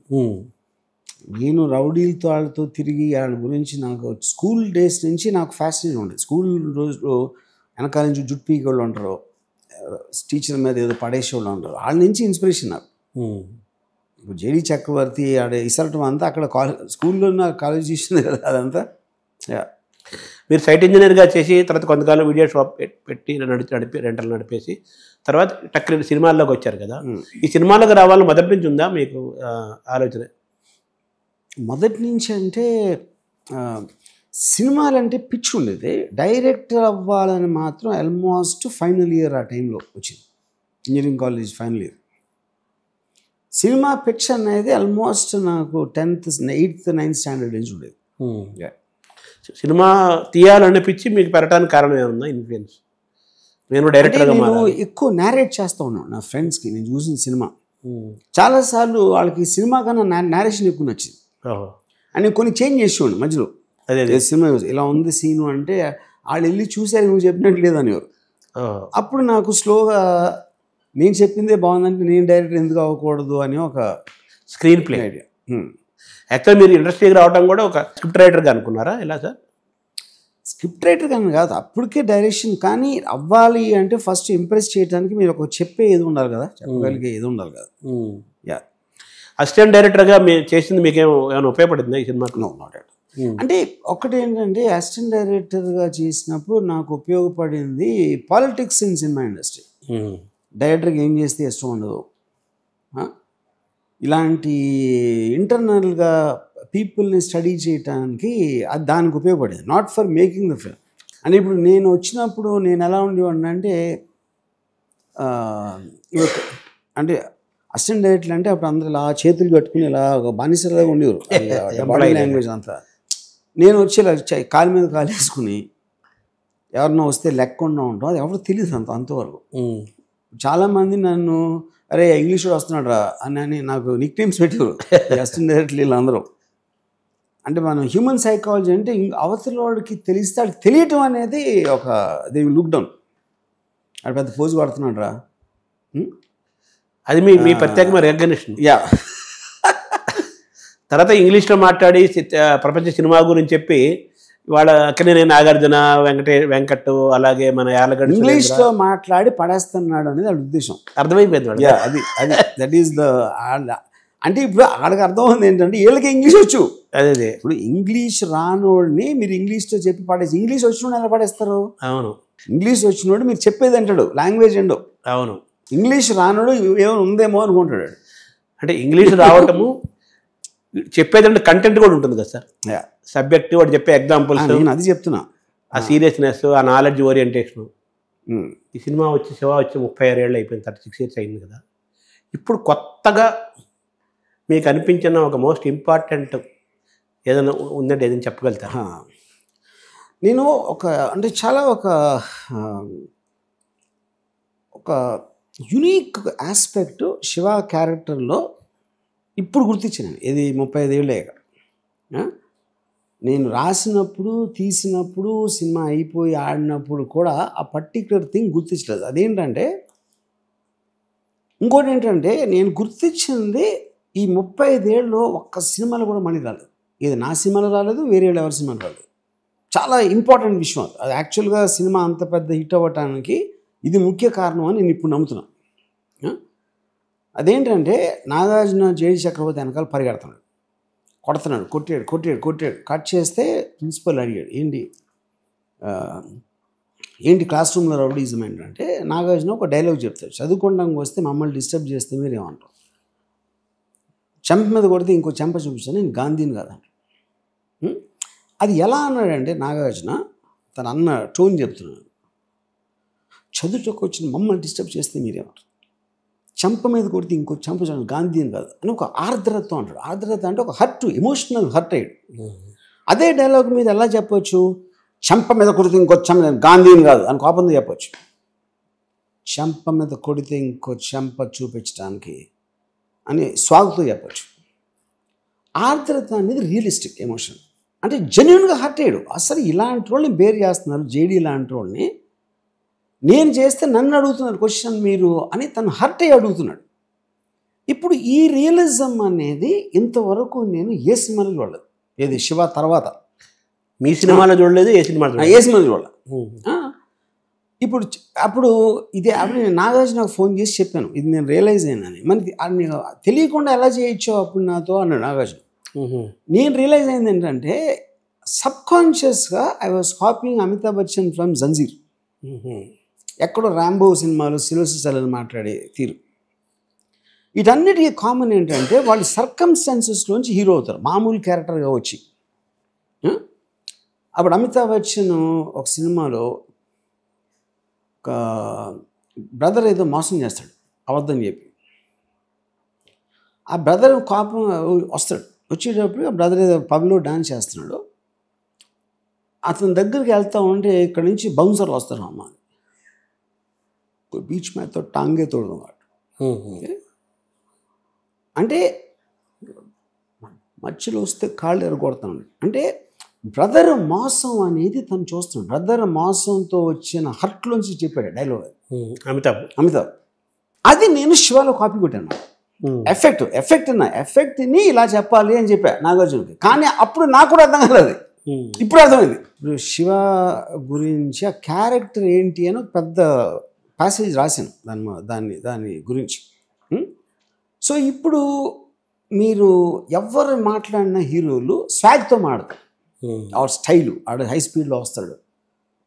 నేను రౌడీలతో వాళ్ళతో తిరిగి వాళ్ళ గురించి నాకు స్కూల్ డేస్ నుంచి నాకు ఫ్యాసినేషన్ ఉండేది. స్కూల్ రోజులో వెనకాల నుంచి జుట్టు పీకేవాళ్ళు ఉంటారు, టీచర్ మీద ఏదో పడేసేవాళ్ళు ఉంటారు, వాళ్ళ నుంచి ఇన్స్పిరేషన్ నాకు. ఇప్పుడు జేడీ చక్రవర్తి ఆడ ఇసరటం అంతా అక్కడ స్కూల్లో నా కాలేజ్ చేసింది కదా అదంతా. మీరు సైట్ ఇంజనీర్గా చేసి తర్వాత కొంతకాలం వీడియో షాప్ పెట్టి రెంటల్ నడిపేసి తర్వాత టక్కన సినిమాల్లోకి వచ్చారు కదా. ఈ సినిమాలకు రావాలని మొదటి నుంచి ఉందా మీకు ఆలోచన? మొదటి నుంచి అంటే సినిమాలంటే పిచ్చి ఉండేది. డైరెక్టర్ అవ్వాలని మాత్రం ఆల్మోస్ట్ ఫైనల్ ఇయర్ ఆ టైంలో వచ్చింది, engineering college final year. Cinema pitch అనేది ఆల్మోస్ట్ నాకు 10th, 8th, 9th స్టాండర్డ్ నుంచి ఉండేది. సినిమా తీయాలనిపించి మీకు పెట్టడానికి కారణం ఏమన్నా ఇన్ఫ్లుయెన్స్? నేను డైరెక్టర్గా ఎక్కువ నేరేట్ చేస్తూ ఉన్నాను నా ఫ్రెండ్స్కి. నేను చూసిన సినిమా చాలాసార్లు వాళ్ళకి సినిమా కన్నా నేరేషన్ ఎక్కువ నచ్చింది అని కొన్ని చేంజ్ చేసేవాడు మధ్యలో. అదే సినిమా ఇలా ఉంది సీను అంటే వాళ్ళు వెళ్ళి చూసారు, నువ్వు చెప్పినట్టు లేదనేవారు. అప్పుడు నాకు స్లోగా నేను చెప్పిందే బాగుందంటే నేను డైరెక్టర్ ఎందుకు అవ్వకూడదు అని ఒక స్క్రీన్ ప్లే ఐడియా. యాక్చువల్ మీరు ఇండస్ట్రీకి రావడం కూడా ఒక స్క్రిప్ట్ రైటర్గా అనుకున్నారా? ఎలా సార్? స్క్రిప్ట్ రైటర్ కానీ కాదు, అప్పటికే డైరెక్షన్. కానీ అవ్వాలి అంటే ఫస్ట్ ఇంప్రెస్ చేయడానికి మీరు ఒక చెప్పే ఏది ఉండాలి కదా, చెప్పగలిగే ఏది ఉండాలి కదా. యా, అసిస్టెంట్ డైరెక్టర్గా మీరు చేసింది మీకు ఏమైనా ఉపయోగపడిందా ఈ సినిమాకి? Not at. అంటే ఒకటి ఏంటంటే అసిస్టెంట్ డైరెక్టర్గా చేసినప్పుడు నాకు ఉపయోగపడింది పాలిటిక్స్ ఇన్ సినిమా ఇండస్ట్రీ. డైరెక్టర్కి ఏం చేస్తే ఇష్టం ఉండదు, ఇలాంటి ఇంటర్నల్గా పీపుల్ని స్టడీ చేయడానికి అది దానికి ఉపయోగపడేది, not for making the film. అంటే ఇప్పుడు నేను వచ్చినప్పుడు నేను ఎలా ఉండేవాడిని అంటే అసిస్టెంట్ డైరెక్టర్ అంటే అప్పుడు అందరూ ఇలా చేతులు కట్టుకుని ఇలా ఒక బానిసలాగా ఉండేవారు, బాడీ లాంగ్వేజ్ అంతా. నేను వచ్చేలా కాలు మీద కాలు వేసుకుని ఎవరన్నా వస్తే లెక్కకుండా ఉంటాం, అది ఎవరు తెలియదు అంతవరకు. చాలామంది నన్ను అరే ఇంగ్లీష్ వస్తున్నాడు రా అని నాకు నిక్ నేమ్స్ పెట్టారు జస్టిన్ డైరెక్ట్లీ వీళ్ళందరూ. అంటే మనం హ్యూమన్ సైకాలజీ అంటే అవతల వాడికి తెలిస్తే వాడికి తెలియటం అనేది ఒక దే లుక్ డౌన్, అది పెద్ద పోజు పడుతున్నాడు రా. అది మీ ప్రత్యేకమైన రికగ్నిషన్. యా. తర్వాత ఇంగ్లీష్లో మాట్లాడి ప్రపంచ సినిమా గురించి చెప్పి వాళ్ళ అక్కడనే నాగార్జున, వెంకట్, అలాగే మన యాలగడ్డ ఇంగ్లీష్లో మాట్లాడి పడేస్తున్నాడు అనేది వాళ్ళ ఉద్దేశం. అర్థమైపోయింది వాడు. అది దట్ ఈస్ ద. అంటే ఇప్పుడు ఆడికి అర్థమైంది ఏంటంటే వీళ్ళకి ఇంగ్లీష్ వచ్చు. అదే ఇప్పుడు ఇంగ్లీష్ రానోడిని మీరు ఇంగ్లీష్లో చెప్పి పడేసి, ఇంగ్లీష్ వచ్చినోడు ఎలా పడేస్తారు? అవును. ఇంగ్లీష్ వచ్చినోడు మీరు చెప్పేది అంటాడు, లాంగ్వేజ్ ఏంటో. అవును. ఇంగ్లీష్ రానోడు ఏమైనా ఉందేమో అనుకుంటాడు. అంటే ఇంగ్లీష్ రావటము చెప్పేదంటే కంటెంట్ కూడా ఉంటుంది కదా సార్. సబ్జెక్ట్ వాడు చెప్పే ఎగ్జాంపుల్స్, నేను అది చెప్తున్నా. ఆ సీరియస్నెస్, ఆ నాలెడ్జ్ ఓరియంటేషన్. ఈ సినిమా వచ్చి శివ వచ్చి 36 ఏళ్ళు అయిపోయింది, 36 years అయింది కదా. ఇప్పుడు కొత్తగా మీకు అనిపించిన ఒక మోస్ట్ ఇంపార్టెంట్ ఏదైనా ఉందంటే ఏదైనా చెప్పగలుగుతారా? నేను అంటే చాలా ఒక యునీక్ ఆస్పెక్ట్ శివ క్యారెక్టర్లో ఇప్పుడు గుర్తించాను. ఇది 35 ఏళ్ళే. నేను రాసినప్పుడు, తీసినప్పుడు, సినిమా అయిపోయి ఆడినప్పుడు కూడా ఆ పర్టిక్యులర్ థింగ్ గుర్తించలేదు. అదేంటంటే ఇంకోటి ఏంటంటే నేను గుర్తించింది ఈ 35 ఏళ్ళలో ఒక్క సినిమాలో కూడా మళ్ళీ రాలేదు. ఇది నా సినిమాలో రాలేదు, వేరే ఎవరి సినిమాలో రాలేదు. చాలా ఇంపార్టెంట్ విషయం అది. యాక్చువల్గా సినిమా అంత పెద్ద హిట్ అవ్వటానికి ఇది ముఖ్య కారణం అని నేను ఇప్పుడు నమ్ముతున్నాను. అదేంటంటే నాగార్జున జేడి చక్రవర్తి వెనకాల పరిగెడుతున్నాడు, కొడుతున్నాడు, కొట్టాడు. కట్ చేస్తే ప్రిన్సిపల్ అడిగాడు, ఏంటి క్లాస్ రూమ్లో రౌడీజం ఏంటంటే నాగార్జున ఒక డైలాగ్ చెప్తాడు, చదువుకోవడానికి వస్తే మమ్మల్ని డిస్టర్బ్ చేస్తే మీరేమంటారు, చెంప మీద కొడితే ఇంకో చెంప చూపిస్తాను, నేను గాంధీని కాదంట. అది ఎలా అన్నాడంటే నాగార్జున తను అన్న టోన్ చెప్తున్నాడు, చదువుకు వచ్చిన మమ్మల్ని డిస్టర్బ్ చేస్తే మీరేమంటారు, చెంప మీద కొడితే ఇంకో చెంప చూడండి, గాంధీని కాదు అని ఒక ఆర్ద్రత అంటాడు. ఆర్ద్రత అంటే ఒక హర్ట్, ఎమోషనల్ హర్ట్ అయ్యాడు. అదే డైలాగ్ మీద ఎలా చెప్పొచ్చు, చెంప మీద కొడితే ఇంకో చెంప, గాంధీని కాదు అని కోపంతో చెప్పొచ్చు. చెంప మీద కొడితే ఇంకో చెంప చూపించడానికి అని స్వాగతో చెప్పచ్చు. ఆర్ద్రత అనేది రియలిస్టిక్ ఎమోషన్, అంటే జెన్యున్గా హర్ట్ అయ్యాడు. అసలు ఇలాంటి వాళ్ళని బేర్ చేస్తున్నారు, జేడీ లాంటి వాళ్ళని నేను చేస్తే నన్ను అడుగుతున్నారు క్వశ్చన్ మీరు అని తను హర్ట్ అయ్యి అడుగుతున్నాడు. ఇప్పుడు ఈ రియలిజం అనేది ఇంతవరకు నేను ఏ సినిమాలో చూడలేదు. ఏది శివ తర్వాత మీ సినిమాలో చూడలేదు, ఏ సినిమాలో చూడలేదు. అప్పుడు ఇది అప్పుడు నేను నాగార్జున ఫోన్ చేసి చెప్పాను, ఇది నేను రియలైజ్ అయినాను. మనకి తెలియకుండా ఎలా చేయొచ్చో అప్పుడు నాతో అన్నాడు నాగార్జున. నేను రియలైజ్ అయింది ఏంటంటే సబ్కాన్షియస్గా I was copying Amitabh Bachchan from Zanjeer. ఎక్కడో రాంబో సినిమాలో సిల్వస్టర్ స్టాలోన్ మాట్లాడే తీరు. వీటన్నిటికీ కామన్ ఏంటంటే వాళ్ళు సర్కమ్స్టాన్సెస్లోంచి హీరో అవుతారు మామూలు క్యారెక్టర్గా వచ్చి. అప్పుడు అమితాబ్ బచ్చన్ ఒక సినిమాలో ఒక బ్రదర్ ఏదో మోసం చేస్తాడు అబద్ధం చెప్పి. ఆ బ్రదర్ కోపం వస్తాడు, వచ్చేటప్పుడు ఆ బ్రదర్ ఏదో పబ్లో డాన్స్ చేస్తున్నాడు. అతని దగ్గరికి వెళ్తా ఉంటే ఇక్కడ నుంచి బౌన్సర్లు వస్తారు, అమ్మ బీచ్ మ్యాచ్తో టాంగే తోడున్నమాట. అంటే మధ్యలో వస్తే కాళ్ళు ఎరగొడతాను. అంటే బ్రదర్ మోసం అనేది తను చూస్తున్నాడు. బ్రదర్ మోసంతో వచ్చిన హర్ట్లోంచి చెప్పాడు డైలాగ్ అమితాబ్. అది నేను శివాలో కాపీ కొట్టాను. ఎఫెక్ట్ని ఇలా చెప్పాలి అని చెప్పా నాగార్జునకి. కానీ అప్పుడు నాకు కూడా అర్థం కాలేదు, ఇప్పుడు అర్థమైంది. ఇప్పుడు శివ గురించి ఆ క్యారెక్టర్ ఏంటి అని పెద్ద ప్యాసేజ్ రాశాను దాని గురించి. సో ఇప్పుడు మీరు ఎవరు మాట్లాడిన హీరోలు స్వాగ్తో మాడతారు. ఆవిడ స్టైలు, ఆడ హై స్పీడ్లో వస్తాడు,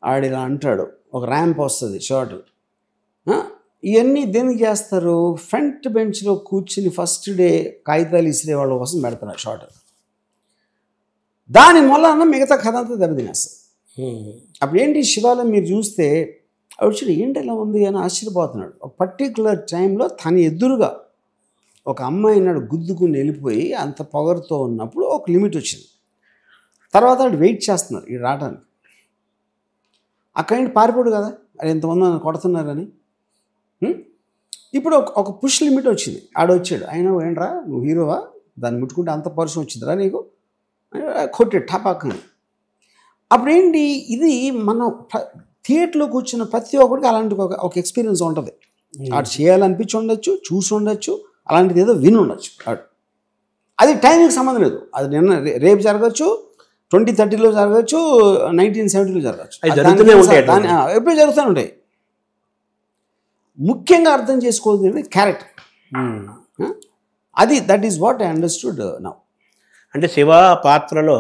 ఆడ ఇలా అంటాడు, ఒక ర్యాంప్ వస్తుంది షార్ట్. ఇవన్నీ దేనికి చేస్తారు, ఫ్రంట్ బెంచ్లో కూర్చుని ఫస్ట్ డే కాగితాలు ఇసిరే వాళ్ళ కోసం పెడతారు షార్ట్. దాని మూలన మిగతా కథ అంతా దెబ్బతినేస్తారు. అప్పుడు ఏంటి శివాలో మీరు చూస్తే ఆవిడ ఏంటి ఎలా ఉంది అని ఆశ్చర్యపోతున్నాడు. ఒక పర్టికులర్ టైంలో తన ఎదురుగా ఒక అమ్మాయి నాడు గుద్దుకుని వెళ్ళిపోయి అంత పొగరుతో ఉన్నప్పుడు ఒక లిమిట్ వచ్చింది. తర్వాత వాడు వెయిట్ చేస్తున్నారు ఈ రావడానికి. అక్కడేంటి పారిపోడు కదా, అది ఎంతమంది కొడుతున్నారని. ఇప్పుడు ఒక పుష్ లిమిట్ వచ్చింది, ఆడొచ్చాడు, ఆయన ఏంట్రా నువ్వు హీరోవా, దాన్ని ముట్టుకుంటే అంత పరుషం వచ్చిందిరా నీకు, కొట్టాడు టపాకని. అప్పుడేంటి, ఇది మనం థియేటర్లో కూర్చున్న ప్రతి ఒక్కరికి అలాంటి ఒక ఎక్స్పీరియన్స్ ఉంటుంది. ఆడు చేయాలనిపించి ఉండొచ్చు, చూసి ఉండొచ్చు, అలాంటిది ఏదో విని ఉండొచ్చు. అది టైంకి సంబంధం లేదు, అది నిన్న రేపు జరగచ్చు, 2030లో జరగచ్చు, 1970లో జరగచ్చు, ఎప్పుడు జరుగుతూనే ఉంటాయి. ముఖ్యంగా అర్థం చేసుకోవాల్సింది క్యారెక్టర్. అది that is what I understood now. అంటే శివ పాత్రలో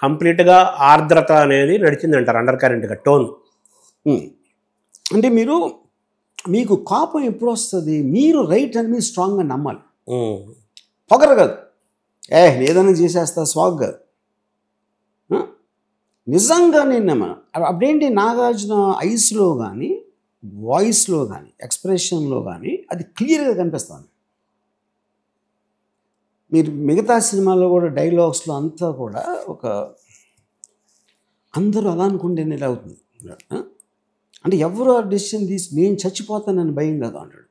కంప్లీట్గా ఆర్ద్రత అనేది నడిచింది అంటారు, అండర్ కరెంట్గా టోన్. అంటే మీకు కోపం ఎప్పుడు వస్తుంది, మీరు రైట్ అని మీరు స్ట్రాంగ్గా నమ్మాలి, పొగరు కాదు, ఏదైనా చేసేస్తా స్వాగ్ కాదు, నిజంగా నేను నమ్మను. అప్పుడేంటి, నాగార్జున ఐస్లో కానీ వాయిస్లో కానీ ఎక్స్ప్రెషన్లో కానీ అది క్లియర్గా కనిపిస్తుంది. మీరు మిగతా సినిమాల్లో కూడా డైలాగ్స్లో అంతా కూడా అందరూ అలా అనుకుంటే ఇలా అవుతుంది. అంటే ఎవరు ఆ డెసిషన్ నేను చచ్చిపోతానని భయం కాదు అంటాడు.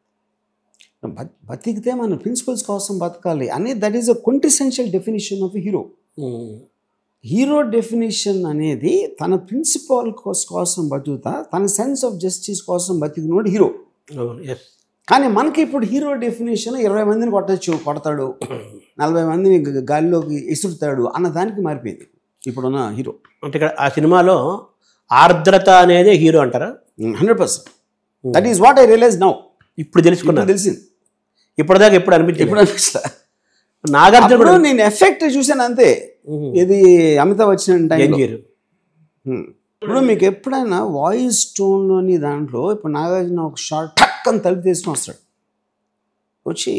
బతికితే మన ప్రిన్సిపల్స్ కోసం బతకాలి అనేది, that is a quintessential definition of hero. Hero definition అనేది తన ప్రిన్సిపల్ కోసం బతుకుతా, తన సెన్స్ ఆఫ్ జస్టిస్ కోసం బతికినోడు హీరో. కానీ మనకి ఇప్పుడు హీరో డెఫినేషన్ 20 మందిని కొడతాడు, 40 మందిని గాలిలోకి ఇసురుతాడు అన్న దానికి మారిపోయింది ఇప్పుడున్న హీరో. అంటే ఇక్కడ ఆ సినిమాలో ఆర్ద్రత అనేది హీరో అంటారా? 100%. That is what I realise now. ఇప్పుడు తెలుసుకున్నా, తెలిసింది. ఇప్పటిదాకా ఎప్పుడు అనిపించింది? ఇప్పుడు అనిపిస్తా. నాగార్జున నేను ఎఫెక్ట్ చూసాను అంతే. ఇది అమితాబ్ బచ్చన్ టైం. ఇప్పుడు మీకు ఎప్పుడైనా వాయిస్ టోన్లోని దాంట్లో ఇప్పుడు నాగార్జున ఒక షార్ట్ టక్ అని తలుపు తీసుకుని వస్తాడు, వచ్చి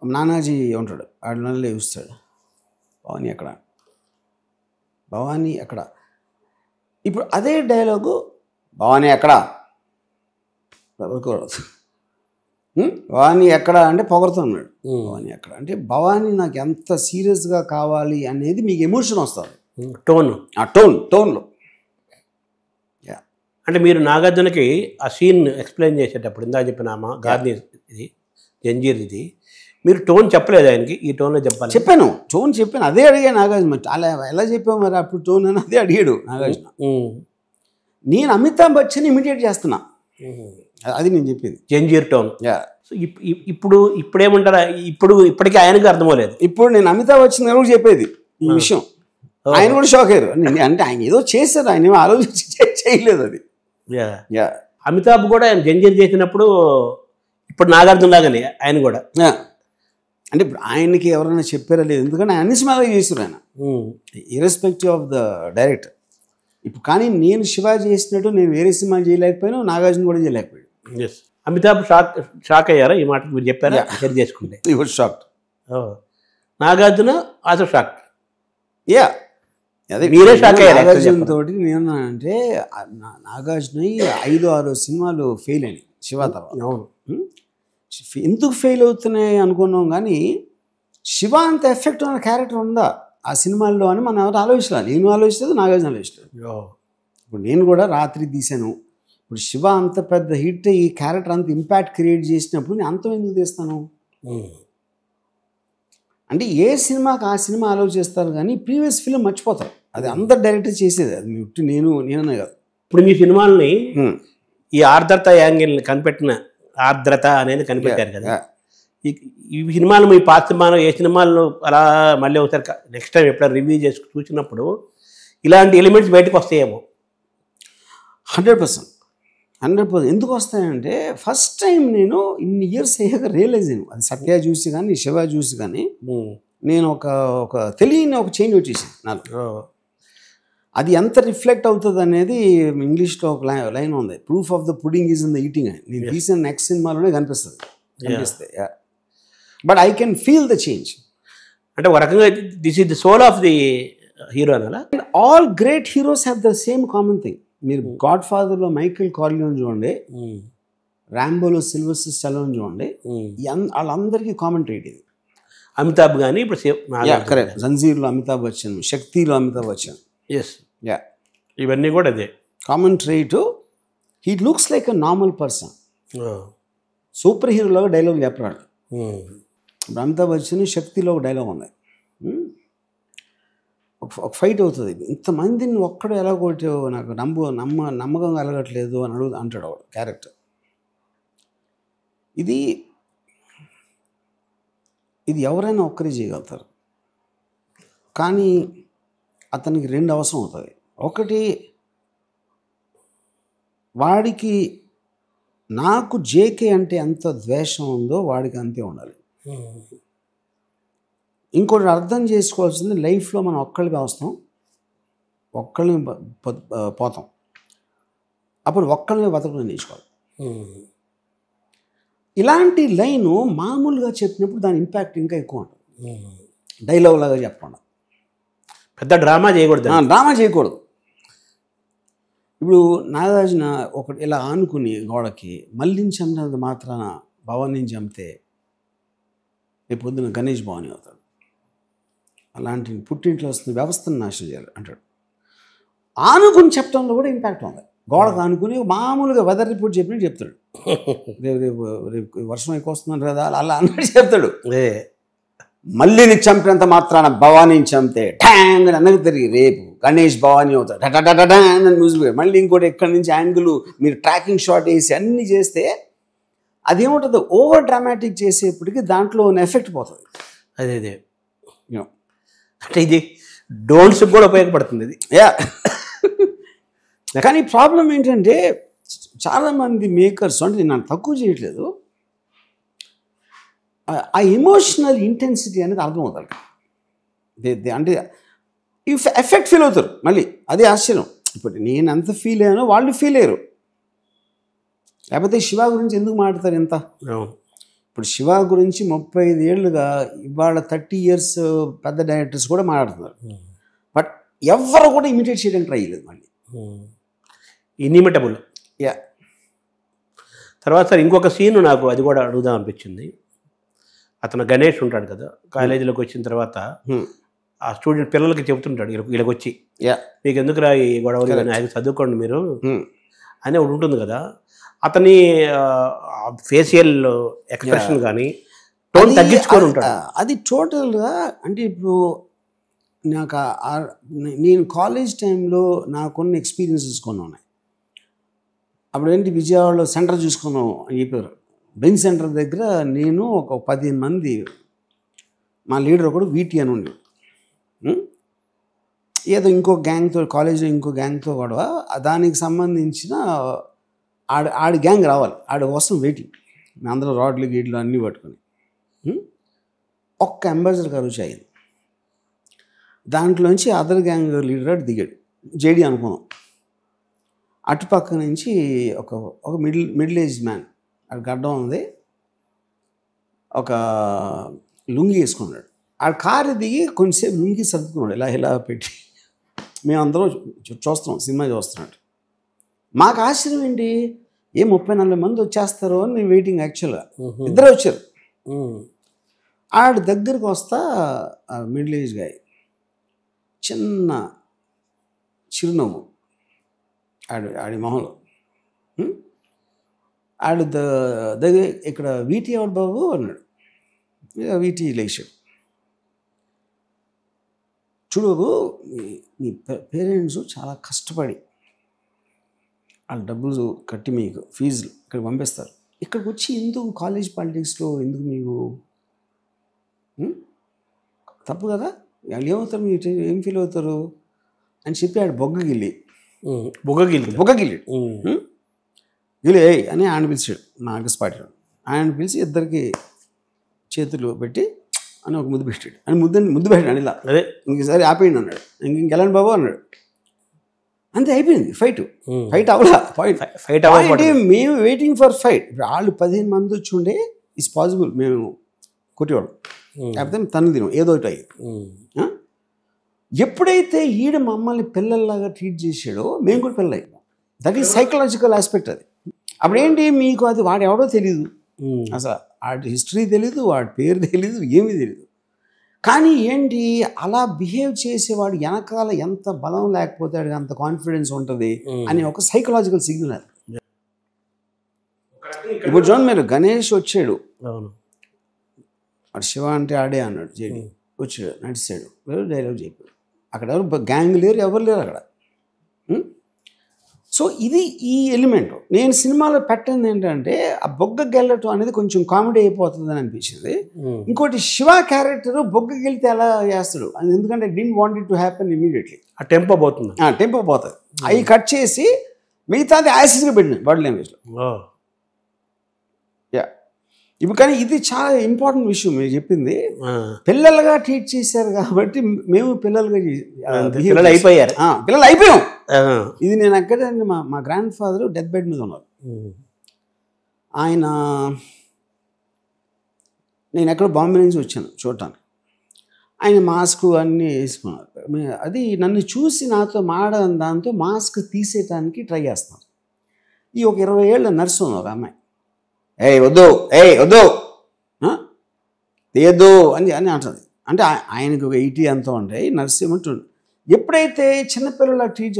నానాజీ ఉంటాడు, ఆడు నల్లే చూస్తాడు, భవానీ ఎక్కడ, భవానీ ఎక్కడ. ఇప్పుడు అదే డైలాగు భవానీ ఎక్కడ, భవానీ ఎక్కడ అంటే పొగడుతున్నాడు, భవానీ ఎక్కడ అంటే భవానీ నాకు ఎంత సీరియస్గా కావాలి అనేది మీకు ఎమోషన్ వస్తుంది, టోన్లో. అంటే మీరు నాగార్జునకి ఆ సీన్ ఎక్స్ప్లెయిన్ చేసేటప్పుడు ఇందాక చెప్పిన గాంధీ ఇది జంజీర్ ఇది, మీరు టోన్ చెప్పలేదు ఆయనకి, ఈ టోన్లో చెప్పాలి? చెప్పాను, టోన్ చెప్పాను, అదే అడిగాను నాగార్జున. అలా ఎలా చెప్పావు మరి అప్పుడు టోన్ అని అదే అడిగాడు నాగార్జున. నేను అమితాబ్ బచ్చన్ ఇమిటేట్ చేస్తున్నా, అది నేను చెప్పింది జంజీర్ టోన్. సో ఇప్పుడేమంటారా, ఇప్పటికీ ఆయనకి అర్థమవలేదు. ఇప్పుడు నేను అమితాబ్ బచ్చన్ గారు చెప్పేది ఈ విషయం, ఆయన కూడా షాక్ అయ్యారు. అంటే ఆయన ఏదో చేశారు, ఆయన ఏమో ఆలోచించి చేయలేదు అది. అమితాబ్ కూడా ఆయన జంజీర్ చేసినప్పుడు ఇప్పుడు నాగార్జున లాగానే ఆయన కూడా. అంటే ఇప్పుడు ఆయనకి ఎవరైనా చెప్పారా లేదు, ఎందుకంటే అన్ని సినిమాలు చేశారు ఆయన, ఇర్రెస్పెక్టివ్ ఆఫ్ ద డైరెక్టర్. ఇప్పుడు కానీ నేను శివ చేసినట్టు నేను వేరే సినిమాలు చేయలేకపోయాను, నాగార్జున కూడా చేయలేకపోయాడు. అమితాబ్ షాక్ అయ్యారా ఈ మాట మీరు చెప్పారా? షేర్ చేసుకుంటే షాక్. Nagarjuna also shock. అదే మీరే షాక్ అయ్యారు. నాగార్జున తోటి నేను అంటే నాగార్జున 5-6 సినిమాలు ఫెయిల్ అయినాయి శివ తర్వాత. అవును, ఎందుకు ఫెయిల్ అవుతున్నాయి అనుకున్నాం, కానీ శివ అంత ఎఫెక్ట్ ఉన్న క్యారెక్టర్ ఉందా ఆ సినిమాల్లో అని మనం ఎవరు ఆలోచించలేదు. నేను ఆలోచిస్తుంది, నాగార్జున ఆలోచించలేదు. ఇప్పుడు నేను కూడా రాత్రి తీశాను. ఇప్పుడు శివ అంత పెద్ద హిట్, ఈ క్యారెక్టర్ అంత ఇంపాక్ట్ క్రియేట్ చేసినప్పుడు నేను అంతం ఎందుకు తీస్తాను? అంటే ఏ సినిమాకి ఆ సినిమా ఆలోచిస్తారు, కానీ ప్రీవియస్ ఫిల్మ్ మర్చిపోతారు. అది అందరు డైరెక్టర్ చేసేది, అది నేననే కాదు. ఇప్పుడు మీ సినిమాల్ని ఈ ఆర్ద్రత యాంగిల్ని కనిపెట్టిన ఆర్ద్రత అనేది కనిపెట్టారు కదా, ఈ సినిమాలు మీ పాత సినిమాలు ఏ సినిమాలను అలా మళ్ళీ ఒకసారి నెక్స్ట్ టైం ఎప్పుడైనా రివ్యూ చేసి చూసినప్పుడు ఇలాంటి ఎలిమెంట్స్ బయటకు వస్తాయేమో? 100%. ఎందుకు వస్తాయంటే ఫస్ట్ టైం నేను ఇన్ని ఇయర్స్ అయ్యాక రియలైజ్ అయ్యాను, అది సత్య చూసి కానీ శివ చూసి కానీ నేను ఒక తెలియని ఒక చేంజ్ వచ్చేసింది నాకు. అది ఎంత రిఫ్లెక్ట్ అవుతుంది అనేది ఇంగ్లీష్లో ఒక లైన్ ఉంది, proof of the pudding is in the eating అని. నేను తీసిన నెక్స్ట్ సినిమాలోనే కనిపిస్తాయి. But I can feel the change. అంటే ఒక రకంగా this is the soul of the hero అనాలా? All great heroes have the same common thing. మీరు గాడ్ ఫాదర్లో మైకేల్ కార్లియోన్ చూడండి, ర్యాంబోలో సిల్వెస్టర్ స్టాలోన్ చూడండి, వాళ్ళందరికీ కామన్ ట్రేట్ ఇది. అమితాబ్ కానీ ఇప్పుడు కరెక్ట్, జంజీర్లో అమితాబ్ బచ్చన్, శక్తిలో అమితాబ్ బచ్చన్, ఇవన్నీ కూడా అదే common trait. He looks like a normal person. Super హీరోలాగా డైలాగ్ చెప్పరాడు. ఇప్పుడు అమితాబ్ బచ్చన్ శక్తిలో ఒక డైలాగ్ ఉంది, ఒక ఫైట్ అవుతుంది, ఇంతమందిని ఒక్కడు ఎలా కొట్టావు నాకు నమ్మకం కలగట్లేదు అని అంటాడు వాడు క్యారెక్టర్. ఇది ఎవరైనా ఒక్కరే చేయగలుగుతారు, కానీ అతనికి 2 అవసరం అవుతుంది. ఒకటి, వాడికి నాకు జేకే అంటే ఎంత ద్వేషం ఉందో వాడికి అంతే ఉండాలి. ఇంకోటి అర్థం చేసుకోవాల్సింది, లైఫ్లో మనం ఒక్కళ్ళకి వస్తాం, ఒక్కళ్ళని పోతాం, అప్పుడు ఒక్కళ్ళని బతకడం నేర్చుకోవాలి. ఇలాంటి లైను మామూలుగా చెప్పినప్పుడు దాని ఇంపాక్ట్ ఇంకా ఎక్కువ ఉంటుంది. డైలాగ్ లాగా చెప్పకుండా పెద్ద డ్రామా చేయకూడదు. డ్రామా చేయకూడదు. ఇప్పుడు నాగార్జున ఒకటి ఇలా ఆనుకుని గోడకి మళ్ళించన్నది మాత్రాన భవానీని చంపితే రేపు పొద్దున గణేష్ భవానీ అవుతాడు. అలాంటి పుట్టింట్లో వస్తున్న వ్యవస్థను నాశనం చేయాలి అంటాడు. ఆనుకుని చెప్పడంలో కూడా ఇంపాక్ట్ ఉంది. గోడకు ఆనుకుని మామూలుగా వెదర్ రిపోర్ట్ చెప్పినట్టు చెప్తాడు, రేపు వర్షం ఎక్కువ వస్తున్నాడు కదా అలా అన్నట్టు చెప్తాడు. మళ్ళీని చంపినంత మాత్రాన భవానీని చంపితే ట్యాంగ్ అని అన్నకు తిరిగి రేపు గణేష్ భవానీ అవుతాడు అని న్యూస్. మళ్ళీ ఇంకోటి ఎక్కడి నుంచి యాంగిల్ మీరు ట్రాకింగ్ షాట్ వేసి అన్నీ చేస్తే అదేముంటుంది, ఓవర్ డ్రామాటిక్ చేసేప్పటికి దాంట్లో ఉన్న ఎఫెక్ట్ పోతుంది. అదే అంటే ఇది డోంట్స్ కూడా ఉపయోగపడుతుంది ఇది. కానీ ప్రాబ్లం ఏంటంటే చాలామంది మేకర్స్, అంటే నేను తక్కువ చేయట్లేదు, ఆ ఎమోషనల్ ఇంటెన్సిటీ అనేది అర్థమవుతారు. అంటే ఎఫెక్ట్ ఫీల్ అవుతారు. మళ్ళీ అదే ఆశ్చర్యం. ఇప్పుడు నేను ఎంత ఫీల్ అయ్యానో వాళ్ళు ఫీల్ అయ్యారు. లేకపోతే శివ గురించి ఎందుకు మాట్లాడతారు ఎంత? ఇప్పుడు శివ గురించి 35 ఏళ్ళుగా ఇవాళ 30 years పెద్ద డైరెక్టర్స్ కూడా మాట్లాడుతున్నారు. బట్ ఎవరు కూడా ఇమిటేట్ చేయడానికి ట్రై చేయలేదు. మళ్ళీ ఇన్ఇమిటబుల్. తర్వాత సార్ ఇంకొక సీన్ నాకు అది కూడా అడుగుదాం అనిపించింది. అతను గణేష్ ఉంటాడు కదా, కాలేజీలోకి వచ్చిన తర్వాత ఆ స్టూడెంట్ పిల్లలకి చెబుతుంటాడు వీళ్ళకి వచ్చి, మీకు ఎందుకురా ఈ గొడవలు ఆయన చదువుకోండి మీరు అని ఒకటి ఉంటుంది కదా. అతని ఫేషియల్ ఎక్స్ప్రెషన్ కానీ టోన్ తగ్గించుకొని ఉంటాడు. అది టోటల్గా అంటే ఇప్పుడు నాకు నేను కాలేజ్ టైంలో నాకున్న ఎక్స్పీరియన్సెస్ కొన్ని ఉన్నాయి. అప్పుడు ఏంటి, విజయవాడలో సెంటర్ చూసుకున్నాం అని చెప్పారు. బెంచ్ సెంటర్ దగ్గర నేను ఒక 15 మంది, మా లీడర్ ఒకడు వీటీ అని ఉండి, ఏదో ఇంకో గ్యాంగ్తో కాలేజ్లో ఇంకో గ్యాంగ్తో గొడవ, దానికి సంబంధించిన ఆడి గ్యాంగ్ రావాలి, ఆడి కోసం వెయిటింగ్. అందరూ రాడ్లు గీడ్లు అన్నీ పట్టుకొని ఒక్క అంబాసిడర్ గారు వచ్చి అయింది. దాంట్లోంచి అదర్ గ్యాంగ్ లీడర్ దిగాడు, జేడీ అనుకున్నాం. అటుపక్క నుంచి ఒక మిడిల్ ఏజ్ మ్యాన్, అది గడ్డం ఉంది, ఒక లుంగి వేసుకున్నాడు. ఆ కారు దిగి కొంచెంసేపు లుంగి సర్దుకున్నాడు, ఇలా పెట్టి. మేమందరం చూస్తున్నాం, సినిమా చూస్తున్నాడు. మాకు ఆశ్చర్యం ఏంటి, 30-40 మంది వచ్చేస్తారు అని మేము వెయిటింగ్. యాక్చువల్గా ఇద్దరే వచ్చారు. ఆడి దగ్గరికి వస్తా మిడిల్ ఏజ్ గాయ, చిన్న చిరునవ్వు ఆడి మొహంలో. ఆడు దగ్గర, ఇక్కడ వీటీ ఎవడు బాబు అన్నాడు. వీటీ లేచాడు. చూడు బాబు, మీ పేరెంట్స్ చాలా కష్టపడి వాళ్ళు డబ్బులు కట్టి మీకు ఫీజులు ఇక్కడికి పంపిస్తారు. ఇక్కడికి వచ్చి ఎందుకు కాలేజ్ పాలిటిక్స్లో ఎందుకు మీకు తప్పు కదా, వాళ్ళు ఏమవుతారు, మీరు ఏం ఫీల్ అవుతారు అని చెప్పి ఆడు బొగ్గగిల్లి గిలే అని ఆయన పిలిచాడు. నాగస్ పార్టీ ఆయన పిలిచి ఇద్దరికి చేతులు పెట్టి అని ఒక ముద్దు పెట్టాడు. అని ముద్దు పెట్టాడు. ఇలా అదే ఇంకసారి ఆపేయండి అన్నాడు. ఇంకెళ్ళండి బాబు అన్నాడు. అంతే, అయిపోయింది. ఫైట్ అవ్వలా. ఫైట్ అవ్వాలి. మేము వెయిటింగ్ ఫర్ ఫైట్. ఇప్పుడు వాళ్ళు 15 మంది వచ్చి ఉండే ఇట్స్ పాసిబుల్ మేము కొట్టేవాడు, లేకపోతే తను తినం ఏదో ఒకటి అయ్యి. ఎప్పుడైతే ఈడ మమ్మల్ని పిల్లల్లాగా ట్రీట్ చేసాడో మేము కూడా పిల్లలు అయిపోయాం. That is psychological aspect. అది అప్పుడు ఏంటి, మీకు అది వాడు ఎవడో తెలీదు, అసలు వాడి హిస్టరీ తెలీదు, వాడి పేరు తెలీదు, ఏమీ తెలీదు. కానీ ఏంటి, అలా బిహేవ్ చేసేవాడు వెనకాల ఎంత బలం లేకపోతే అంత కాన్ఫిడెన్స్ ఉంటుంది అని ఒక సైకలాజికల్ సిగ్నల్. ఇప్పుడు చూడండి మీరు, గణేష్ వచ్చాడు, అవును అటు శివ అంటే ఆడే అన్నాడు, జేడి వచ్చాడు, నడిచాడు, డైలాగ్ చెప్పాడు. అక్కడ ఎవరు గ్యాంగ్ లేరు, ఎవరు లేరు అక్కడ. సో ఇది ఈ ఎలిమెంట్ నేను సినిమాలో పెట్టింది ఏంటంటే, ఆ బొగ్గ గెల్లటం అనేది కొంచెం కామెడీ అయిపోతుందని అనిపించింది. ఇంకోటి, శివ క్యారెక్టర్ బొగ్గ గెలితే ఎలా చేస్తాడు అది, ఎందుకంటే did want it to happen immediately. ఆ టెంపో పోతుంది, టెంపో పోతుంది. అవి కట్ చేసి మిగతాది యాసిడ్గా పెట్టింది బాడీ లాంగ్వేజ్లో. యా, ఇప్పుడు కానీ ఇది చాలా ఇంపార్టెంట్ విషయం మీరు చెప్పింది. పిల్లలుగా ట్రీట్ చేశారు కాబట్టి మేము పిల్లలుగా పిల్లలు అయిపోయారు, పిల్లలు అయిపోయాం. ఇది నేను అక్కడే మా గ్రాండ్ ఫాదర్ డెత్ బెడ్ మీద ఉన్నారు. ఆయన, నేను ఎక్కడో బాంబే నుంచి వచ్చాను చూడటానికి. ఆయన మాస్క్ అన్నీ వేసుకున్నారు. అది నన్ను చూసి నాతో మాడని దాంతో మాస్క్ తీసేయటానికి ట్రై చేస్తాను. ఈ ఒక 20 ఏళ్ళ నర్సు ఉంది ఒక అమ్మాయి, వద్దు వద్దు తీయద్దు అని అని అంటుంది. అంటే ఆయనకు ఒక 80 ఎంతో ఉంటాయి, నర్సు ఏమంటుంది. ఎప్పుడైతే చిన్నపిల్లల ట్రీట్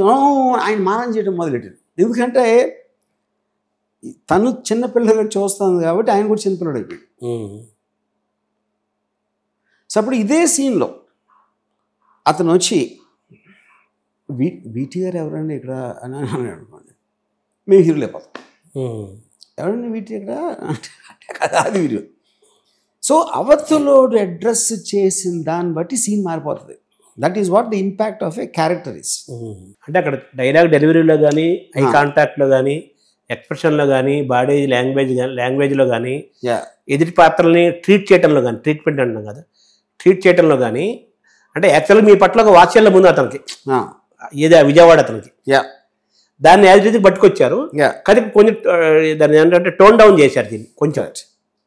ఆయన మారం చేయడం మొదలెట్టాడు. ఎందుకంటే తను చిన్నపిల్లగా చూస్తుంది కాబట్టి ఆయన కూడా చిన్నపిల్లడు అయిపోయాడు. సో అప్పుడు ఇదే సీన్లో అతను వచ్చి వీటి గారు ఎవరండి ఇక్కడ అని అనుకోండి, మేము హీరోలు అయిపోతాం. ఎవరండి వీటి ఇక్కడ అంటే కదా అది వీడియో. సో అవతలోడు అడ్రస్ చేసిన దాన్ని బట్టి సీన్ మారిపోతుంది. That is what the impact of A character is. అంటే అక్కడ డైలాగ్ డెలివరీలో కానీ, ఐ కాంటాక్ట్లో కానీ, ఎక్స్ప్రెషన్లో కానీ, బాడీ లాంగ్వేజ్లో కానీ, ఎదుటి పాత్రల్ని ట్రీట్ చేయడంలో కానీ, ట్రీట్మెంట్ అంటాం కదా, ట్రీట్ చేయడంలో కానీ, అంటే యాక్చువల్గా మీ పట్ల ఒక వాత్సల్యం ఉంది అతనికి, ఏది విజయవాడ అతనికి, దాన్ని యాజ్ ఇది పట్టుకొచ్చారు. కానీ కొంచెం దాన్ని ఏంటంటే టోన్ డౌన్ చేశారు దీన్ని కొంచెం,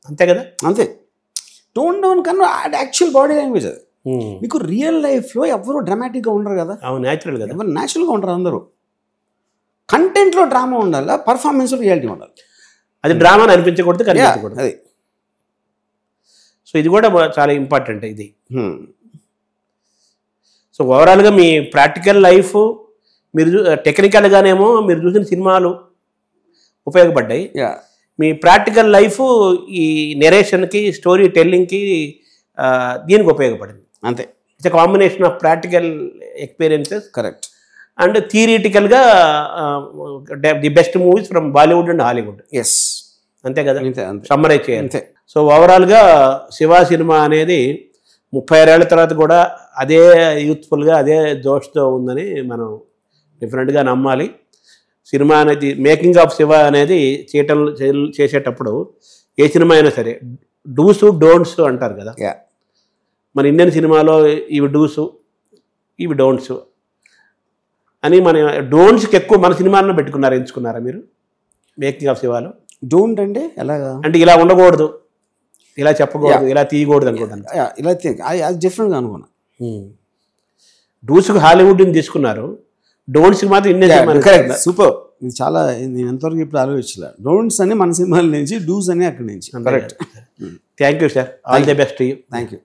అంతే కదా. అంతే, టోన్ డౌన్ కన్నా యాక్చువల్ బాడీ లాంగ్వేజ్ అది. మీకు రియల్ లైఫ్లో ఎవరు డ్రామాటిక్గా ఉండరు కదా, న్యాచురల్ కదా, ఎవరు న్యాచురల్గా ఉండరు. అందరూ కంటెంట్లో డ్రామా ఉండాలి, పర్ఫార్మెన్స్లో రియాలిటీ ఉండాలి. అది డ్రామాని అనిపించకూడదు, కనిపించకూడదు. అది సో ఇది కూడా చాలా ఇంపార్టెంట్ ఇది. సో ఓవరాల్గా మీ ప్రాక్టికల్ లైఫ్, మీరు టెక్నికల్గానేమో మీరు చూసిన సినిమాలు ఉపయోగపడ్డాయి, మీ ప్రాక్టికల్ లైఫ్ ఈ నెరేషన్కి, స్టోరీ టెల్లింగ్కి, దీనికి ఉపయోగపడింది. అంతే, it's a combination of practical experiences, correct, and థియరిటికల్గా the best movies from Bollywood and Hollywood. Yes, అంతే కదా, సమ్మరైజ్ చేయాలి. సో ఓవరాల్గా శివ సినిమా అనేది 36 ఏళ్ల తర్వాత కూడా అదే యూత్ఫుల్గా, అదే జోష్తో ఉందని మనం డిఫరెంట్గా నమ్మాలి. సినిమా అనేది, మేకింగ్ ఆఫ్ శివ అనేది చేసేటప్పుడు ఏ సినిమా అయినా సరే డూసు డోంట్స్ అంటారు కదా. మన ఇండియన్ సినిమాలో ఇవి డూసు, ఇవి డోంట్స్ అని, మన డోంట్స్కి ఎక్కువ మన సినిమాలను పెట్టుకున్నారు, ఎంచుకున్నారా మీరు మేకింగ్ ఆఫ్ శివాలో? డోంట్ అంటే ఎలాగా, అంటే ఇలా ఉండకూడదు, ఇలా చెప్పకూడదు, ఇలా తీయకూడదు అనుకుంటాను, ఇలా అది డిఫరెంట్గా అనుకున్నా. డూస్కి హాలీవుడ్ని తీసుకున్నారు, డోంట్స్కి మాత్రం ఇండియన్. Correct, super. ఇది చాలా, నేను ఎంతవరకు ఇప్పుడు ఆలోచించలే. డోంట్స్ అని మన సినిమాల నుంచి, డూస్ అని అక్కడి నుంచి. Correct. Thank you sir, all the best. Thank you.